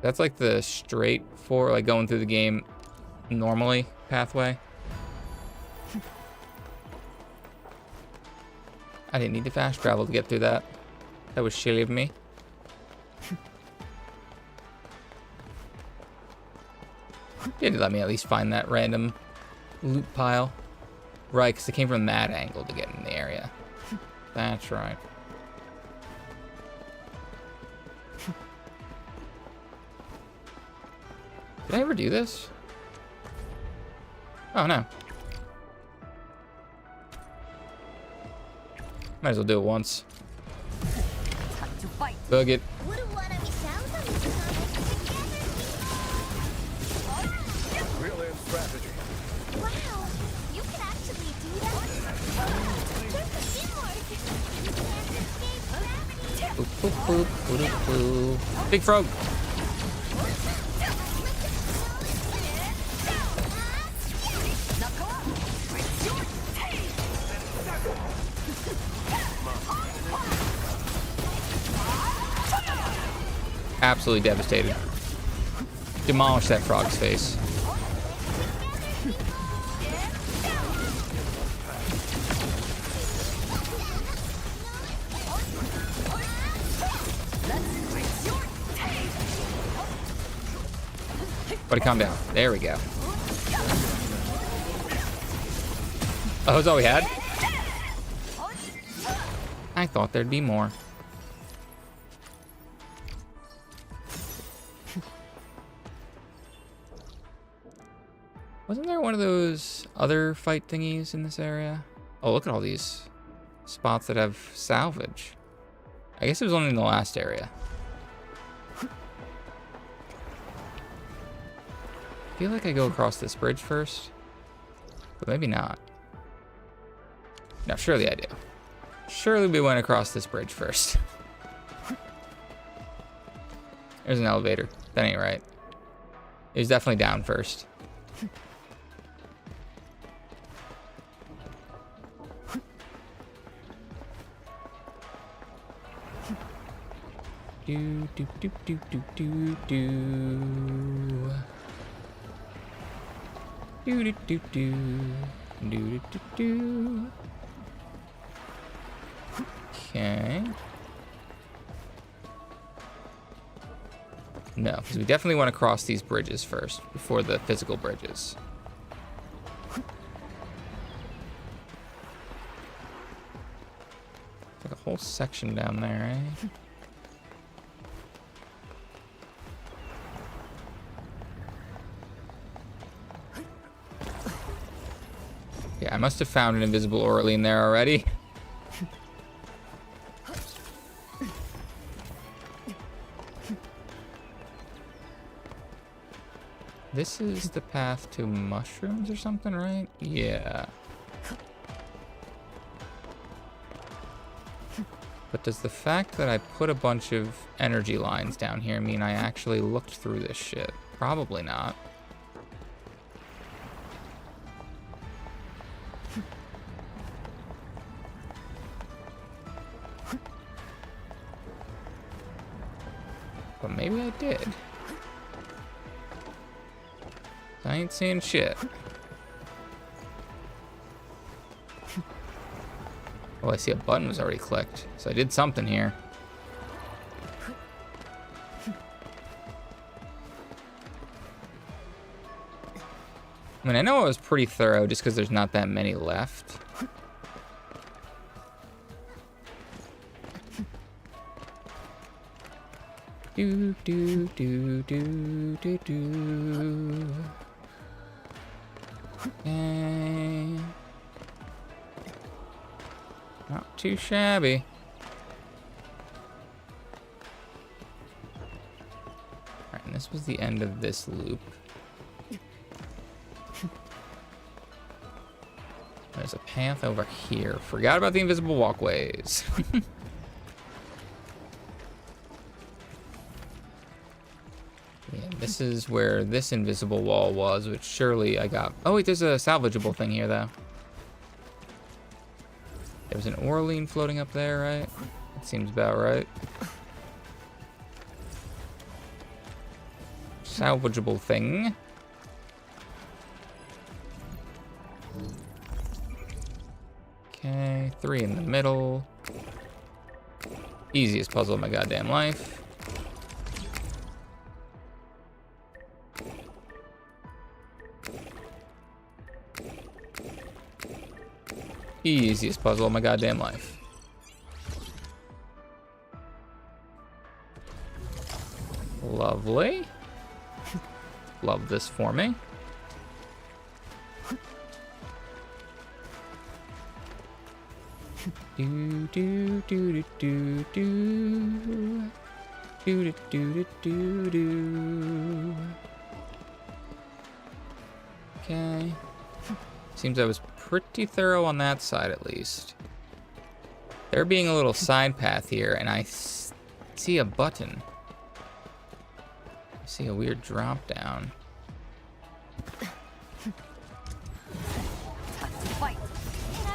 A: That's like the straight for like going through the game normally pathway. I didn't need to fast travel to get through that. That was shitty of me. You did let me at least find that random loot pile. Right, because it came from that angle to get in the area. That's right. Did I ever do this? Oh, no. Might as well do it once.
E: Time to fight.
A: Bug it.
B: Brilliant strategy.
C: Wow, you can actually do that. There's teamwork. You can't escape gravity.
A: Boop, boop, boop, boop, boop. Big frog. Absolutely devastated. Demolish that frog's face. Buddy, calm down. There we go. Oh, that's all we had? I thought there'd be more. Wasn't there one of those other fight thingies in this area? Oh, look at all these spots that have salvage. I guess it was only in the last area. I feel like I go across this bridge first, but maybe not. No, surely I do. Surely we went across this bridge first. There's an elevator. That ain't right. It was definitely down first. Do do do do do do do. Do do do do do do do do. Okay. No, because we definitely want to cross these bridges first before the physical bridges. Like a whole section down there, eh? Yeah, I must have found an invisible Orly in there already. This is the path to mushrooms or something, right? Yeah. But does the fact that I put a bunch of energy lines down here mean I actually looked through this shit? Probably not. But maybe I did. I ain't seeing shit. Oh, I see a button was already clicked. So I did something here. I mean, I know it was pretty thorough just because there's not that many left. Do, do, do, do, do, do. Okay. Not too shabby. Alright, and this was the end of this loop. There's a path over here. Forgot about the invisible walkways. Yeah, this is where this invisible wall was, which surely I got. Oh wait, there's a salvageable thing here though. There was an Orlean floating up there, right? That seems about right. Salvageable thing. Okay, 3 in the middle. Easiest puzzle of my goddamn life. Easiest puzzle of my goddamn life. Lovely. Love this for me. Do do do do do do do do do do. Okay. Seems I was pretty thorough on that side at least. There being a little side path here, and I see a button. I see a weird drop down.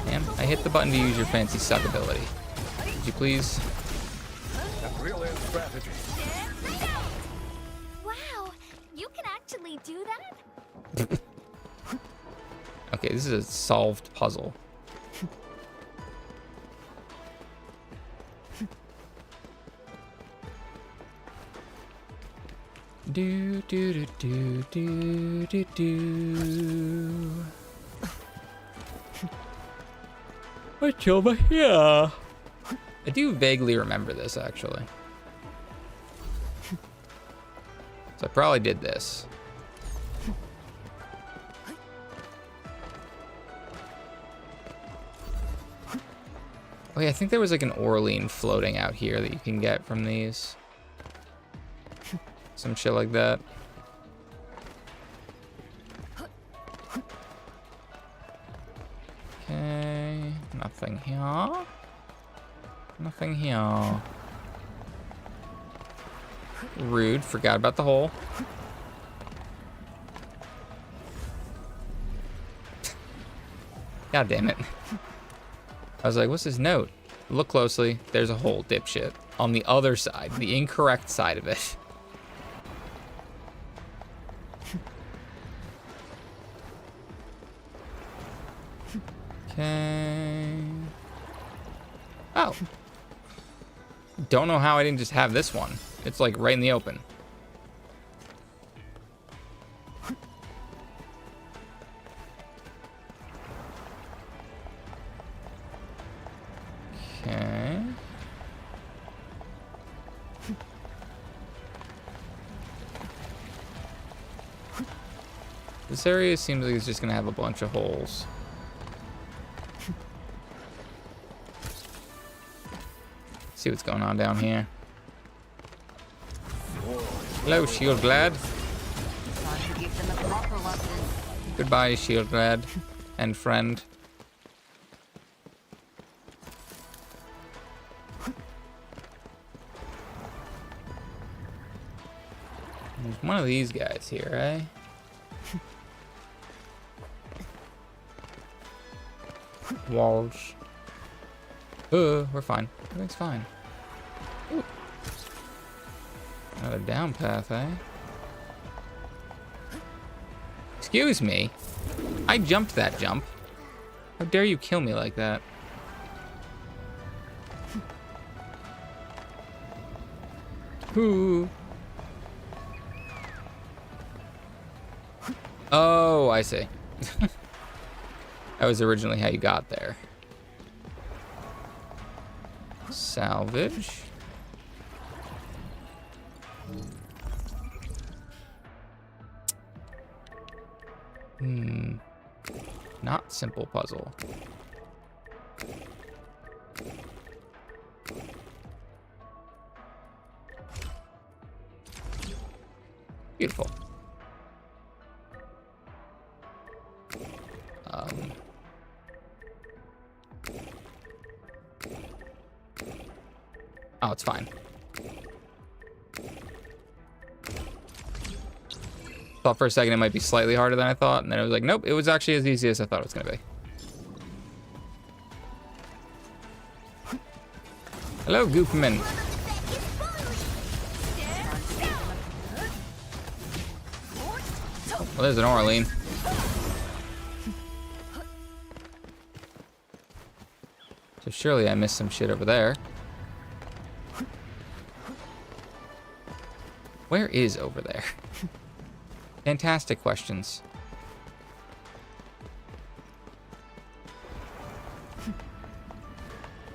A: Damn, I hit the button to use your fancy suck ability. Could you please?
B: A brilliant strategy.
C: Wow, you can actually do that?
A: Okay, this is a solved puzzle. Do do do do do do. What's over here? I do vaguely remember this actually. So I probably did this. Oh yeah, I think there was like an Orlean floating out here that you can get from these. Some shit like that. Okay, nothing here. Nothing here. Rude, forgot about the hole. God damn it. I was like, what's this note? Look closely. There's a hole, dipshit. On the other side, the incorrect side of it. Okay. Oh. Don't know how I didn't just have this one. It's like right in the open. Okay. This area seems like it's just gonna have a bunch of holes. See what's going on down here. Hello, Shield Glad.
E: Time to give them a proper lesson.
A: Goodbye, Shield Glad and friend. There's one of these guys here, eh? Walls. We're fine. Everything's fine. Ooh. Another down path, eh? Excuse me. I jumped that jump. How dare you kill me like that? Ooh. Oh, I see. That was originally how you got there. Salvage. Not simple puzzle. Beautiful. Oh, it's fine. Thought for a second it might be slightly harder than I thought, and then it was like, nope, it was actually as easy as I thought it was gonna be. Hello, Goopman. Well, there's an Orlean. So surely I missed some shit over there. Where is over there? Fantastic questions.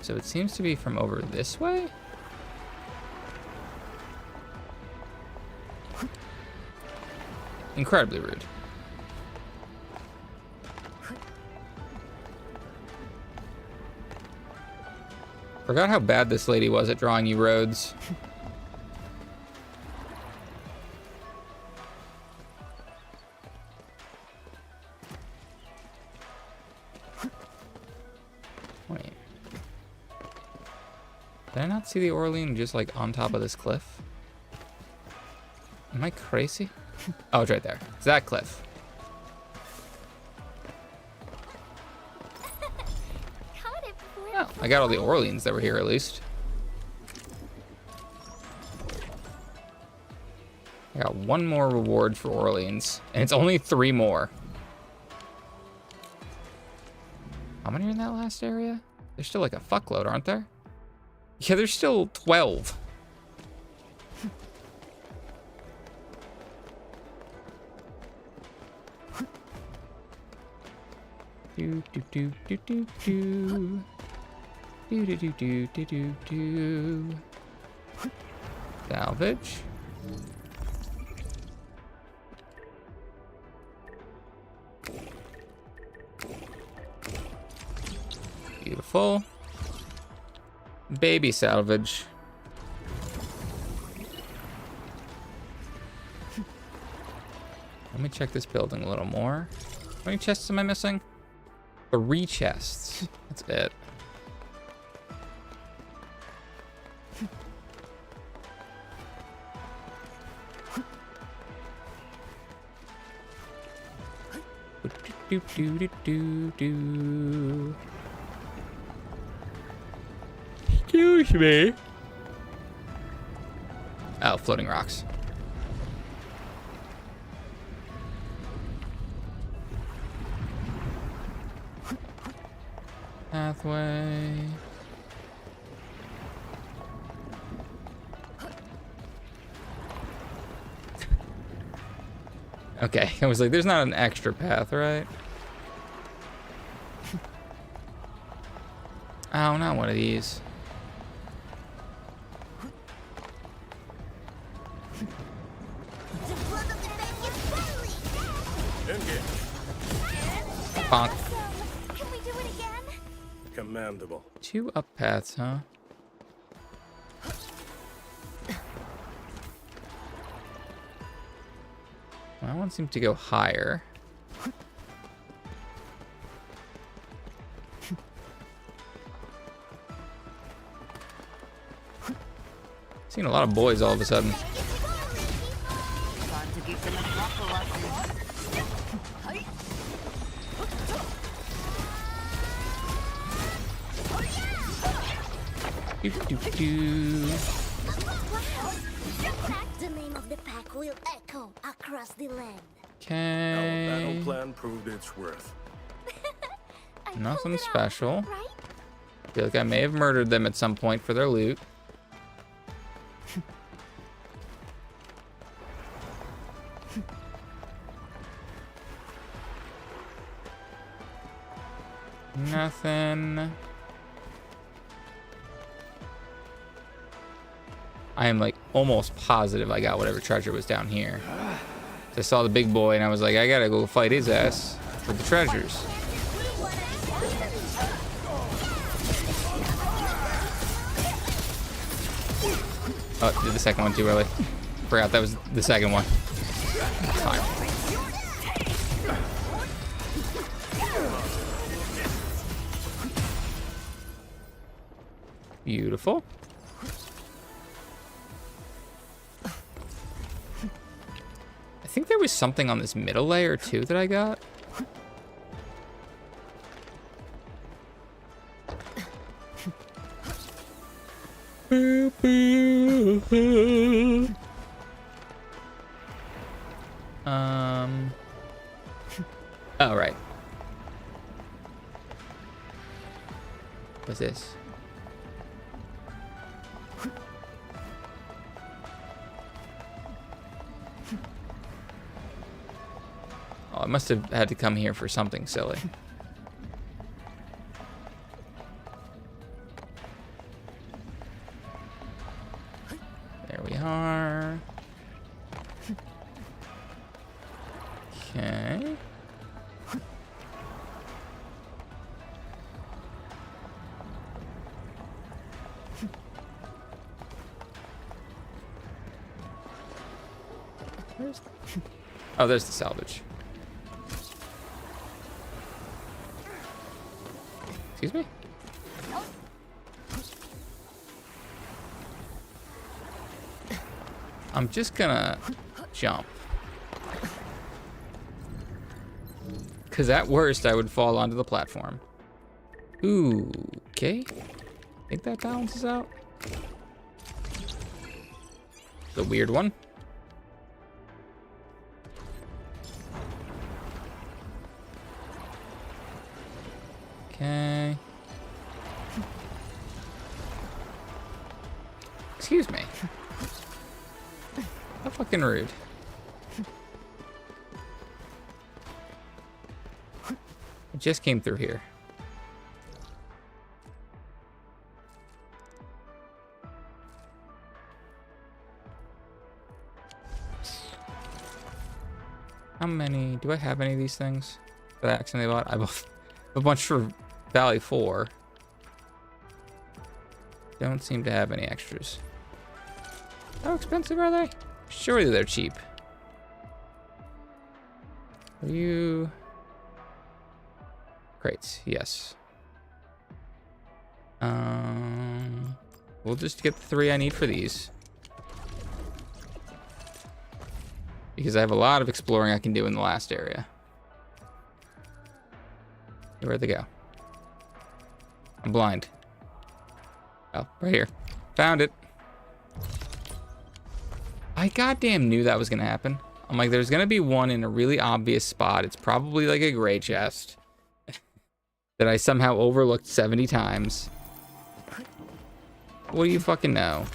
A: So it seems to be from over this way? Incredibly rude. Forgot how bad this lady was at drawing you roads. Wait. Did I not see the Orlean just like on top of this cliff? Am I crazy? Oh, it's right there. It's that cliff. Oh, I got all the Orleans that were here at least. I got one more reward for Orleans, and it's only 3 more. How many are in that last area? There's still like a fuckload, aren't there? Yeah, there's still 12. Do do do do do do. Do do do do do do do. Salvage. Beautiful. Baby salvage. Let me check this building a little more. How many chests am I missing? 3 chests. That's it. Do do do do do. Excuse me. Oh, floating rocks. Pathway. Okay, I was like, there's not an extra path, right? Oh, not one of these. Bonk.
C: Can we do it again?
B: Commendable.
A: 2 up paths, huh? That one seems to go higher. Seen a lot of boys all of a sudden.
E: Time to give them a proper lesson.
A: Doo, doo, doo.
C: The name of the pack will echo across the land.
B: Our battle
A: Okay.
B: plan proved its worth.
C: I pulled
A: Nothing
C: it off,
A: special.
C: right?
A: Feel like I may have murdered them at some point for their loot. Nothing. I am like almost positive I got whatever treasure was down here. So I saw the big boy and I was like, I gotta go fight his ass for the treasures. Oh, did the second one too early. Forgot that was the second one. Fine. Beautiful. I think there was something on this middle layer too that I got. Oh, right. What's this? Oh, I must have had to come here for something silly. There we are. Okay. Oh, there's the salvage. Excuse me? I'm just gonna jump. Because at worst, I would fall onto the platform. Ooh, okay. Think that balances out? The weird one. Okay. Excuse me. How fucking rude. I just came through here. How many? Do I have any of these things that I accidentally bought? I bought a bunch for Valley 4. Don't seem to have any extras. How expensive are they? Surely they're cheap. Are you... Crates, yes. We'll just get the 3 I need for these. Because I have a lot of exploring I can do in the last area. Where'd they go? I'm blind. Oh, right here. Found it. I goddamn knew that was gonna happen. I'm like, there's gonna be one in a really obvious spot. It's probably like a gray chest that I somehow overlooked 70 times. What do you fucking know?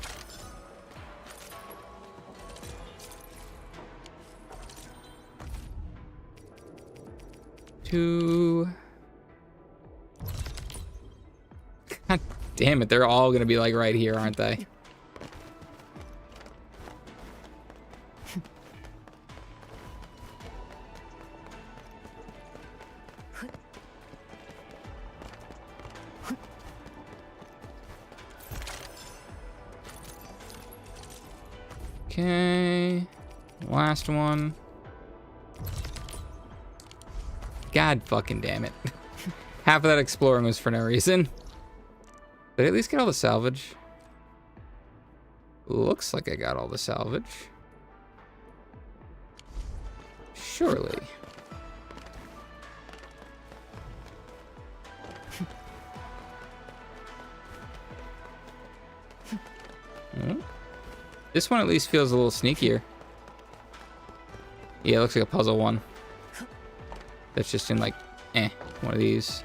A: Two. God damn it, they're all gonna be like right here, aren't they? Okay, last one. God fucking damn it. Half of that exploring was for no reason. Did I at least get all the salvage? Looks like I got all the salvage. Surely. This one at least feels a little sneakier. Yeah, it looks like a puzzle one. That's just in like, one of these.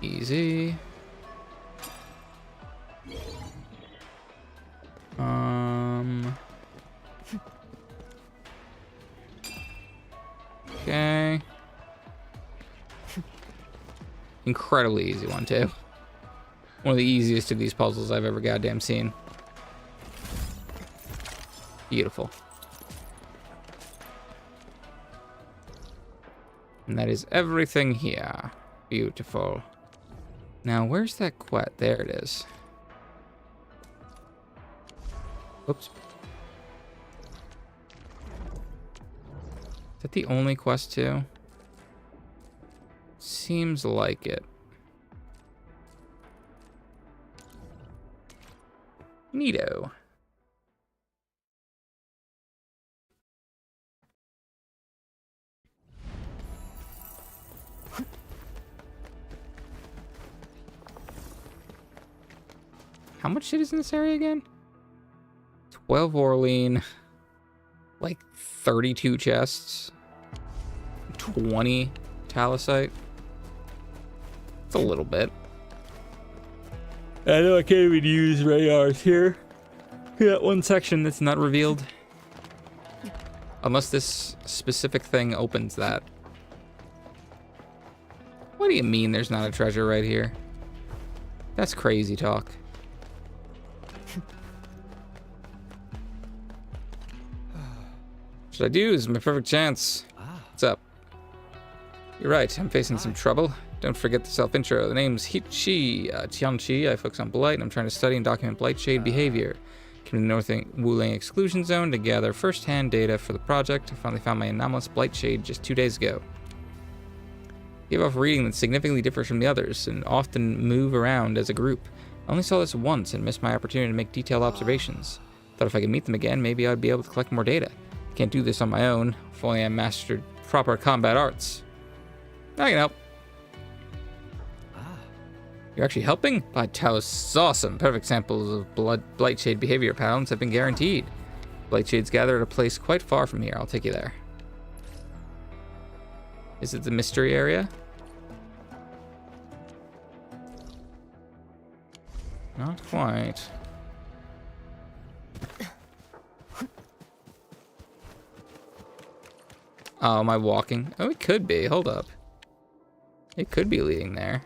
A: Easy. Okay. Incredibly easy one too. One of the easiest of these puzzles I've ever goddamn seen. Beautiful. And that is everything here. Beautiful. Now, where's that quest? There it is. Oops. Is that the only quest too? Seems like it. Neato. How much shit is in this area again? 12 Orlean, like 32 chests, 20 Talisite. It's a little bit. I know I can't even use radars here. That one section that's not revealed. Unless this specific thing opens that. What do you mean there's not a treasure right here? That's crazy talk. Should I do? This is my perfect chance. What's up? You're right, I'm facing some trouble. Don't forget the self-intro. The name's Tianchi. I focus on blight, and I'm trying to study and document blight shade behavior. Came to the North Wuling exclusion zone to gather first-hand data for the project. I finally found my anomalous blight shade just 2 days ago. Give off reading that significantly differs from the others, and often move around as a group. I only saw this once and missed my opportunity to make detailed observations. Thought if I could meet them again, maybe I'd be able to collect more data. Can't do this on my own, if only I mastered proper combat arts. I can help. You're actually helping? By Talos, awesome. Perfect samples of blight shade behavior patterns have been guaranteed. Blight shades gather at a place quite far from here. I'll take you there. Is it the mystery area? Not quite. Oh, am I walking? Oh, it could be. Hold up. It could be leading there.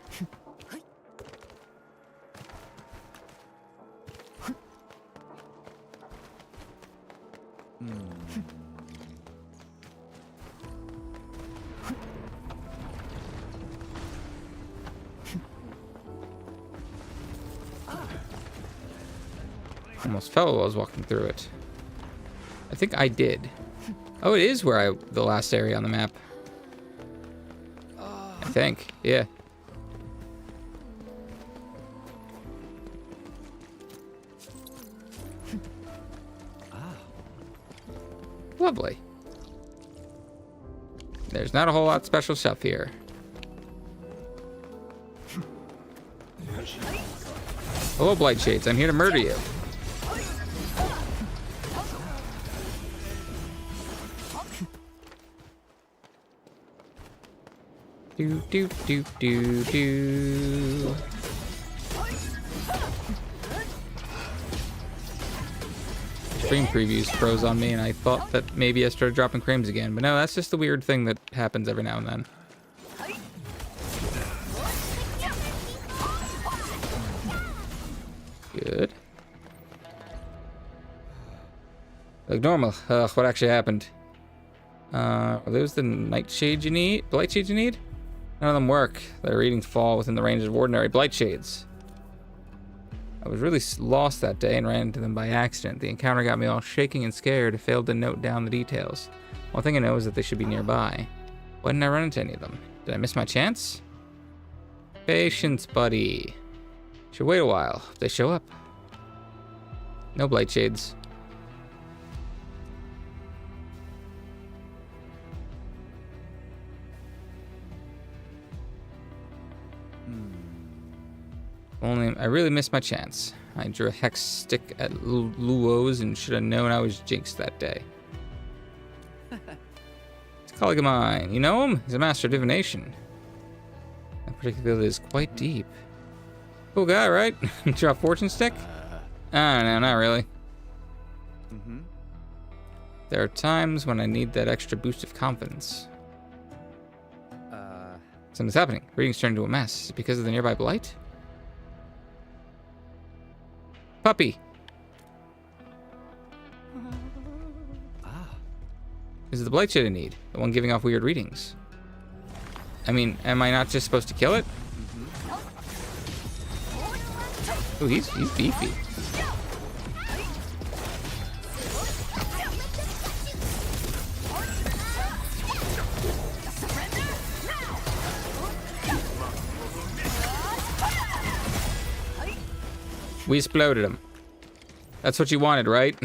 A: Almost fell while I was walking through it. I think I did. Oh, it is where the last area on the map. I think, yeah. Lovely. There's not a whole lot special stuff here. Hello, Blight Shades. I'm here to murder you. Do do do do do. Stream previews froze on me, and I thought that maybe I started dropping frames again, but no, that's just the weird thing that happens every now and then. Good. Like normal. Ugh, what actually happened? Are those the nightshades you need? Blight shades you need? None of them work. Their readings fall within the range of ordinary blight shades. I was really lost that day and ran into them by accident. The encounter got me all shaking and scared. I failed to note down the details. One thing I know is that they should be nearby. Why didn't I run into any of them? Did I miss my chance? Patience, buddy. Should wait a while. If they show up. No blight shades. Only I really missed my chance. I drew a hex stick at Luo's and should have known I was jinxed that day. It's a colleague of mine. You know him? He's a master of divination. That predictability is quite deep. Cool guy, right? Draw a fortune stick? I don't know, not really. There are times when I need that extra boost of confidence. Something's happening. Reading's turned into a mess. Is it because of the nearby blight? Puppy. Is it the blight shade I need? The one giving off weird readings? I mean, am I not just supposed to kill it? Ooh, he's beefy. We exploded him. That's what you wanted, right?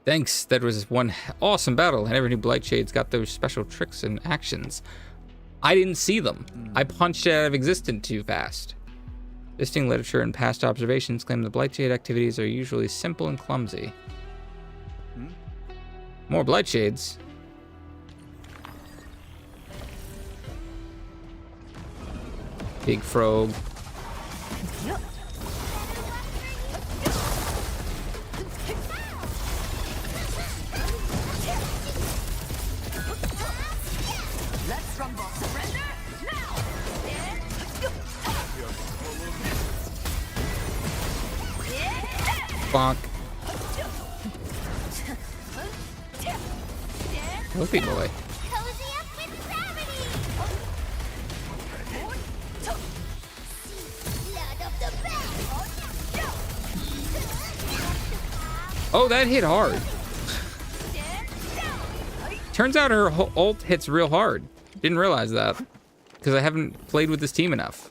A: Thanks, that was one awesome battle. I never knew Blight Shades got those special tricks and actions. I didn't see them. I punched it out of existence too fast. Visiting literature and past observations claim the Blight Shade activities are usually simple and clumsy. More Blight Shades. Big frog.
E: Let's rumble. Surrender now.
A: Bonk. Healthy boy.
C: Cozy up with gravity! Blood of the best!
A: Oh, that hit hard. Turns out her ult hits real hard. Didn't realize that. Because I haven't played with this team enough.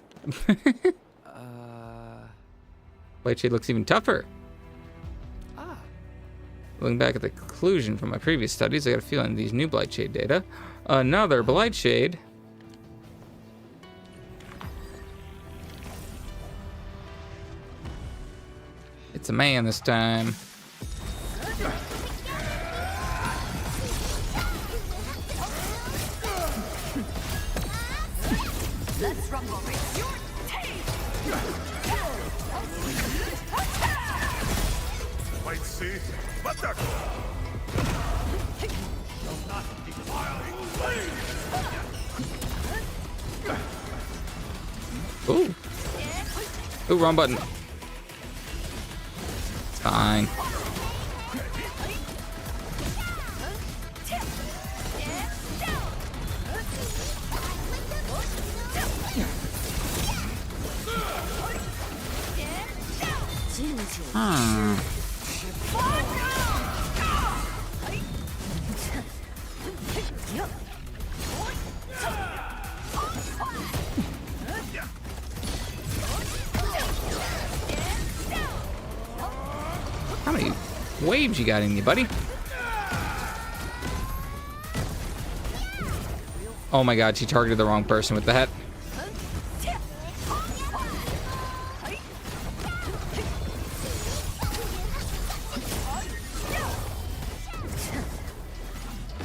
A: Blight Shade looks even tougher. Looking back at the conclusion from my previous studies, I got a feeling these new Blight Shade data. Another Blight Shade. It's a man this time.
E: Let's rumble. Raise your
B: Might see, but that shall not defile a blade.
A: Ooh. Ooh, wrong button. It's fine. How many waves you got in you, buddy? Oh my god, she targeted the wrong person with that.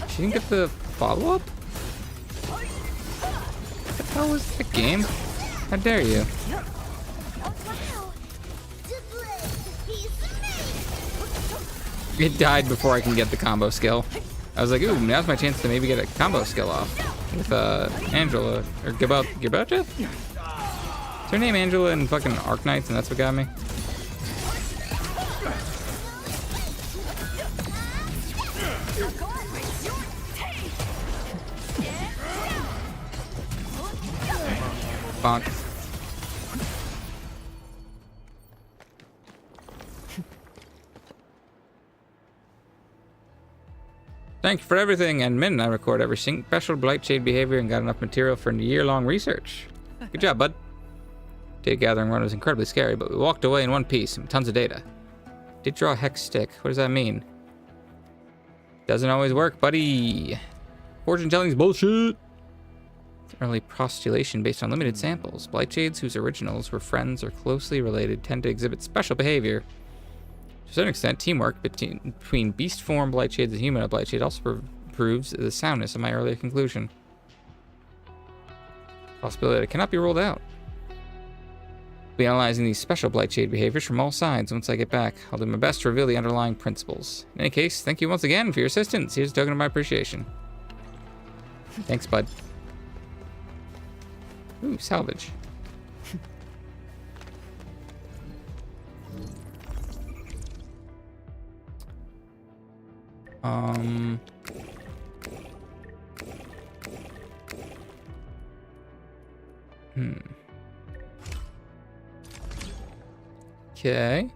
A: She didn't get the follow-up? What the hell was that game? How dare you?
C: Wow! The blade, he's amazing!
A: It died before I can get the combo skill. I was like, ooh, now's my chance to maybe get a combo skill off with Angela or Girbelcha? Is her name Angela in fucking Arknights, and that's what got me? Bonk. Thank you for everything, Endman. I record every special Blightshade behavior and got enough material for a year-long research. Good job, bud. Data gathering run was incredibly scary, but we walked away in one piece and tons of data. Did draw a hex stick. What does that mean? Doesn't always work, buddy. Fortune telling's bullshit. Early postulation based on limited samples. Blightshades whose originals were friends or closely related tend to exhibit special behavior. To a certain extent, teamwork between beast form Blightshades and humanoid Blightshade also proves the soundness of my earlier conclusion. Possibility that cannot be ruled out. I'll be analyzing these special Blightshade behaviors from all sides once I get back. I'll do my best to reveal the underlying principles. In any case, thank you once again for your assistance. Here's a token of my appreciation. Thanks, bud. Ooh, salvage. Okay.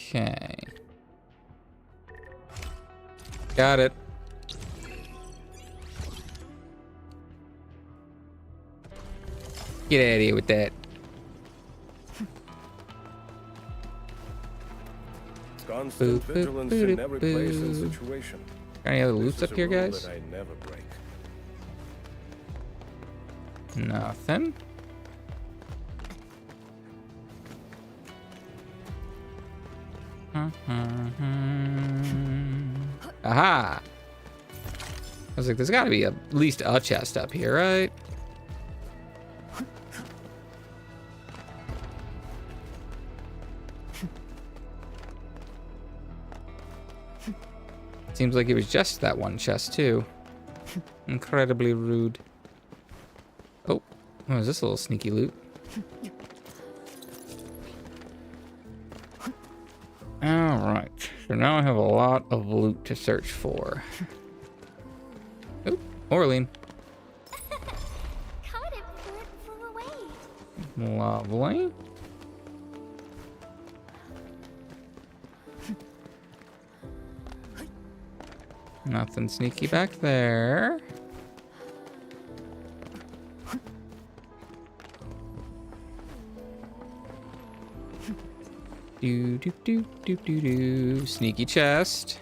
A: Okay. Got it. Get out of here with that.
B: Constant vigilance in every place and situation.
A: Got any other
B: This
A: loots
B: is
A: up
B: a
A: here,
B: rule
A: guys?
B: that I never break.
A: Nothing. Aha! I was like, there's got to be at least a chest up here, right? Seems like it was just that one chest, too. Incredibly rude. Oh, what is this little sneaky loot? Alright, so now I have a lot of loot to search for. Oh, Orlean.
C: Caught it before it flew away.
A: Lovely. Nothing sneaky back there. Do do do do do do. Sneaky chest.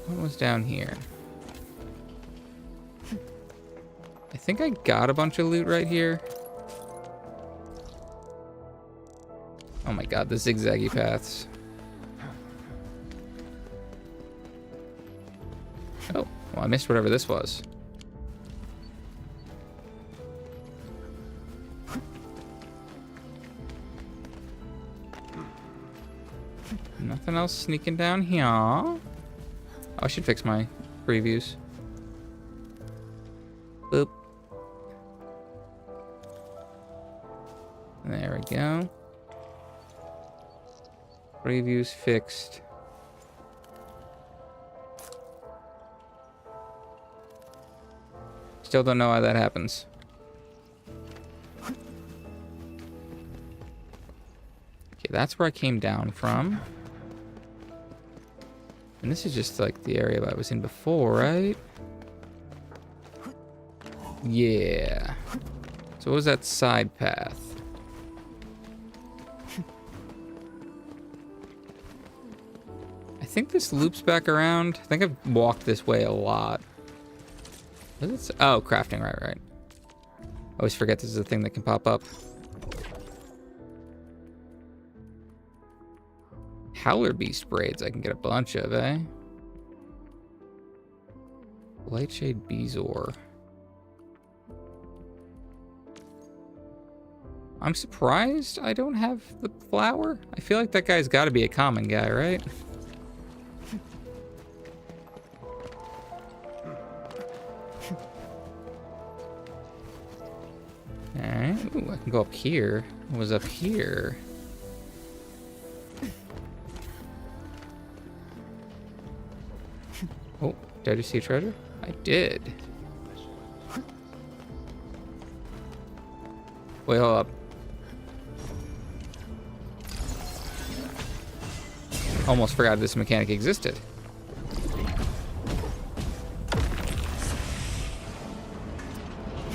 A: What was down here? I think I got a bunch of loot right here. Oh my god, the zigzaggy paths. Oh, well, I missed whatever this was. Nothing else sneaking down here. Oh, I should fix my previews. Boop. There we go. Previews fixed. Still don't know how that happens. Okay, that's where I came down from. And this is just like the area I was in before, right? Yeah. So what was that side path? I think this loops back around. I think I've walked this way a lot. What is it? Oh, crafting, right. I always forget this is a thing that can pop up. Howler beast braids I can get a bunch of, eh? Lightshade Bezoar. I'm surprised I don't have the flower. I feel like that guy's got to be a common guy, right? Alright. Ooh, I can go up here. What was up here? Oh, did I just see a treasure? I did. Wait, hold up. Almost forgot this mechanic existed.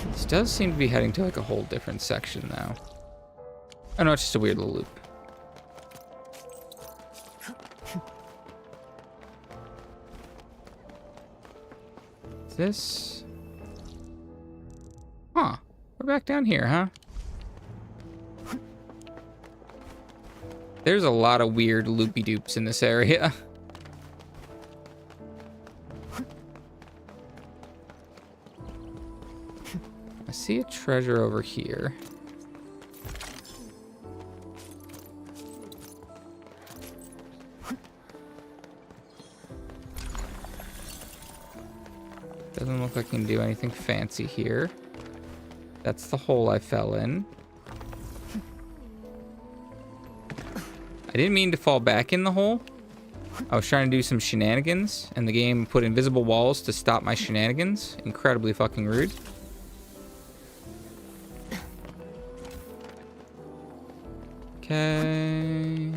A: This does seem to be heading to like a whole different section now. Oh no, it's just a weird little loop. Is this? Huh. We're back down here, huh? There's a lot of weird loopy-doops in this area. I see a treasure over here. Doesn't look like I can do anything fancy here. That's the hole I fell in. I didn't mean to fall back in the hole. I was trying to do some shenanigans, and the game put invisible walls to stop my shenanigans. Incredibly fucking rude. Okay.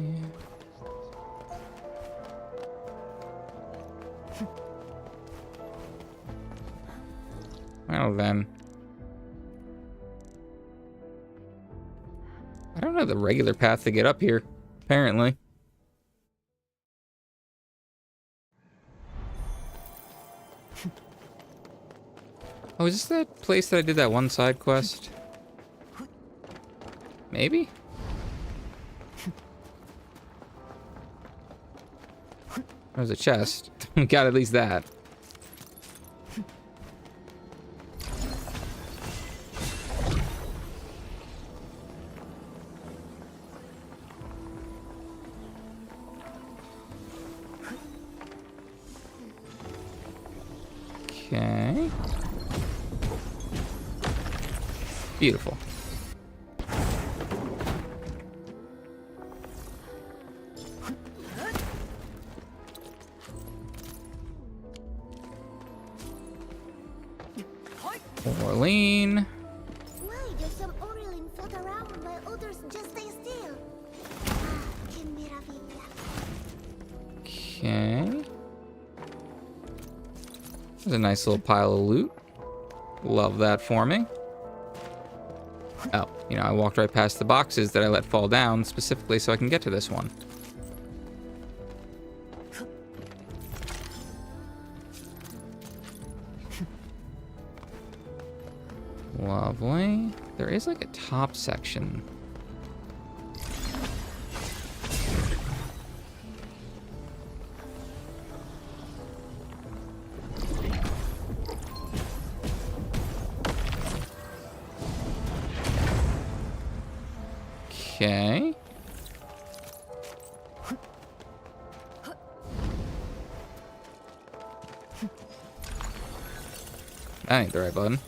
A: Well then. I don't know the regular path to get up here, apparently. Oh, is this that place that I did that one side quest? Maybe? There's a chest. We got at least that. Okay. Beautiful. Orlean.
C: Why does some Orlean float around while others just stay still? Ah, que maravilla.
A: Okay. There's a nice little pile of loot. Love that for me. Oh, you know, I walked right past the boxes that I let fall down specifically so I can get to this one. Lovely. There is like a top section. Okay. That ain't the right button.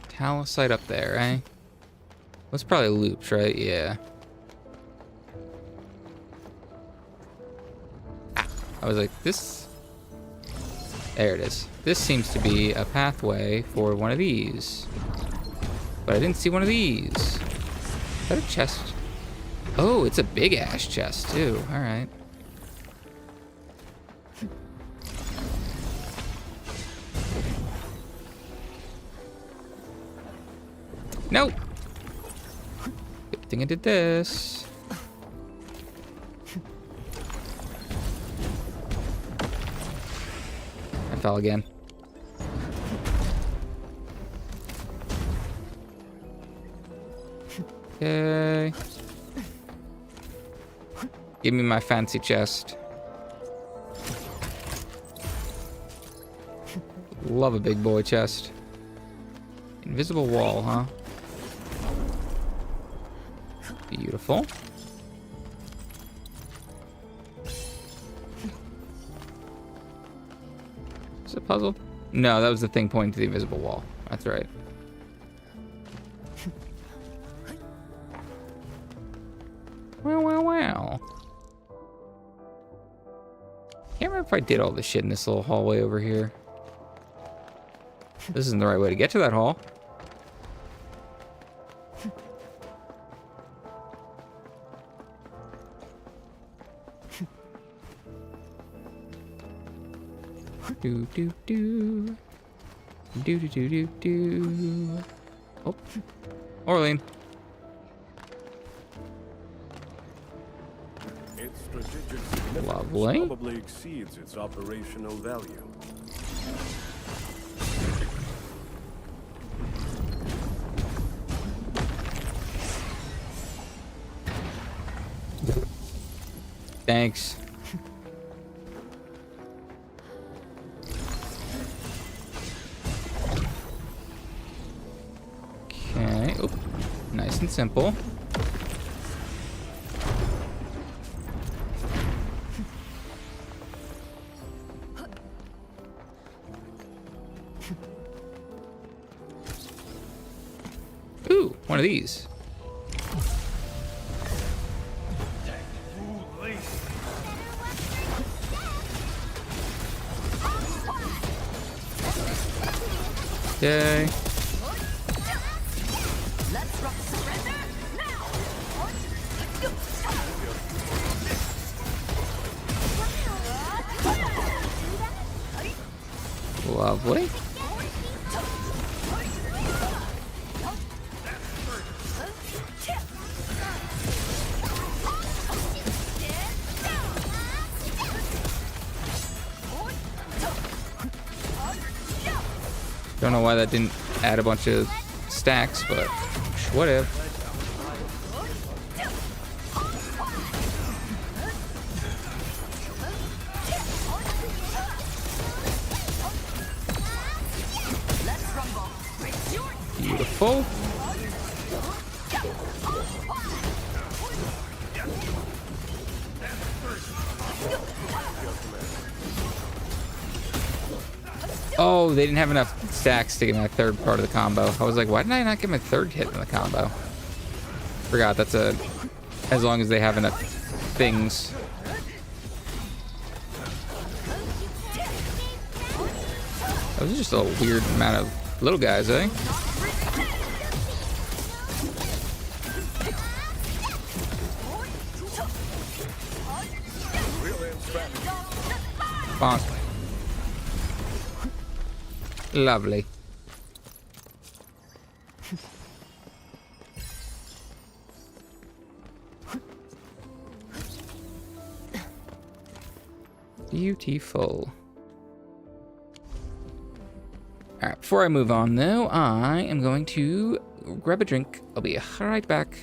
A: Talosite up there, eh? That's probably loops, right? Yeah. Ah, I was like, this... There it is. This seems to be a pathway for one of these. But I didn't see one of these. Is that a chest? Oh, it's a big-ass chest, too. Alright. Nope. Good thing I did this. I fell again. Okay. Give me my fancy chest. Love a big boy chest. Invisible wall, huh? Beautiful. Is it a puzzle? No, that was the thing pointing to the invisible wall. That's right. Well. Can't remember if I did all this shit in this little hallway over here. This isn't the right way to get to that hall. Do do do. Do do do do do. Oh, Orlean.
B: Its strategic significance
A: Lovely.
B: probably exceeds its operational value.
A: Thanks. Okay. Oop. Nice and simple. Ooh, one of these. Okay.
E: Let's rock. Surrender now.
A: Lovely. Don't know why that didn't add a bunch of stacks, but whatever. Beautiful. Oh, they didn't have enough stacks to get my third part of the combo. I was like, why didn't I not get my third hit in the combo? Forgot that's as long as they have enough things. That was just a weird amount of little guys, eh? Bonk. Lovely. Beautiful. Alright, before I move on though, I am going to grab a drink. I'll be right back.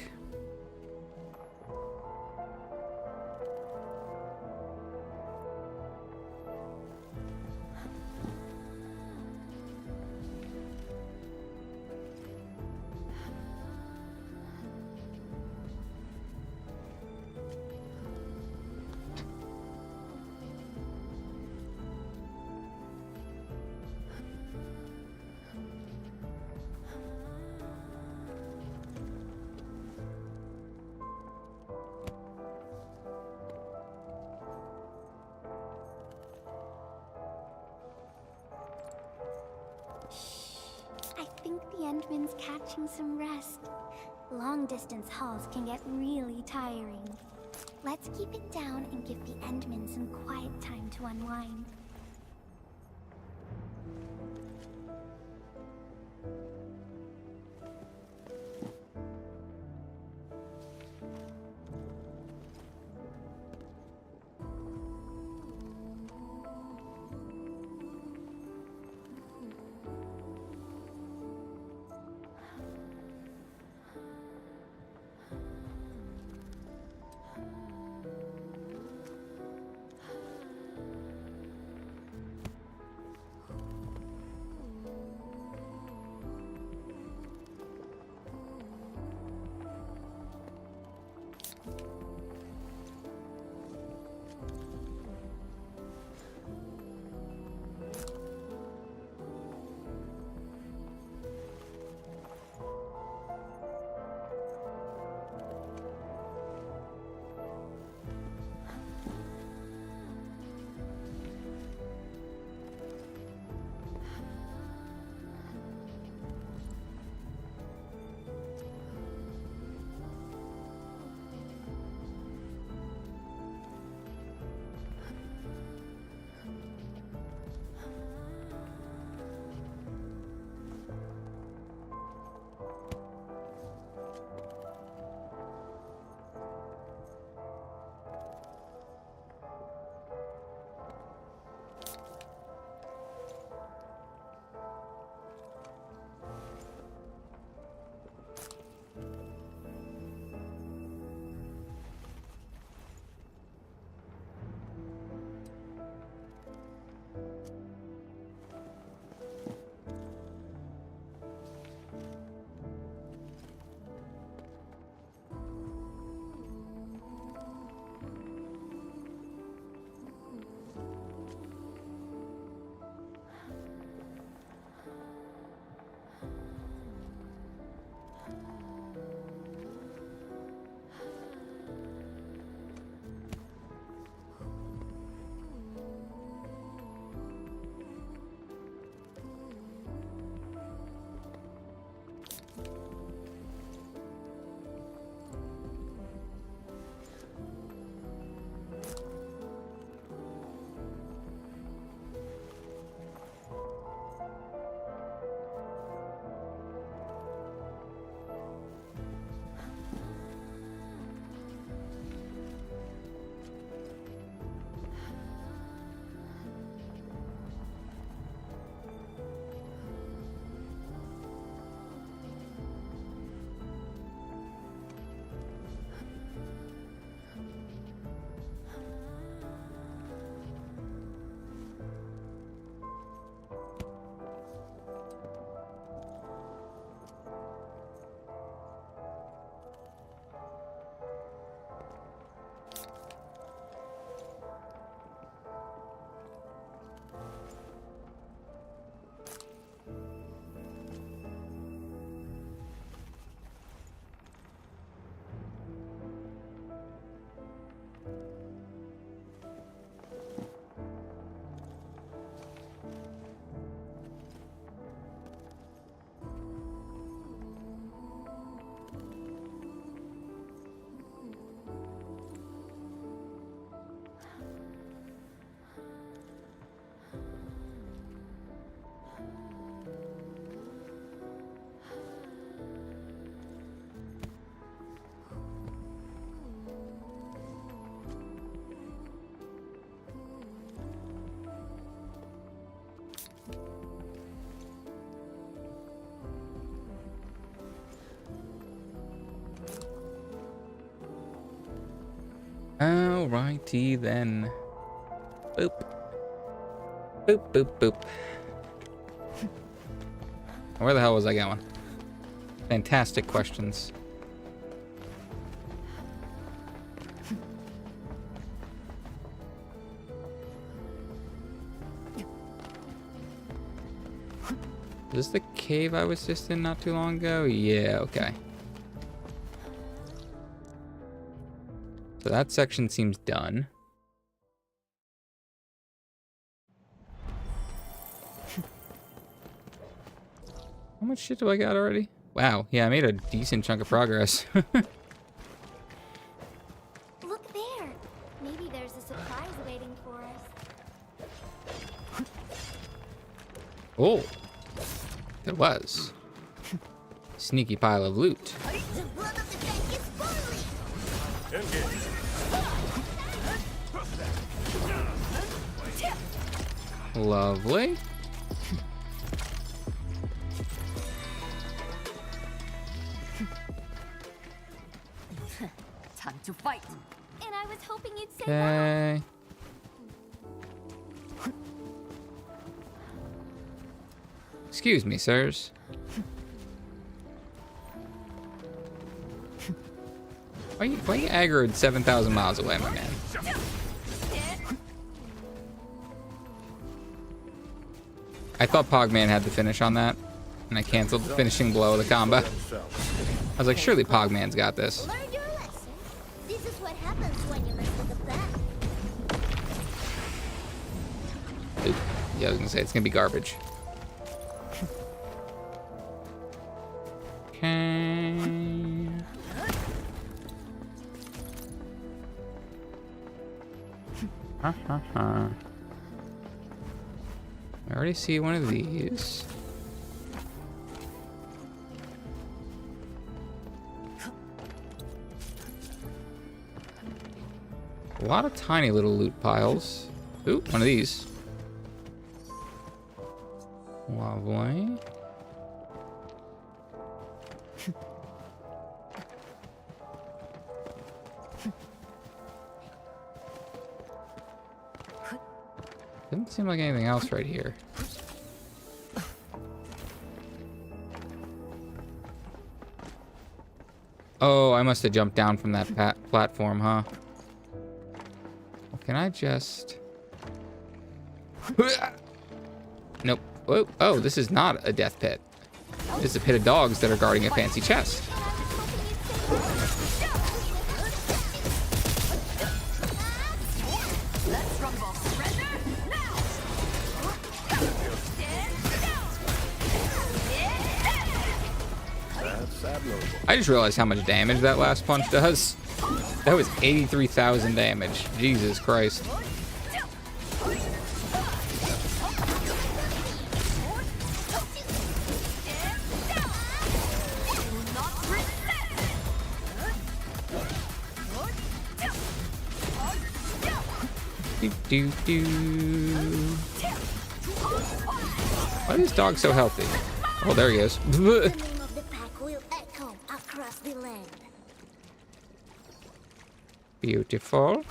C: I think the Endman's catching some rest. Long-distance hauls can get really tiring. Let's keep it down and give the Endman some quiet time to unwind.
A: Alrighty then. Boop. Boop, boop, boop. Where the hell was I going? Fantastic questions. Is this the cave I was just in not too long ago? Yeah, okay. So that section seems done. How much shit do I got already? Wow, yeah, I made a decent chunk of progress.
C: Look there. Maybe there's a surprise waiting for us.
A: Oh, there was. Sneaky pile of loot.
C: The blood of the tank is boiling.
A: Lovely.
E: Time to fight.
C: And I was hoping you'd say that.
A: Okay. Excuse me, sirs. Why you aggroed 7,000 miles away, my man? I thought Pogman had the finish on that, and I canceled the finishing blow of the combo. I was like, surely Pogman's got this.
C: Learn your lesson. This is what happens when you mess with the plan.
A: Oop. Yeah, I was gonna say, it's gonna be garbage. Okay. I already see one of these. A lot of tiny little loot piles. Ooh, one of these. Lovely. Doesn't seem like anything else right here. Oh, I must have jumped down from that platform, huh? Well, can I just... Nope. Whoa. Oh, this is not a death pit. This is a pit of dogs that are guarding a fancy chest.
E: Let's rumble. Surrender now.
B: That's admirable.
A: I just realized how much damage that last punch does. That was 83,000 damage. Jesus Christ. Do, do, do. Why are these dogs so healthy? Oh, there he is.
C: The name of the pack will echo across the land.
A: Beautiful.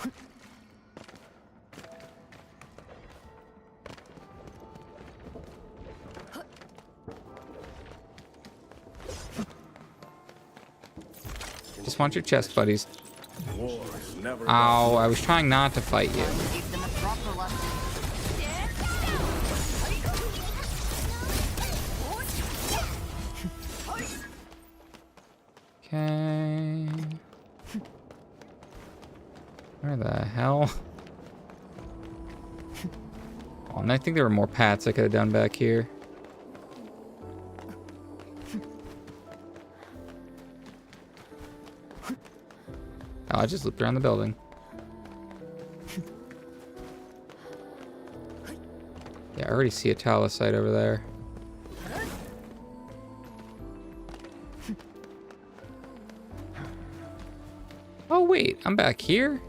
A: Just want your chest, buddies.
B: War is never
A: Ow, I was trying not to fight you.
E: Give them a proper lesson.
A: Okay. Where the hell? Oh, and I think there were more pats I could have done back here. Oh, I just looped around the building. Yeah, I already see a talosite over there. Oh, wait, I'm back here?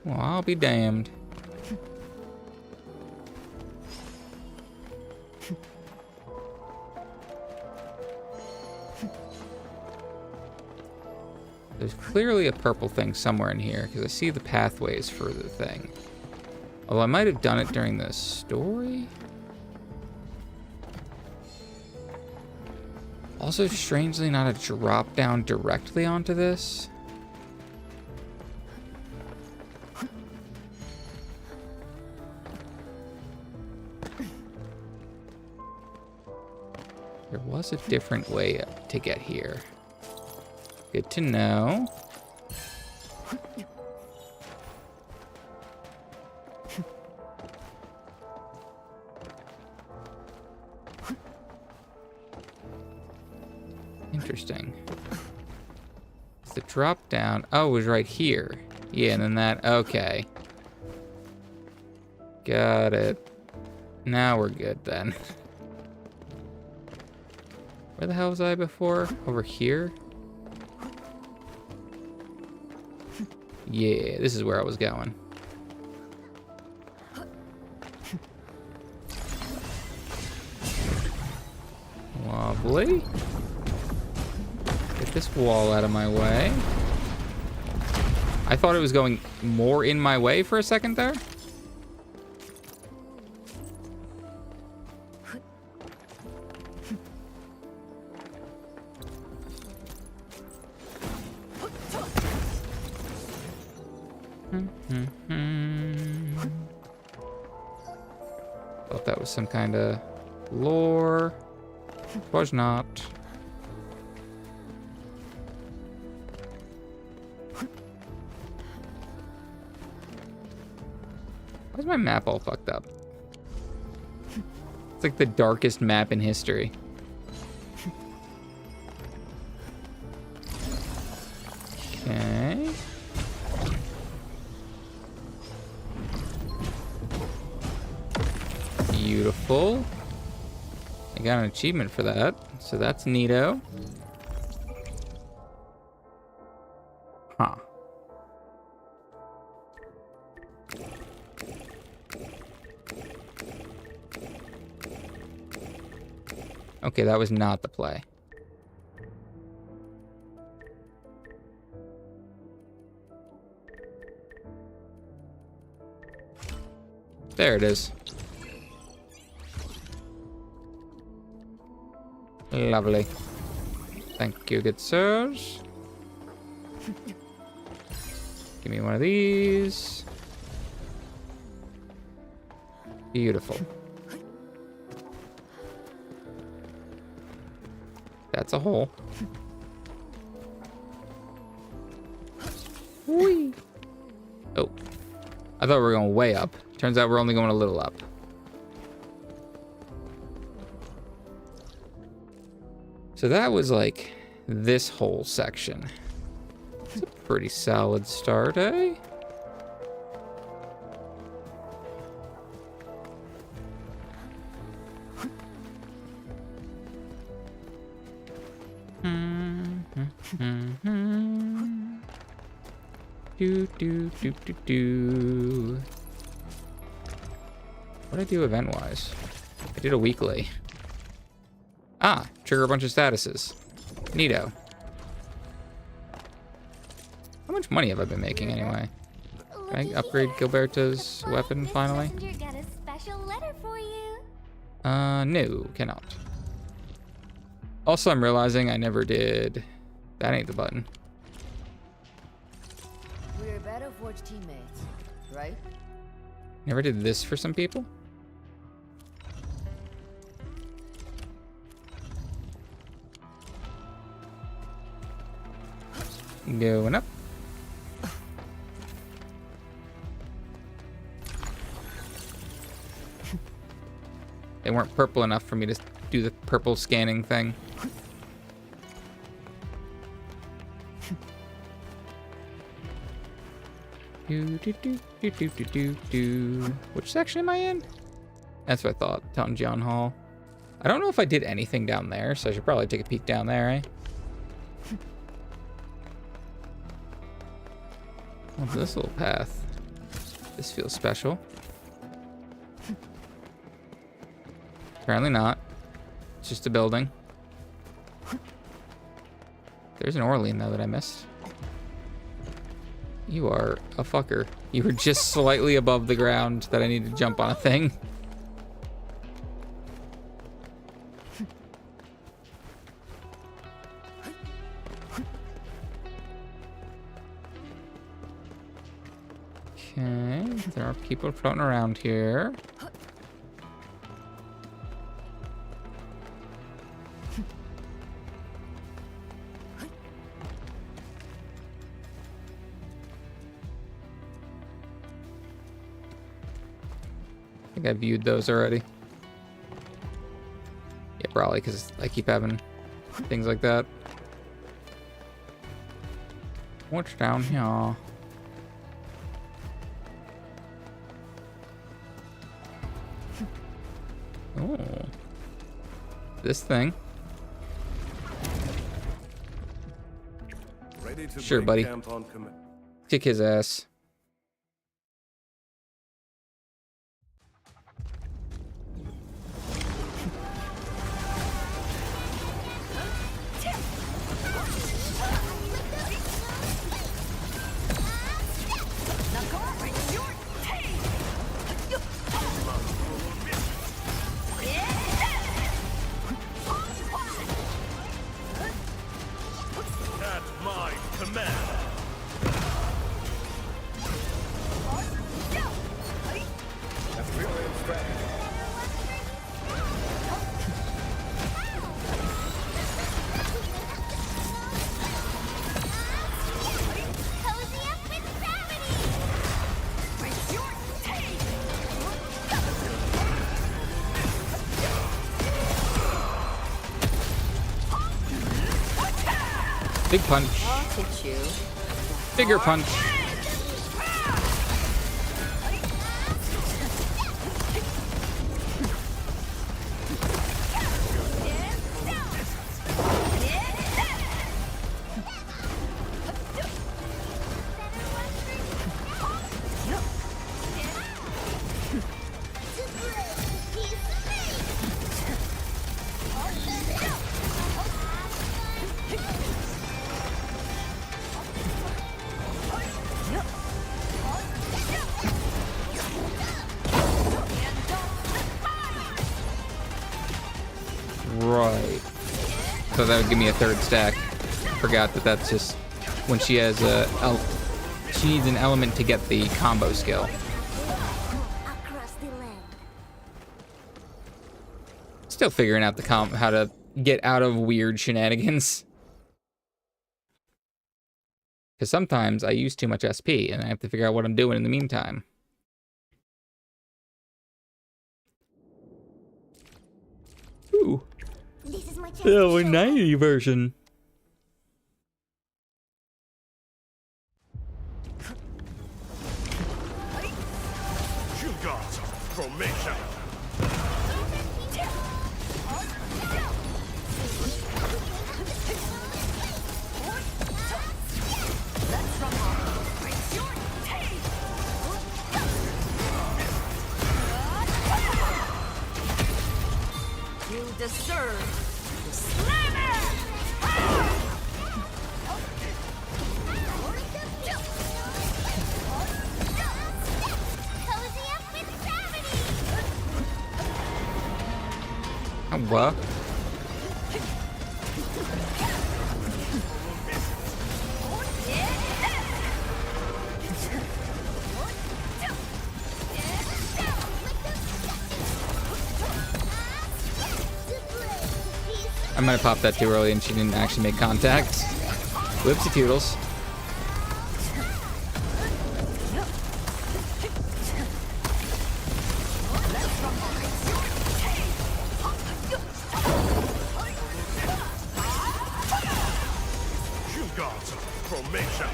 A: Well, I'll be damned. There's clearly a purple thing somewhere in here, because I see the pathways for the thing. Although I might have done it during the story. Also, strangely, not a drop down directly onto this. There was a different way to get here. Good to know. Interesting. It's the drop down. Oh, it was right here. Yeah, and then that. Okay. Got it. Now we're good then. Where the hell was I before? Over here? Yeah, this is where I was going. Lovely. Get this wall out of my way. I thought it was going more in my way for a second there. Thought that was some kind of lore. Was not. Why is my map all fucked up? It's like the darkest map in history. Okay. Beautiful. I got an achievement for that, so that's neato. Huh. Okay, that was not the play. There it is. Lovely. Thank you, good sirs. Give me one of these. Beautiful. That's a hole. Whee! Oh. I thought we were going way up. Turns out we're only going a little up. So that was like this whole section. It's a pretty solid start, eh? Do do do do do. What did I do event-wise? I did a weekly. Ah, trigger a bunch of statuses. Neato. How much money have I been making anyway? Can I upgrade Gilberto's weapon finally?
C: Got a special letter for you.
A: No, cannot. Also, I'm realizing I never did. That ain't the button.
E: We're Battleforge teammates, right?
A: Never did this for some people? Going up. They weren't purple enough for me to do the purple scanning thing. Do, do, do, do, do, do, do, do. Which section am I in? That's what I thought. Town John Hall. I don't know if I did anything down there, so I should probably take a peek down there, eh? What's this little path? This feels special. Apparently not. It's just a building. There's an Orlean, though, that I missed. You are a fucker. You were just slightly above the ground that I need to jump on a thing. Okay, there are people floating around here. I think I viewed those already. Yeah, probably because I keep having things like that. What's down here? Oh, this thing.
B: Ready to
A: Sure,
B: break
A: buddy.
B: camp on command.
A: Kick his ass.
B: At my command. That's brilliant strategy.
C: Cozy up with gravity!
A: Big punch.
E: I'll hit you.
A: Bigger punch. Right. So that would give me a third stack. Forgot that that's just when she has she needs an element to get the combo skill.
C: Across the land.
A: Still figuring out the how to get out of weird shenanigans. Because sometimes I use too much SP and I have to figure out what I'm doing in the meantime. Ooh.
C: This is my chance
A: The
C: to show
A: 90 version.
B: You got formation.
E: You deserve.
C: Cozy up with gravity!
A: What? I might have popped that too early and she didn't actually make contact. Whoopsie toodles.
B: You got formation.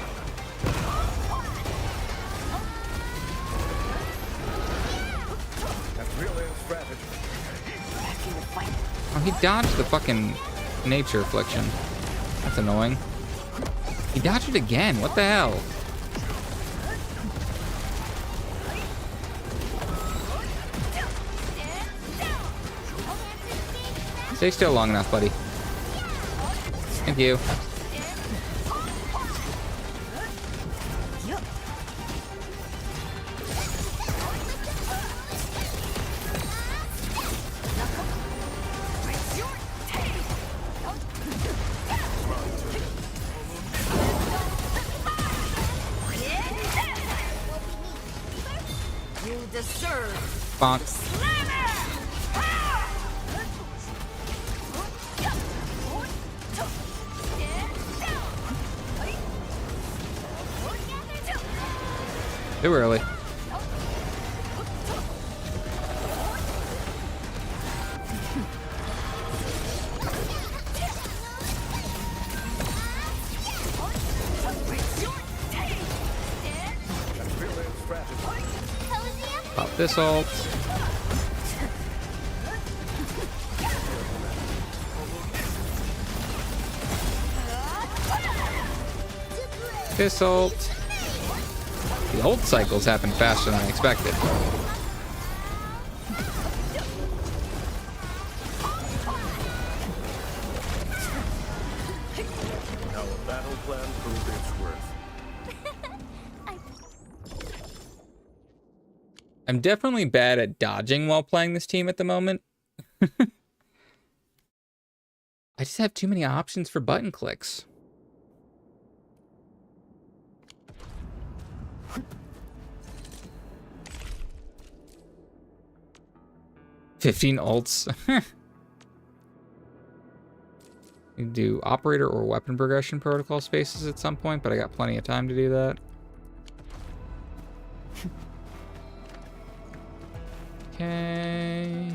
B: That's brilliant strategy.
A: Oh, he dodged the fucking nature affliction. That's annoying. He dodged it again. What the hell? Stay still long enough, buddy. Thank you.
E: deserve.
A: Bonk. Too early. Pop this ult. This ult. The ult cycles happen faster than I expected.
B: Our battle plan proved its worth.
A: I'm definitely bad at dodging while playing this team at the moment. I just have too many options for button clicks. "15 ults." You do operator or weapon progression protocol spaces at some point, but I got plenty of time to do that. Okay.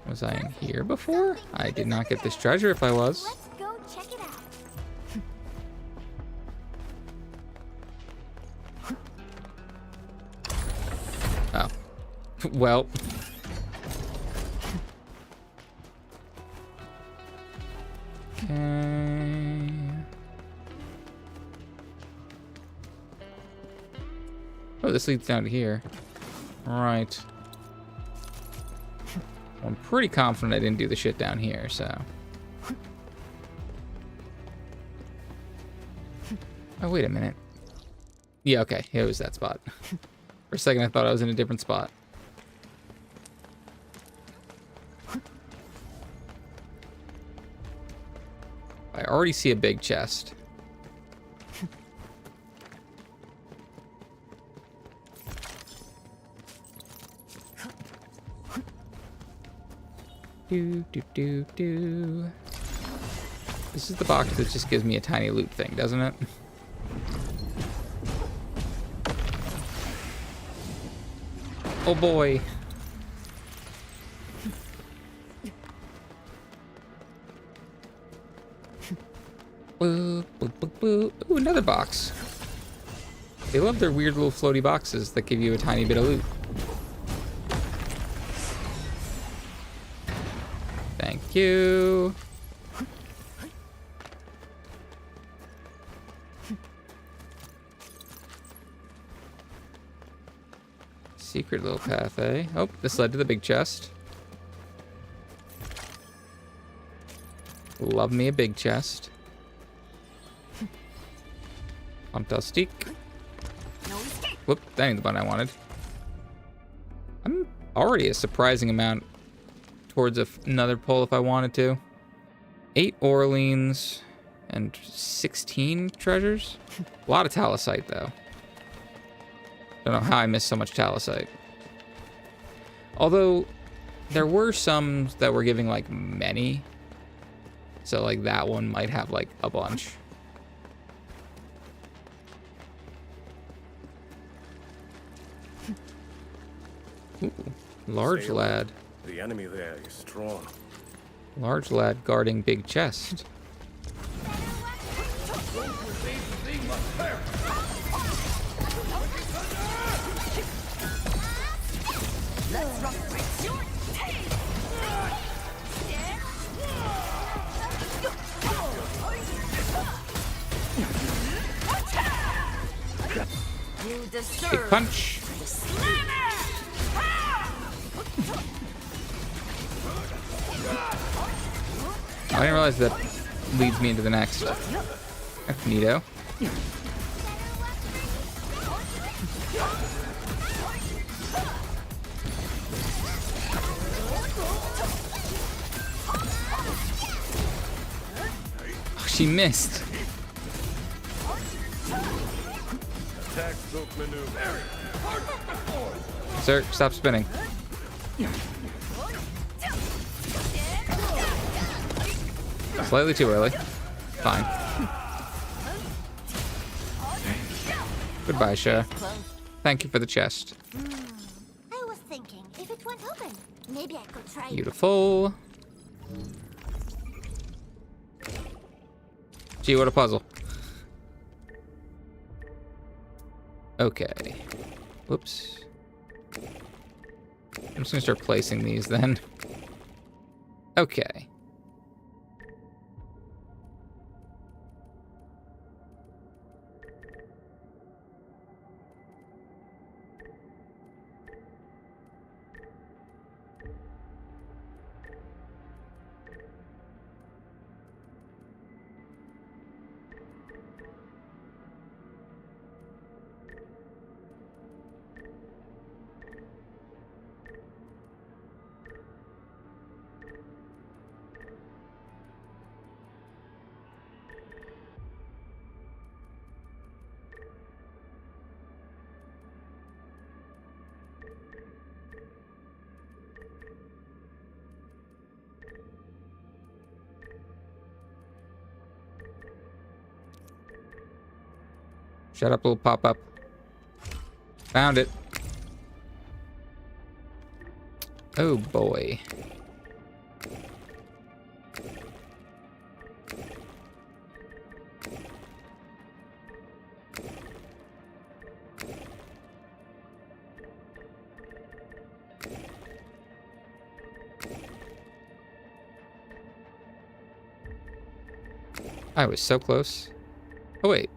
A: Was I in here before? I did not get this treasure if I was.
C: Let's go check it out.
A: Oh. Well. Okay. Oh, this leads down to here. Right. I'm pretty confident I didn't do the shit down here, so. Oh, wait a minute. Yeah, okay. It was that spot. For a second, I thought I was in a different spot. I already see a big chest. Do, do, do, do. This is the box that just gives me a tiny loot thing, doesn't it? Oh boy. Boo, boo, boo, boo. Ooh, another box. They love their weird little floaty boxes that give you a tiny bit of loot. Thank you. Secret little path, eh? Oh, this led to the big chest. Love me a big chest. Fantastic. Whoop, that ain't the button I wanted. I'm already a surprising amount towards another pull if I wanted to. 8 Orleans and 16 treasures. A lot of Talisite, though. Don't know how I missed so much Talisite. Although, there were some that were giving, like, many. So, like, that one might have, like, a bunch. Ooh, large lad.
B: The enemy there is strong.
A: Large lad guarding big chest.
E: You deserve.
A: Big punch. I didn't realize that leads me into the next. Neato. Oh, she missed.
B: Silk maneuver.
A: Sir, stop spinning. Slightly too early. Fine. Goodbye, Sha. Thank you for the chest.
C: I was thinking, if it went open, maybe I could try.
A: Beautiful. Gee, what a puzzle. Okay. Whoops. I'm just gonna start placing these then. Okay. Shut up, little pop-up. Found it. Oh, boy. I was so close. Oh, wait.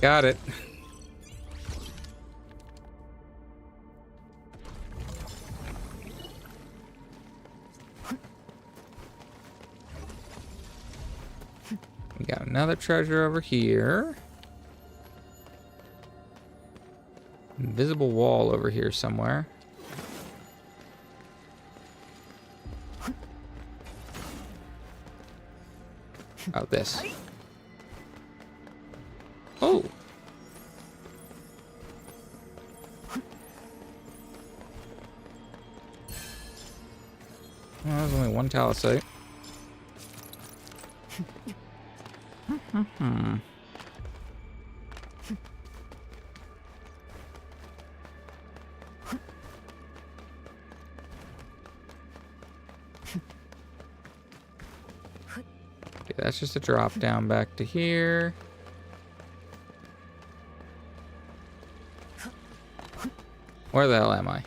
A: Got it. We got another treasure over here. Invisible wall over here somewhere. Oh, this. Oh. Well, there's only one talosite. Okay, that's just a drop down back to here. Where the hell am I?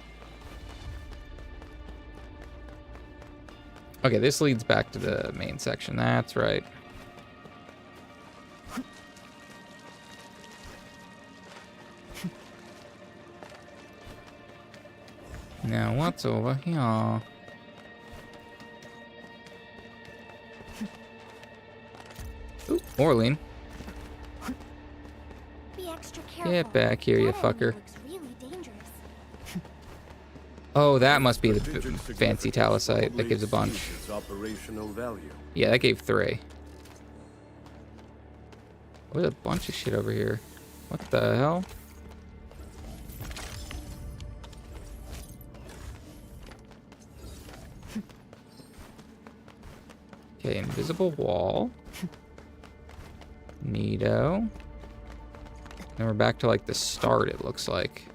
A: Okay, this leads back to the main section. That's right. Now, what's over here? Ooh, Orlean.
C: Be extra careful.
A: Get back here, you
C: That enemy
A: fucker.
C: looks really dangerous.
A: Oh, that must be the
B: Strategic
A: fancy
B: significance
A: talosite that
B: probably
A: gives a bunch.
B: exceeds its operational value.
A: Yeah, that gave 3. There's a bunch of shit over here. What the hell? Okay, invisible wall. Neato. Then we're back to like the start, it looks like.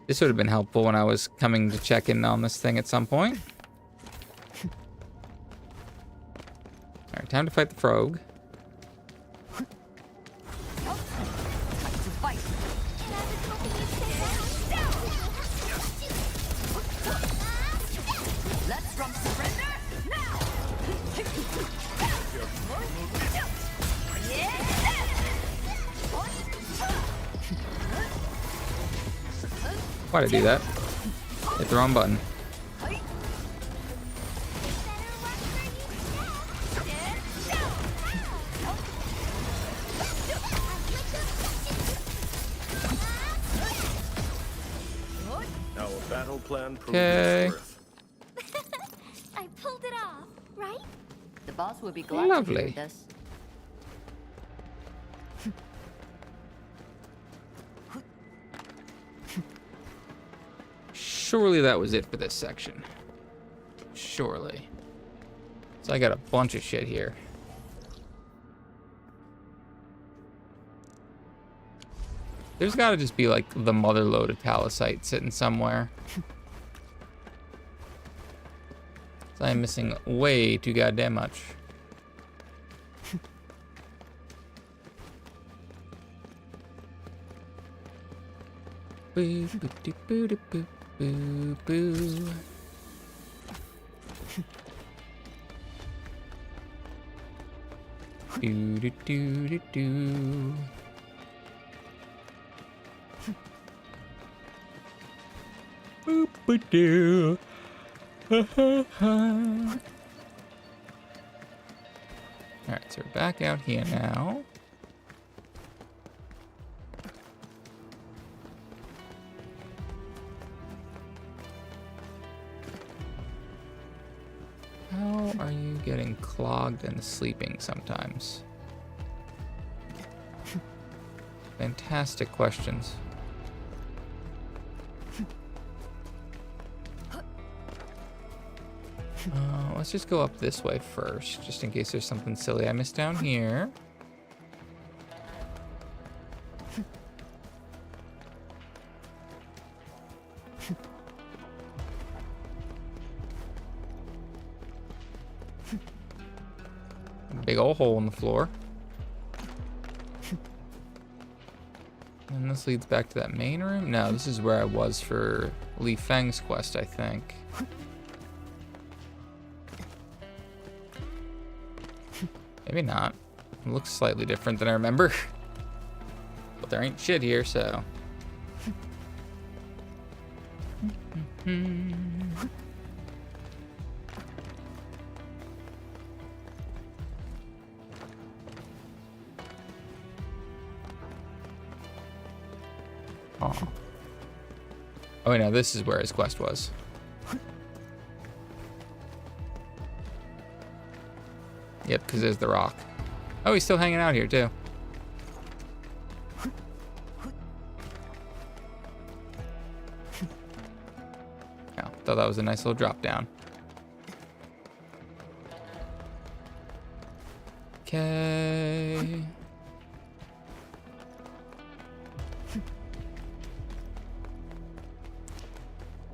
A: This would have been helpful when I was coming to check in on this thing at some point. Alright, time to fight the frog.
E: Let's from surrender now.
A: Why'd I do that? Hit the wrong button.
B: Our battle plan proved
A: Okay.
B: its worth.
C: I pulled it off, right?
E: The boss would be glad to
A: Lovely.
E: hear this.
A: Surely that was it for this section. Surely. So I got a bunch of shit here. There's gotta just be like the mother lode of Talasite sitting somewhere. So I'm missing way too goddamn much. Boo, boo, doo, boo, doo, boo, boo, boo. Do, do, do, do, do. Boop, ba, doo. Ha, ha, ha. Alright, so we're back out here now. How are you getting clogged and sleeping sometimes? Fantastic questions. Let's just go up this way first, just in case there's something silly I missed down here. Big old hole in the floor. And this leads back to that main room? No, this is where I was for Li Feng's quest, I think. Maybe not. It looks slightly different than I remember. But there ain't shit here, so. Oh. Oh, wait, no, this is where his quest was. Yep, because there's the rock. Oh, he's still hanging out here, too. Oh, thought that was a nice little drop down. Okay.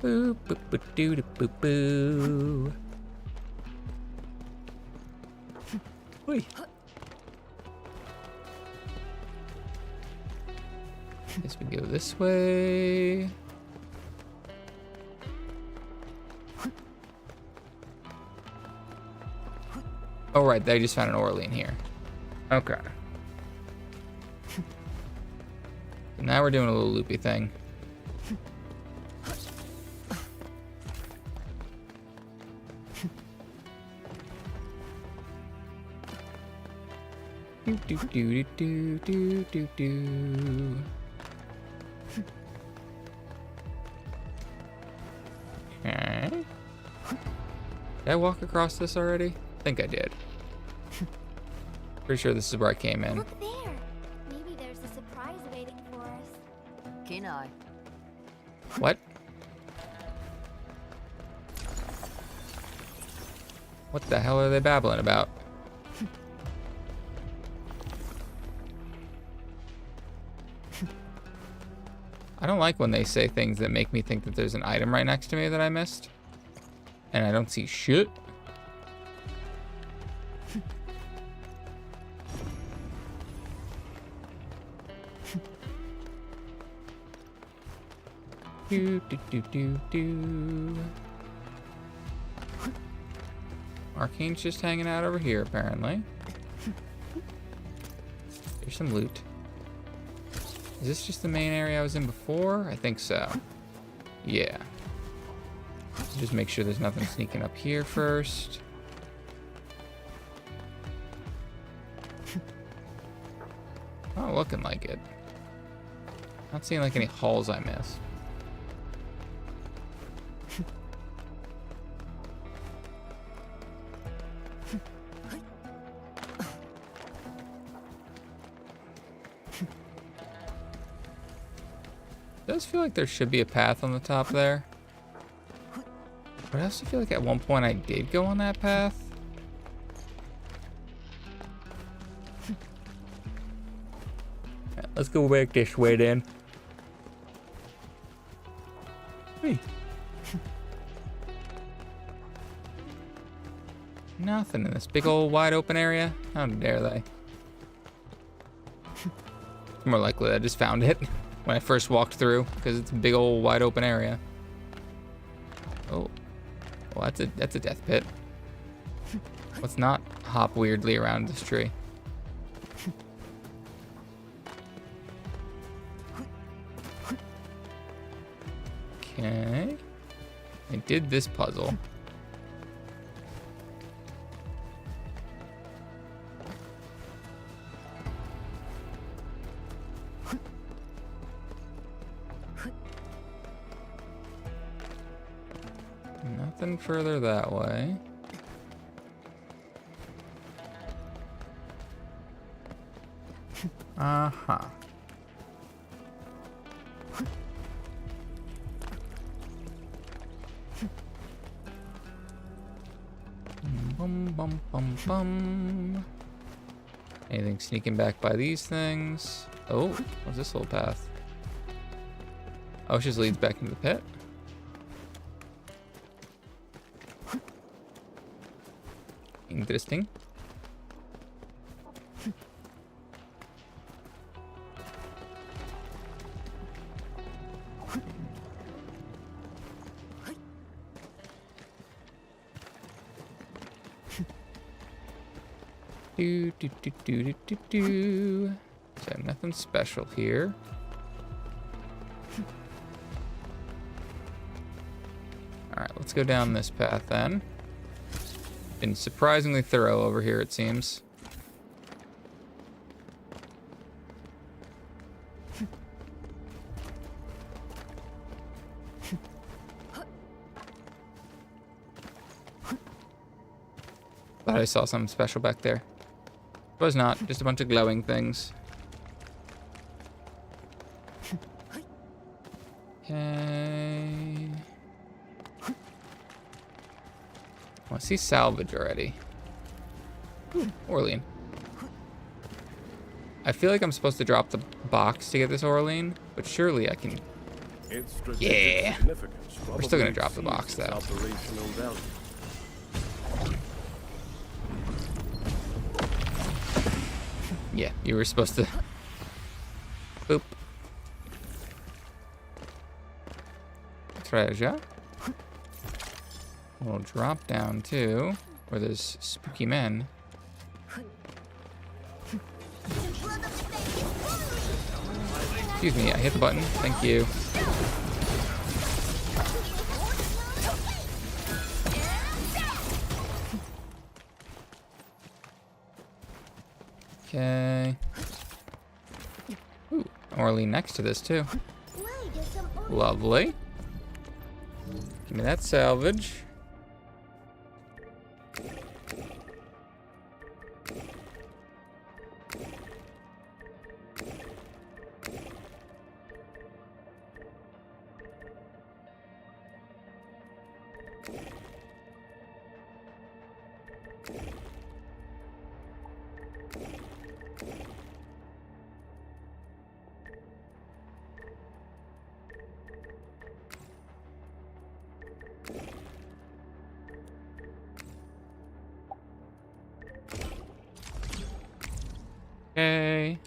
A: Boo, boo, boo, doo, doo, boo, boo. Oi. Guess we go this way. Oh, right, they just found an Orlean here. Okay. So now we're doing a little loopy thing. Do do do do do do. Okay. Did I walk across this already? I think I did. Pretty sure this is where I came in.
C: Look there. Maybe there's a surprise waiting for us.
E: Keen eye.
A: What? What the hell are they babbling about? I don't like when they say things that make me think that there's an item right next to me that I missed. And I don't see shit. Do do do do do. Arcane's just hanging out over here, apparently. There's some loot. Is this just the main area I was in before? I think so. Yeah. Just make sure there's nothing sneaking up here first. Not looking like it. Not seeing like any halls I missed. Does feel like there should be a path on the top there. But I also feel like at one point I did go on that path. Let's go back this way then. Hey. Nothing in this big old wide open area. How dare they? More likely I just found it when I first walked through because it's a big old wide open area. Oh, well that's a death pit. Let's not hop weirdly around this tree. Okay, I did this puzzle. Nothing further that way. Uh-huh. Bum, bum, bum, bum. Anything sneaking back by these things? Oh, what's this little path? Oh, it just leads back into the pit. Interesting. Do do do do do do do. So nothing special here. All right, let's go down this path then. Been surprisingly thorough over here, it seems. Thought I saw something special back there. Was not, just a bunch of glowing things. Okay. Oh, I see salvage already. Ooh, Orlean. I feel like I'm supposed to drop the box to get this Orlean, but surely I can. Yeah. We're still gonna drop the box though. Yeah, you were supposed to. Boop. Treasure. We'll drop down too, where there's spooky men. Excuse me, I hit the button. Thank you. Okay. Ooh, Orlean next to this too. Lovely. Give me that salvage. Okay.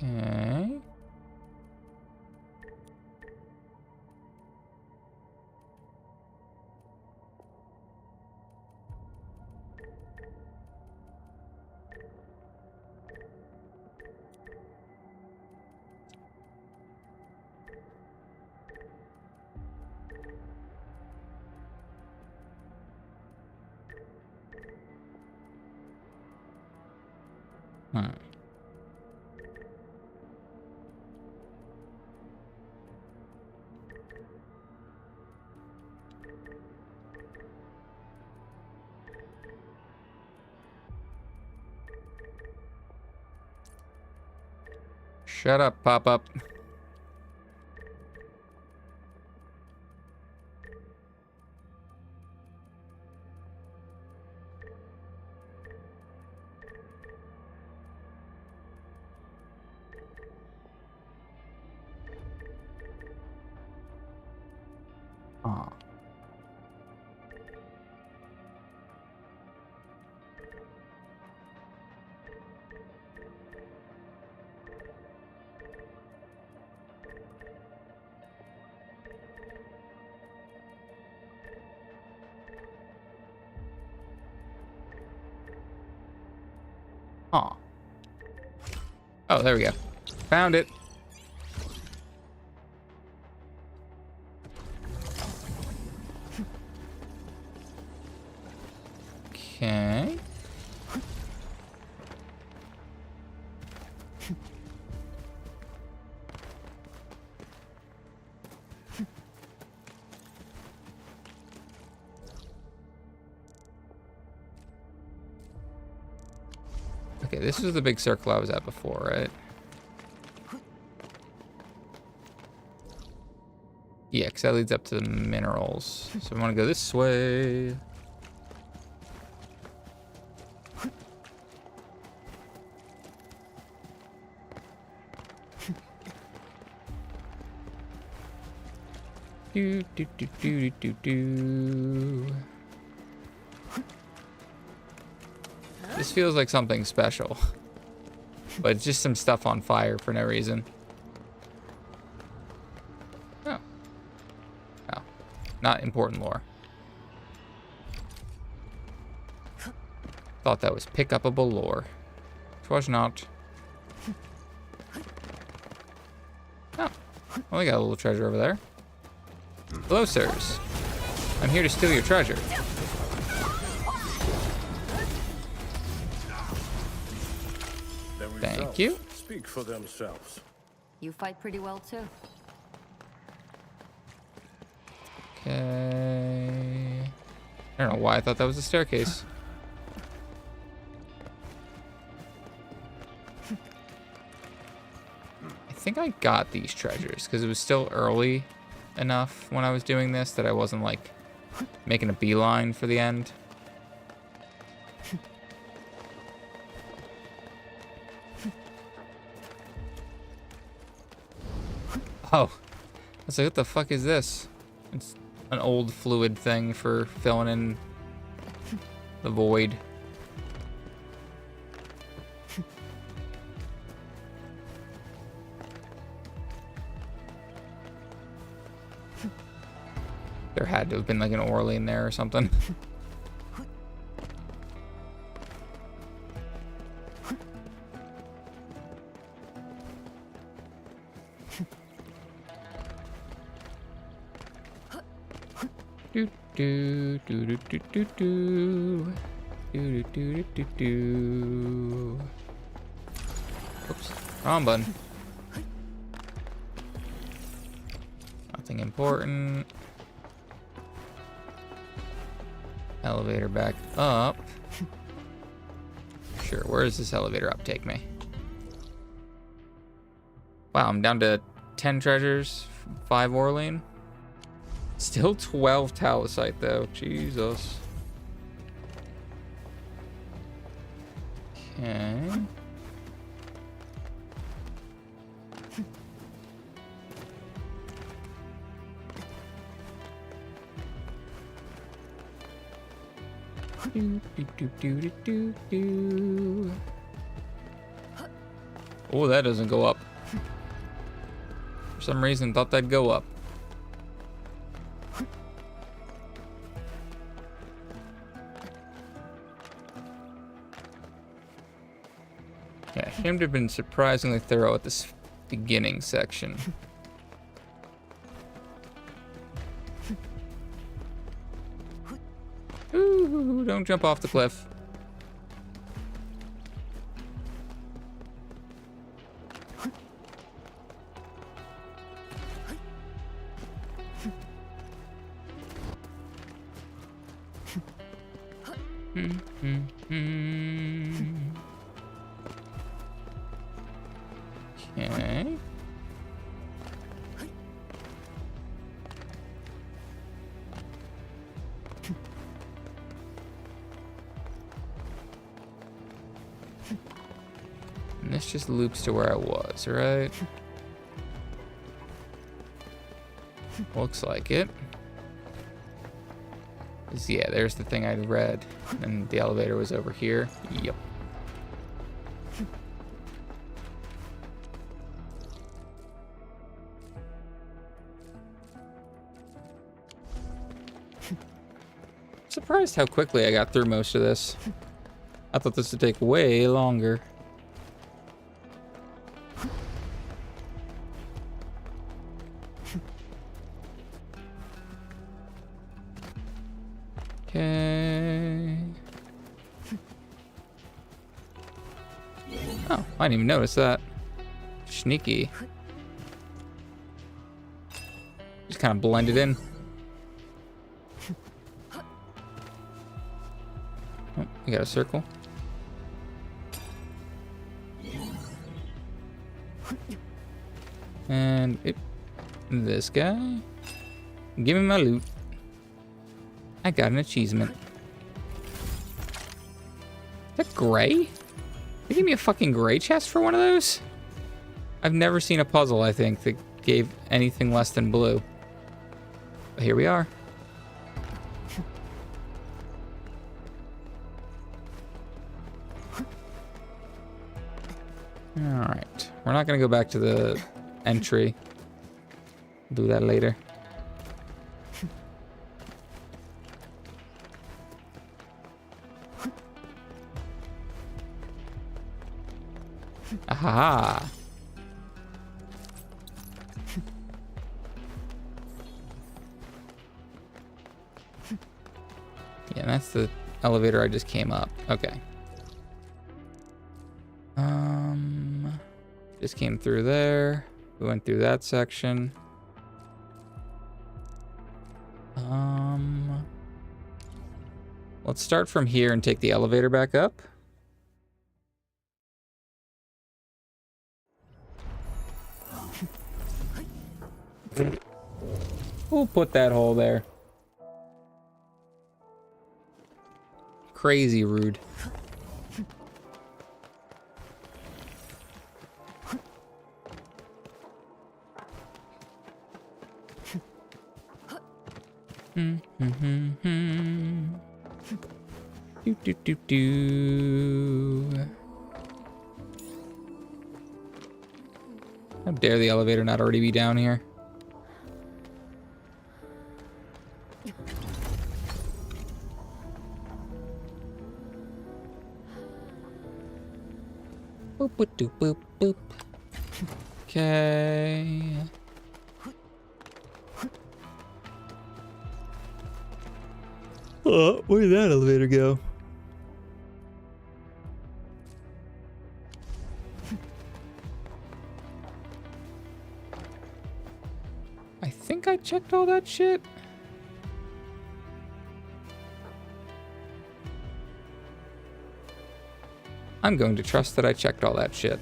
A: Okay. Hmm. Shut up, pop-up. Ah. Huh. Oh, there we go. Found it. Okay. Okay, this was the big circle I was at before, right? Yeah, because that leads up to the minerals. So I want to go this way. Do, do, do, do, do, do. This feels like something special. But it's just some stuff on fire for no reason. Oh. Oh. Not important lore. Thought that was pick-upable lore. Twas not. Oh. Well, we got a little treasure over there. Hello, sirs. I'm here to steal your treasure. Thank you.
B: Speak for themselves.
E: You fight pretty well too.
A: Okay. I don't know why I thought that was a staircase. I think I got these treasures because it was still early enough when I was doing this that I wasn't like making a beeline for the end. Oh, I was like, what the fuck is this? It's an old fluid thing for filling in the void. There had to have been like an Orly in there or something. Do do do do do do do do do do do. Oops, wrong button. Nothing important. Elevator back up. Sure, where does this elevator up take me? Wow, I'm down to 10 treasures, 5 Orlean. Still 12 Talasite though, Jesus. Okay. Do, do, do, do, do, do. Oh, that doesn't go up. For some reason, thought that'd go up. Yeah, I seem to have been surprisingly thorough at this beginning section. Ooh, don't jump off the cliff. Okay. And this just loops to where I was, right? Looks like it. 'Cause, yeah, there's the thing I'd read. And the elevator was over here. Yep. Surprised how quickly I got through most of this. I thought this would take way longer. Okay. Oh, I didn't even notice that. Sneaky. Just kind of blended in. Oh, we got a circle. And this guy. Give me my loot. I got an achievement. Is that gray? They gave me a fucking gray chest for one of those? I've never seen a puzzle, I think, that gave anything less than blue. But here we are. Alright. We're not gonna go back to the entry. Do that later. Aha! Yeah, that's the elevator I just came up. Okay. Just came through there. We went through that section. Let's start from here and take the elevator back up. We'll put that hole there. Crazy rude. Do. How dare the elevator not already be down here? Boop, boop, doop, boop, boop. Okay. Oh, where did that elevator go? I think I checked all that shit. I'm going to trust that I checked all that shit.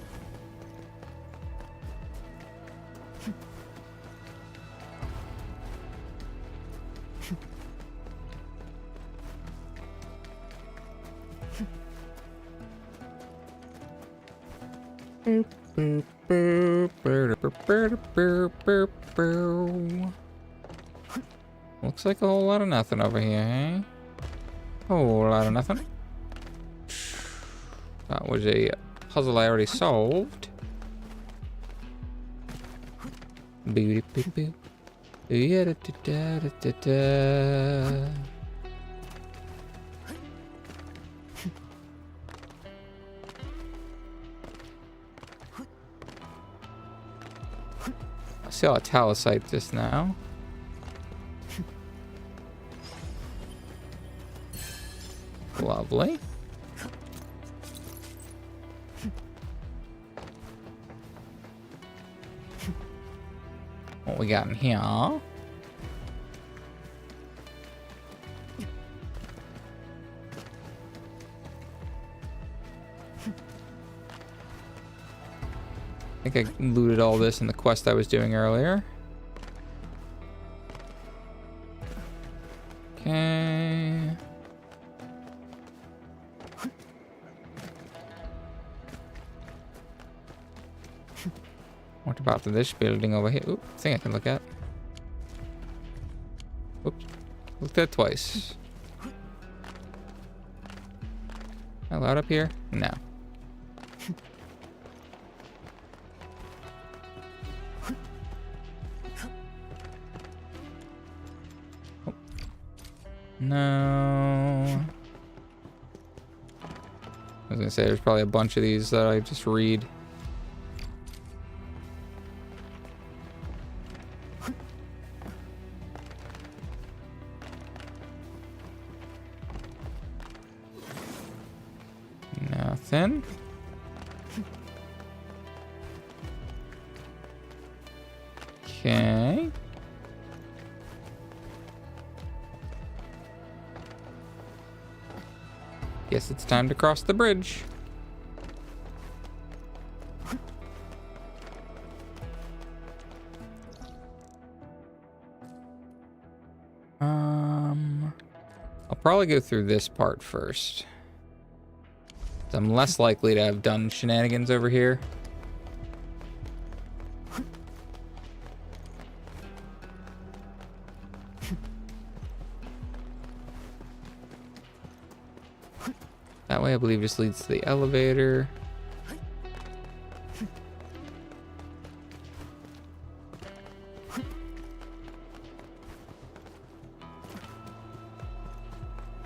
A: Looks like a whole lot of nothing over here, eh? Whole lot of nothing. That was a puzzle I already solved. Boop, boop, boop. Yeah, da, da, da, da, da. I saw a talosite just now. Lovely. What we got in here? I think I looted all this in the quest I was doing earlier. Okay. What about this building over here? Oop, thing I can look at. Oops. Looked at it twice. Am I allowed up here? No. Oh. No. I was gonna say there's probably a bunch of these that I just read. Nothing. Okay. Guess it's time to cross the bridge. I'll probably go through this part first. I'm less likely to have done shenanigans over here. That way, I believe, just leads to the elevator.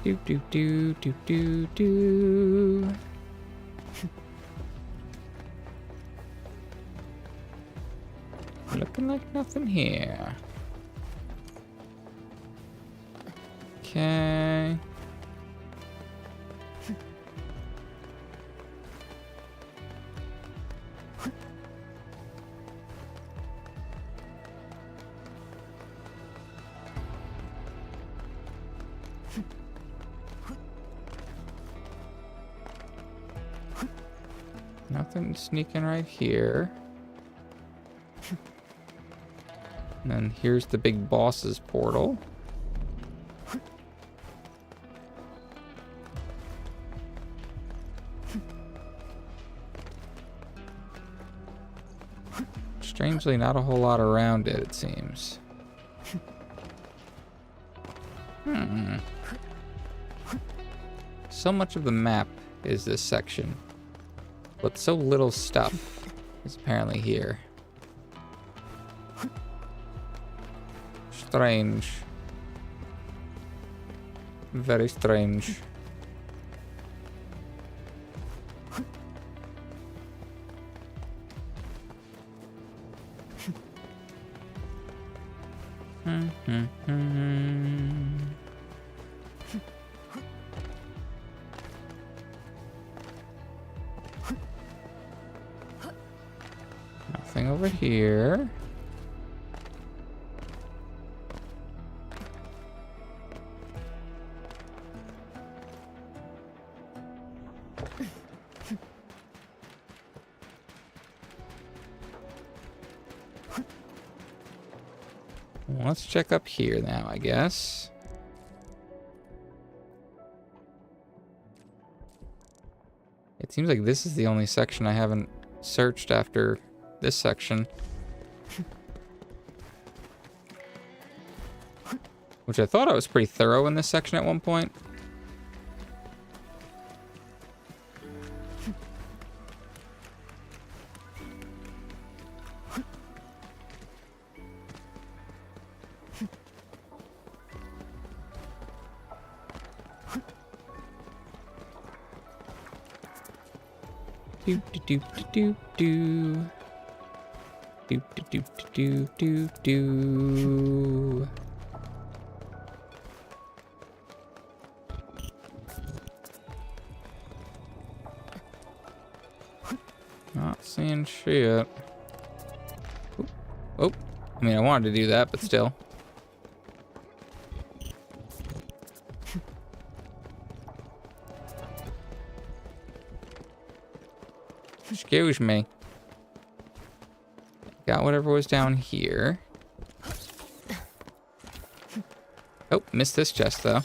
A: Do do do do do do. Looking like nothing here. Okay. Nothing sneaking right here. And then here's the big boss's portal. Strangely, not a whole lot around it, it seems. So much of the map is this section, but so little stuff is apparently here. Strange. Very strange. Nothing over here. Let's check up here now, I guess. It seems like this is the only section I haven't searched after this section. Which I thought I was pretty thorough in this section at one point. Do do do do do do do do do do. Not seeing shit. Oop. Oh, I mean, I wanted to do that, but still. Excuse me. Got whatever was down here. Oh, missed this chest, though.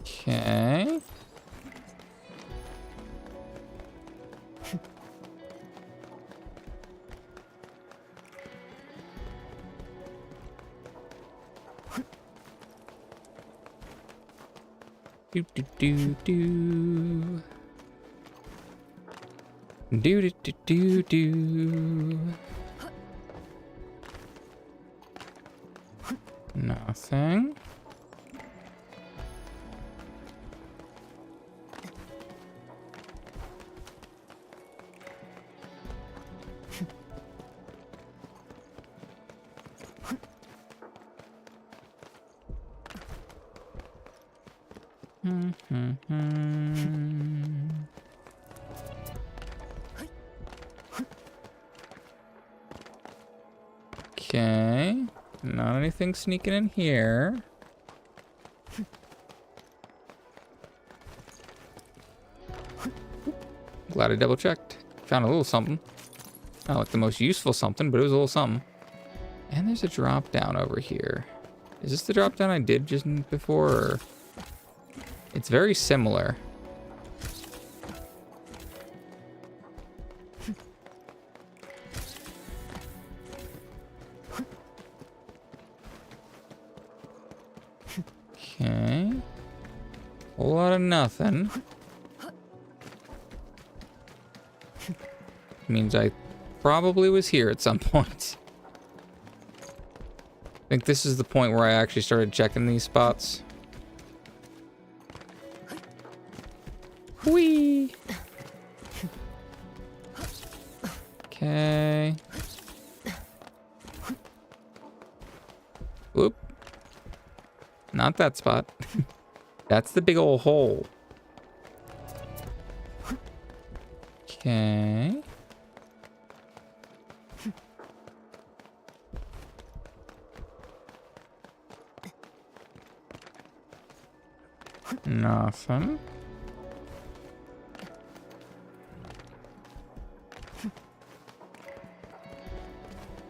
A: Okay. Do do do do. Do do do do do. Nothing. Okay, not anything sneaking in here. Glad I double checked. Found a little something. Not like the most useful something, but it was a little something. And there's a drop down over here. Is this the drop down I did just before? Or... It's very similar. Okay. A lot of nothing. Means I probably was here at some point. I think this is the point where I actually started checking these spots. Whee! Okay. Whoop. Not that spot. That's the big old hole. Okay. Nothing.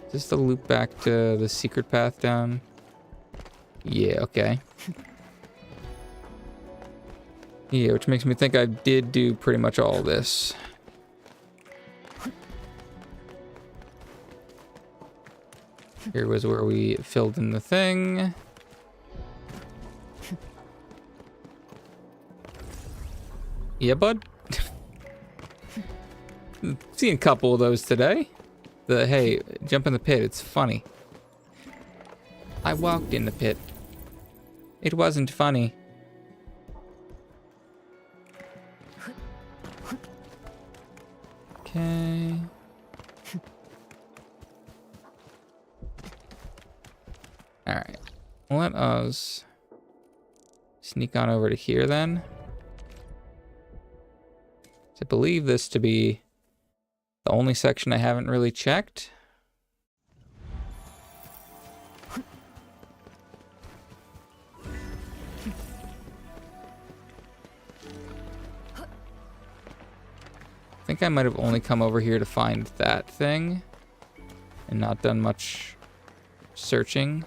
A: Is this the loop back to the secret path down? Yeah, okay. Yeah, which makes me think I did do pretty much all this. Here was where we filled in the thing. Yeah, bud. Seen a couple of those today. The, hey, jump in the pit, it's funny. I walked in the pit. It wasn't funny. Okay. Alright. Let us sneak on over to here then. I believe this to be the only section I haven't really checked. I think I might have only come over here to find that thing and not done much searching.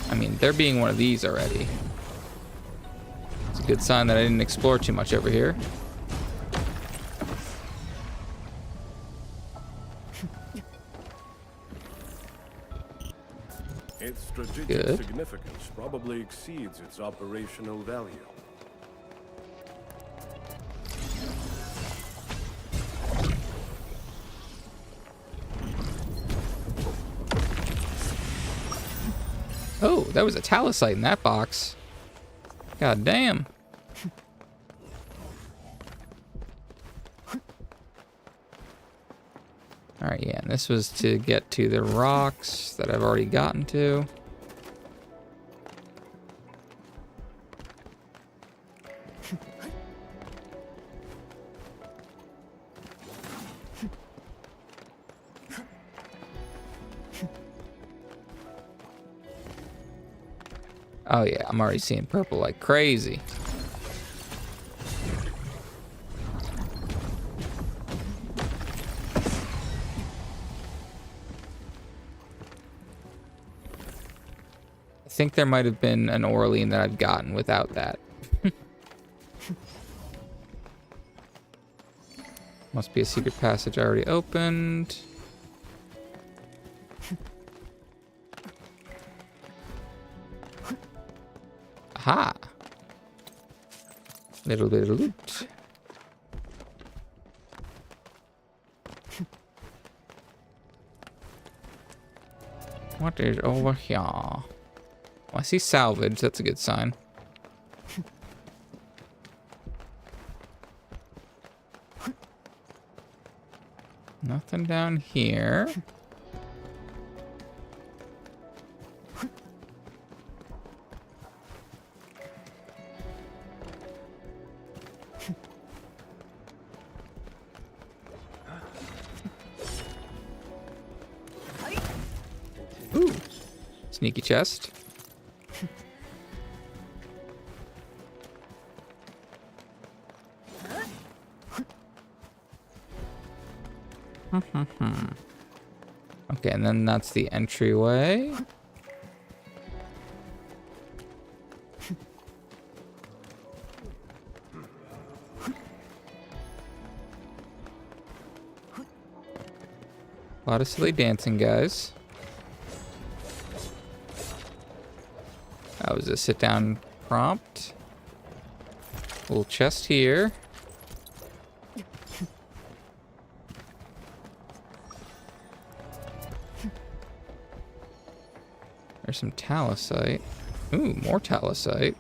A: I mean, there being one of these already. It's a good sign that I didn't explore too much over here.
B: Its strategic
A: Good.
B: significance probably exceeds its operational value.
A: Oh, that was a talosite in that box. God damn. Alright, yeah, and this was to get to the rocks that I've already gotten to. Oh yeah, I'm already seeing purple like crazy. I think there might have been an Orlean that I've gotten without that. Must be a secret passage I already opened. Aha! Little bit of loot. What is over here? Oh, I see salvage. That's a good sign. Nothing down here. Ooh. Sneaky chest. Okay, and then that's the entryway. A lot of silly dancing, guys. That was a sit-down prompt. Little chest here. There's some talosite. Ooh, more talosite.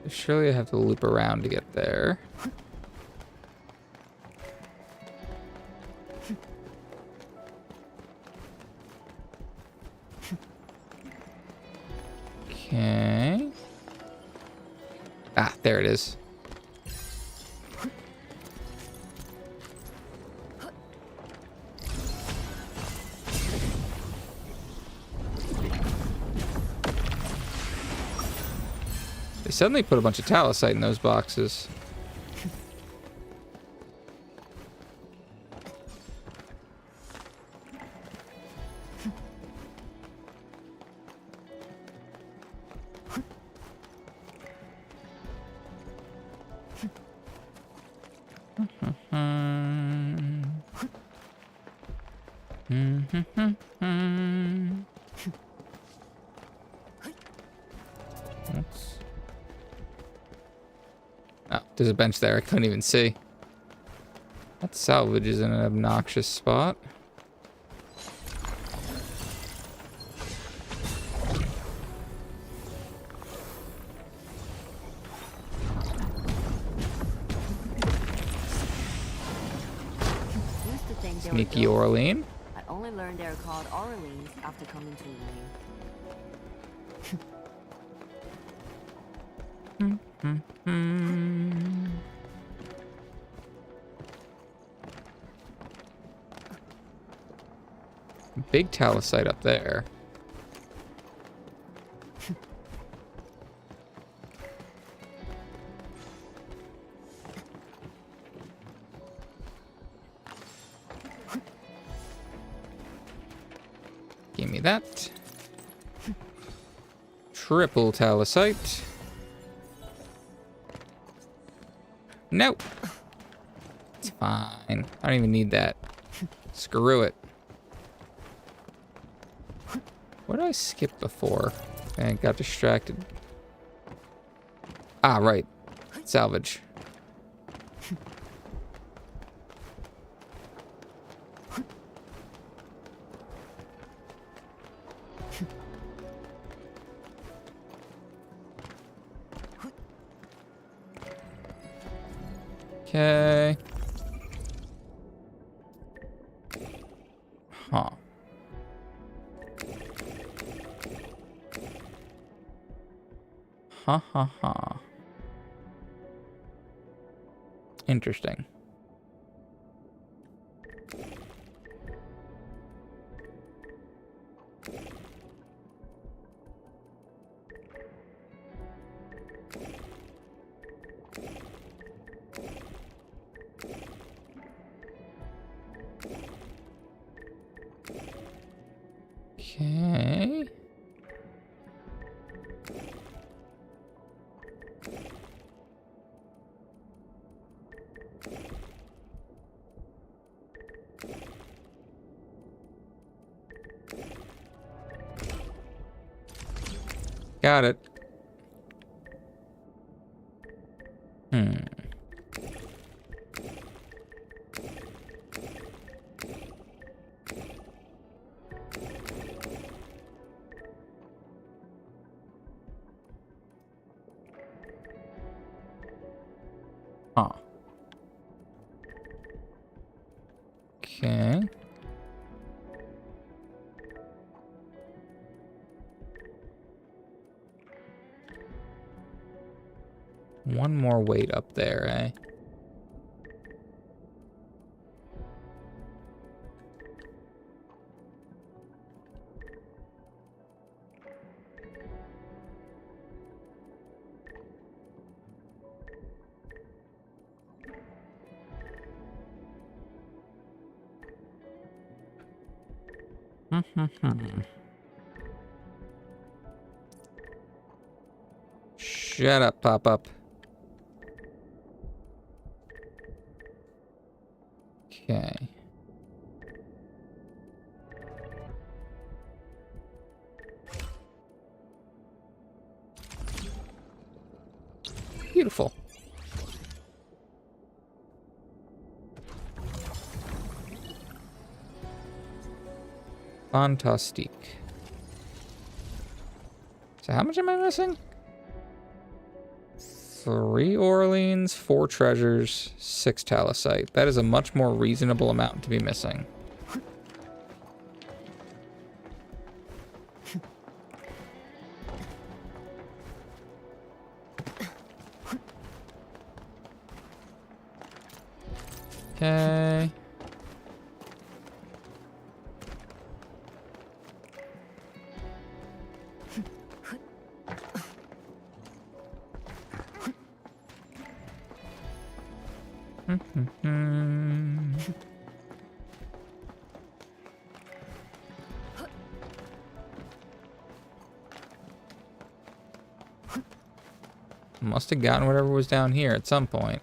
A: Surely I have to loop around to get there. Okay. Ah, there it is. They suddenly put a bunch of talosite in those boxes. Oh, there's a bench there. I couldn't even see. That salvage is in an obnoxious spot.
E: Used to think they were
A: Sneaky
E: ghosts.
A: Orlean.
E: I only learned they're called Orleans after coming to Lane.
A: Big talosite up there. Give me that. Triple talosite. Nope. It's fine. I don't even need that. Screw it. What did I skip before? I got distracted. Ah, right. Salvage. Okay. Huh. Ha ha ha. Interesting. Got it. Huh. Okay. One more weight up there, eh? Shut up, pop-up. Okay. Beautiful. Fantastic. So how much am I missing? 3 Orleans, 4 treasures, 6 talacite. That is a much more reasonable amount to be missing. Okay. Must have gotten whatever was down here at some point.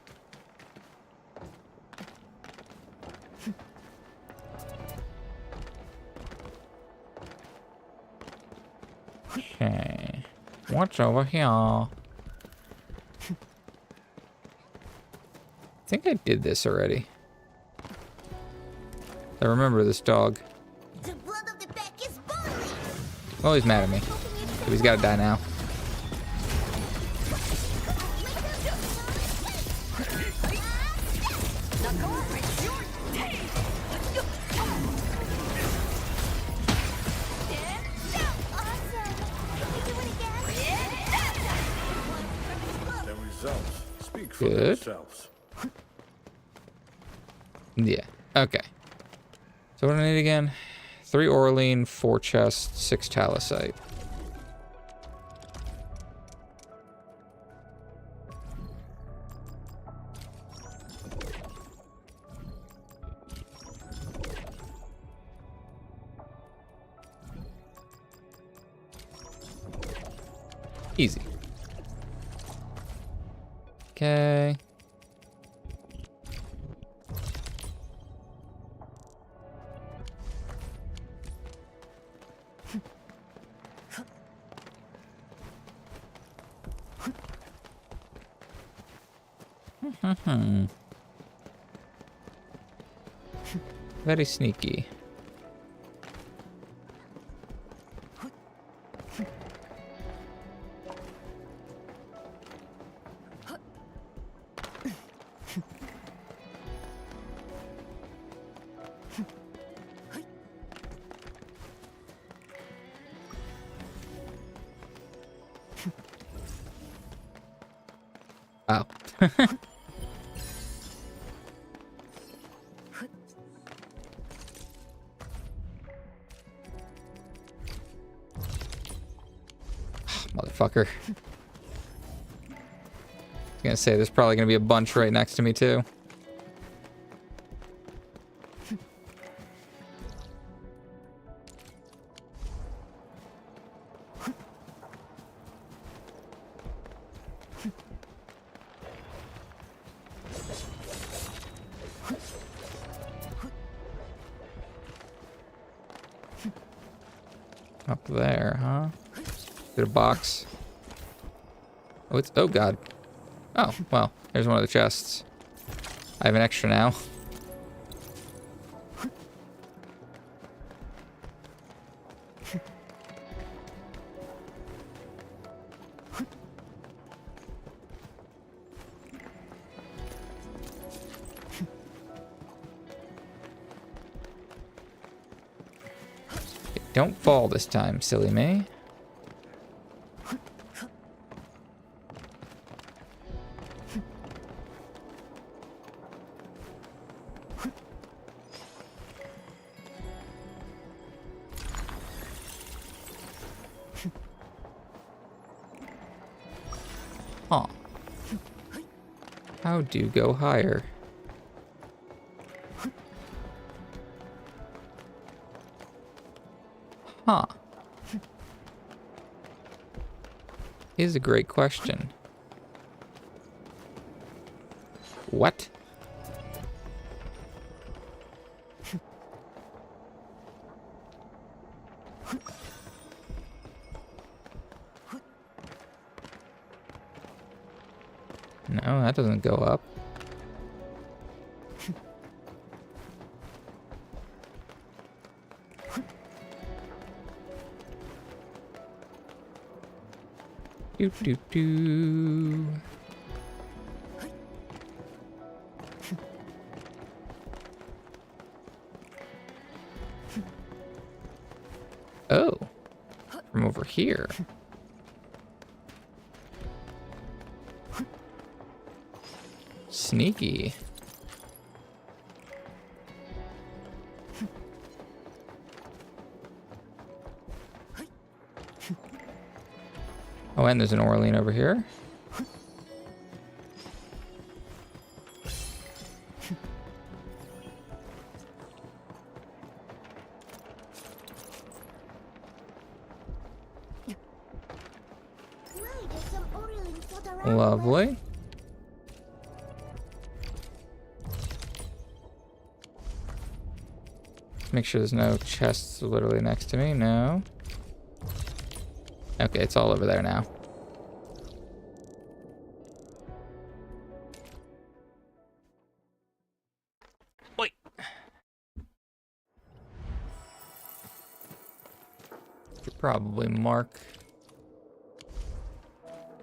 A: Okay. What's over here? I think I did this already. I remember this dog.
C: The blood of the pack is boiling.
A: Oh, he's mad at me. So he's gotta die now.
B: The results speak for
A: Good.
B: themselves.
A: Yeah. Okay. So what do I need again? 3 Orlean, 4 chests, 6 talacite. Easy. Okay. Very sneaky. Oh. Motherfucker. I was gonna say, there's probably gonna be a bunch right next to me, too. Up there, huh? Get a box. Oh, it's... Oh, God. Oh, well, there's one of the chests. I have an extra now. Don't fall this time, silly me. Huh. How do go higher? Huh. Is a great question. What? No, that doesn't go up. Do do do. Oh, from over here. Sneaky. Oh, and there's an Orlean over here. Lovely. Make sure there's no chests literally next to me. No. Okay, it's all over there now. Wait. Could probably mark.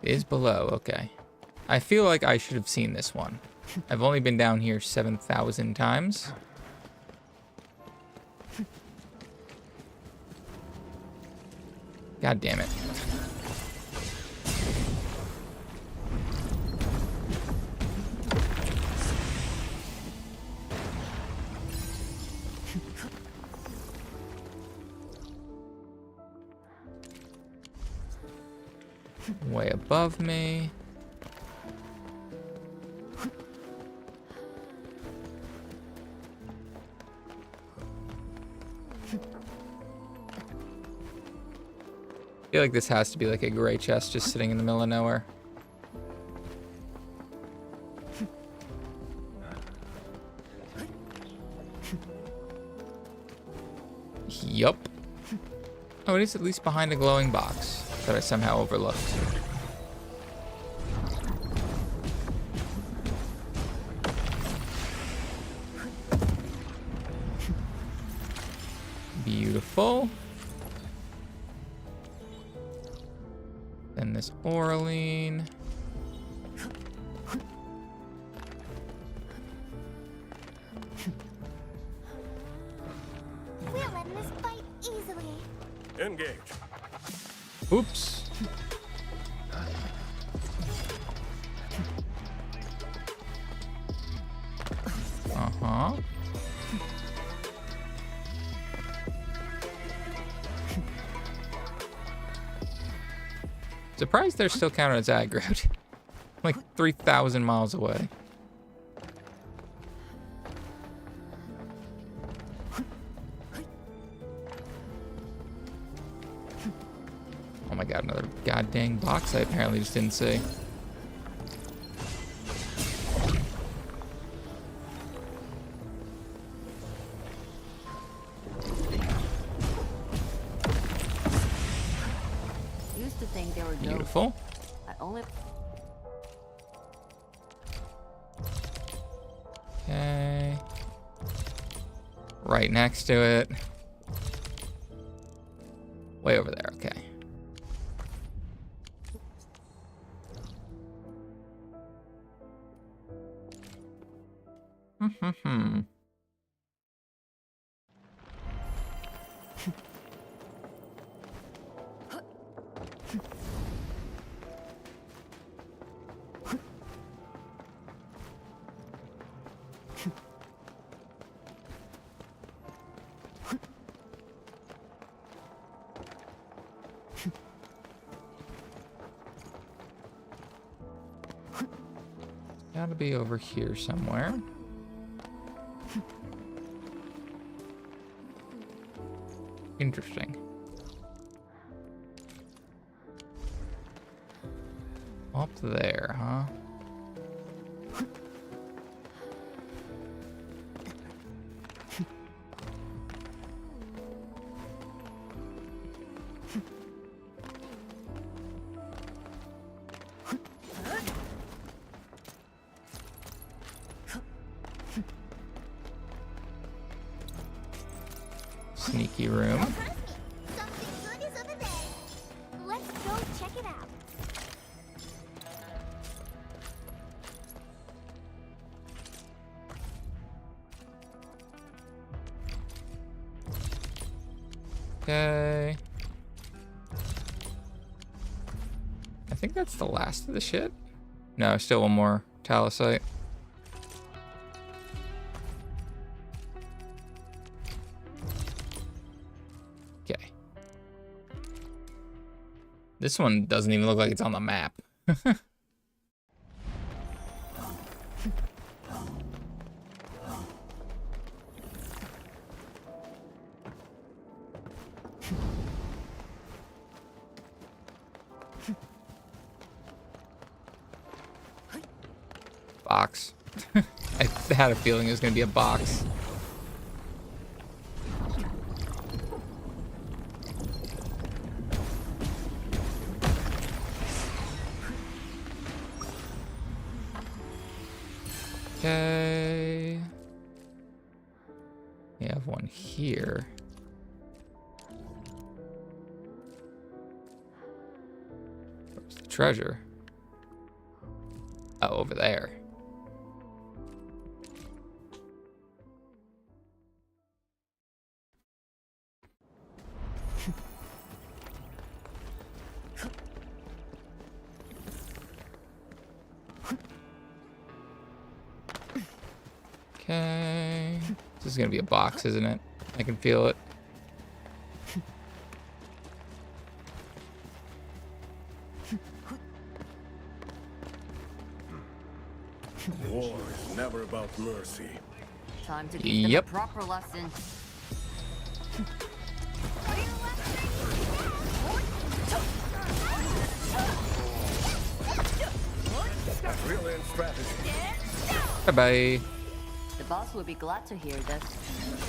A: It is below. Okay. I feel like I should have seen this one. I've only been down here 7,000 times. God damn it. Way above me. I feel like this has to be like a gray chest just sitting in the middle of nowhere. Yup. Oh, it is at least behind a glowing box that I somehow overlooked. Beautiful. Then this Orlean.
C: We'll end this fight easily.
B: Engage.
A: Oops. Uh-huh. Surprised they're still counted as aggroed. Like 3,000 miles away. Oh my god, another goddamn box I apparently just didn't see.
E: Used to
A: Okay. Right next to it. Way over there, okay. Hmm. Gotta be over here somewhere. Interesting. Up there, huh? Sneaky room.
C: Something good is over there. Let's go check it out.
A: Okay. I think that's the last of the shit. No, still one more talosite. Okay. This one doesn't even look like it's on the map. Box. I had a feeling it was gonna be a box. Okay. We have one here. Where's the treasure? Oh, over there. Okay. This is gonna be a box, isn't it? I can feel it.
B: War is never about mercy.
E: Time to teach them a
A: Yep.
E: proper lesson.
B: Brilliant strategy.
A: Bye-bye.
E: The boss will be glad to hear this.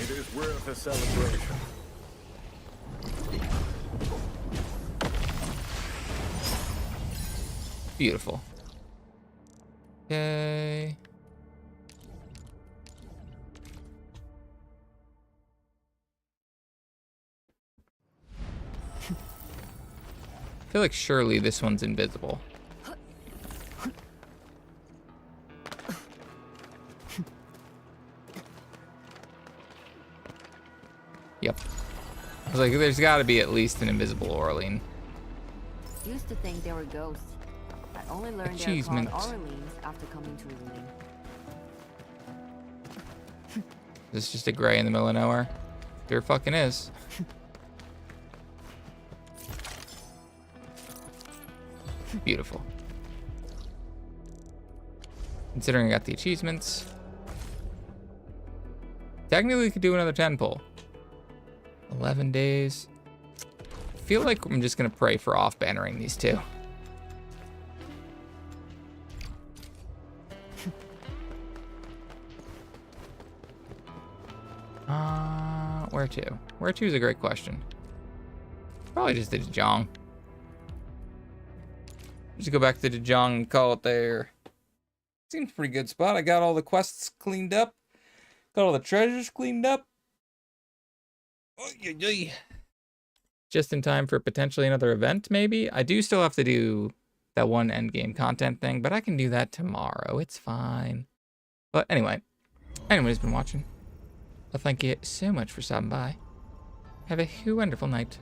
B: It is worth a celebration.
A: Beautiful. Okay. I feel like surely this one's invisible. Yep. I was like, there's got to be at least an invisible Orlean.
E: Used to think they were ghosts. I only learned they're called
A: Achievement.
E: Orleans after coming to Ruin.
A: Is this just a gray in the middle of nowhere? There fucking is. Beautiful. Considering I got the achievements. Technically, we could do another 10 pull. 11 days. I feel like I'm just going to pray for off-bannering these two. Where to? Where to is a great question. Probably just the Dejong. Just go back to the Dejong and call it there. Seems a pretty good spot. I got all the quests cleaned up. Got all the treasures cleaned up. Just in time for potentially another event, maybe? I do still have to do that one endgame content thing, but I can do that tomorrow. It's fine. But anyway, anyone who's been watching, well, thank you so much for stopping by. Have a wonderful night.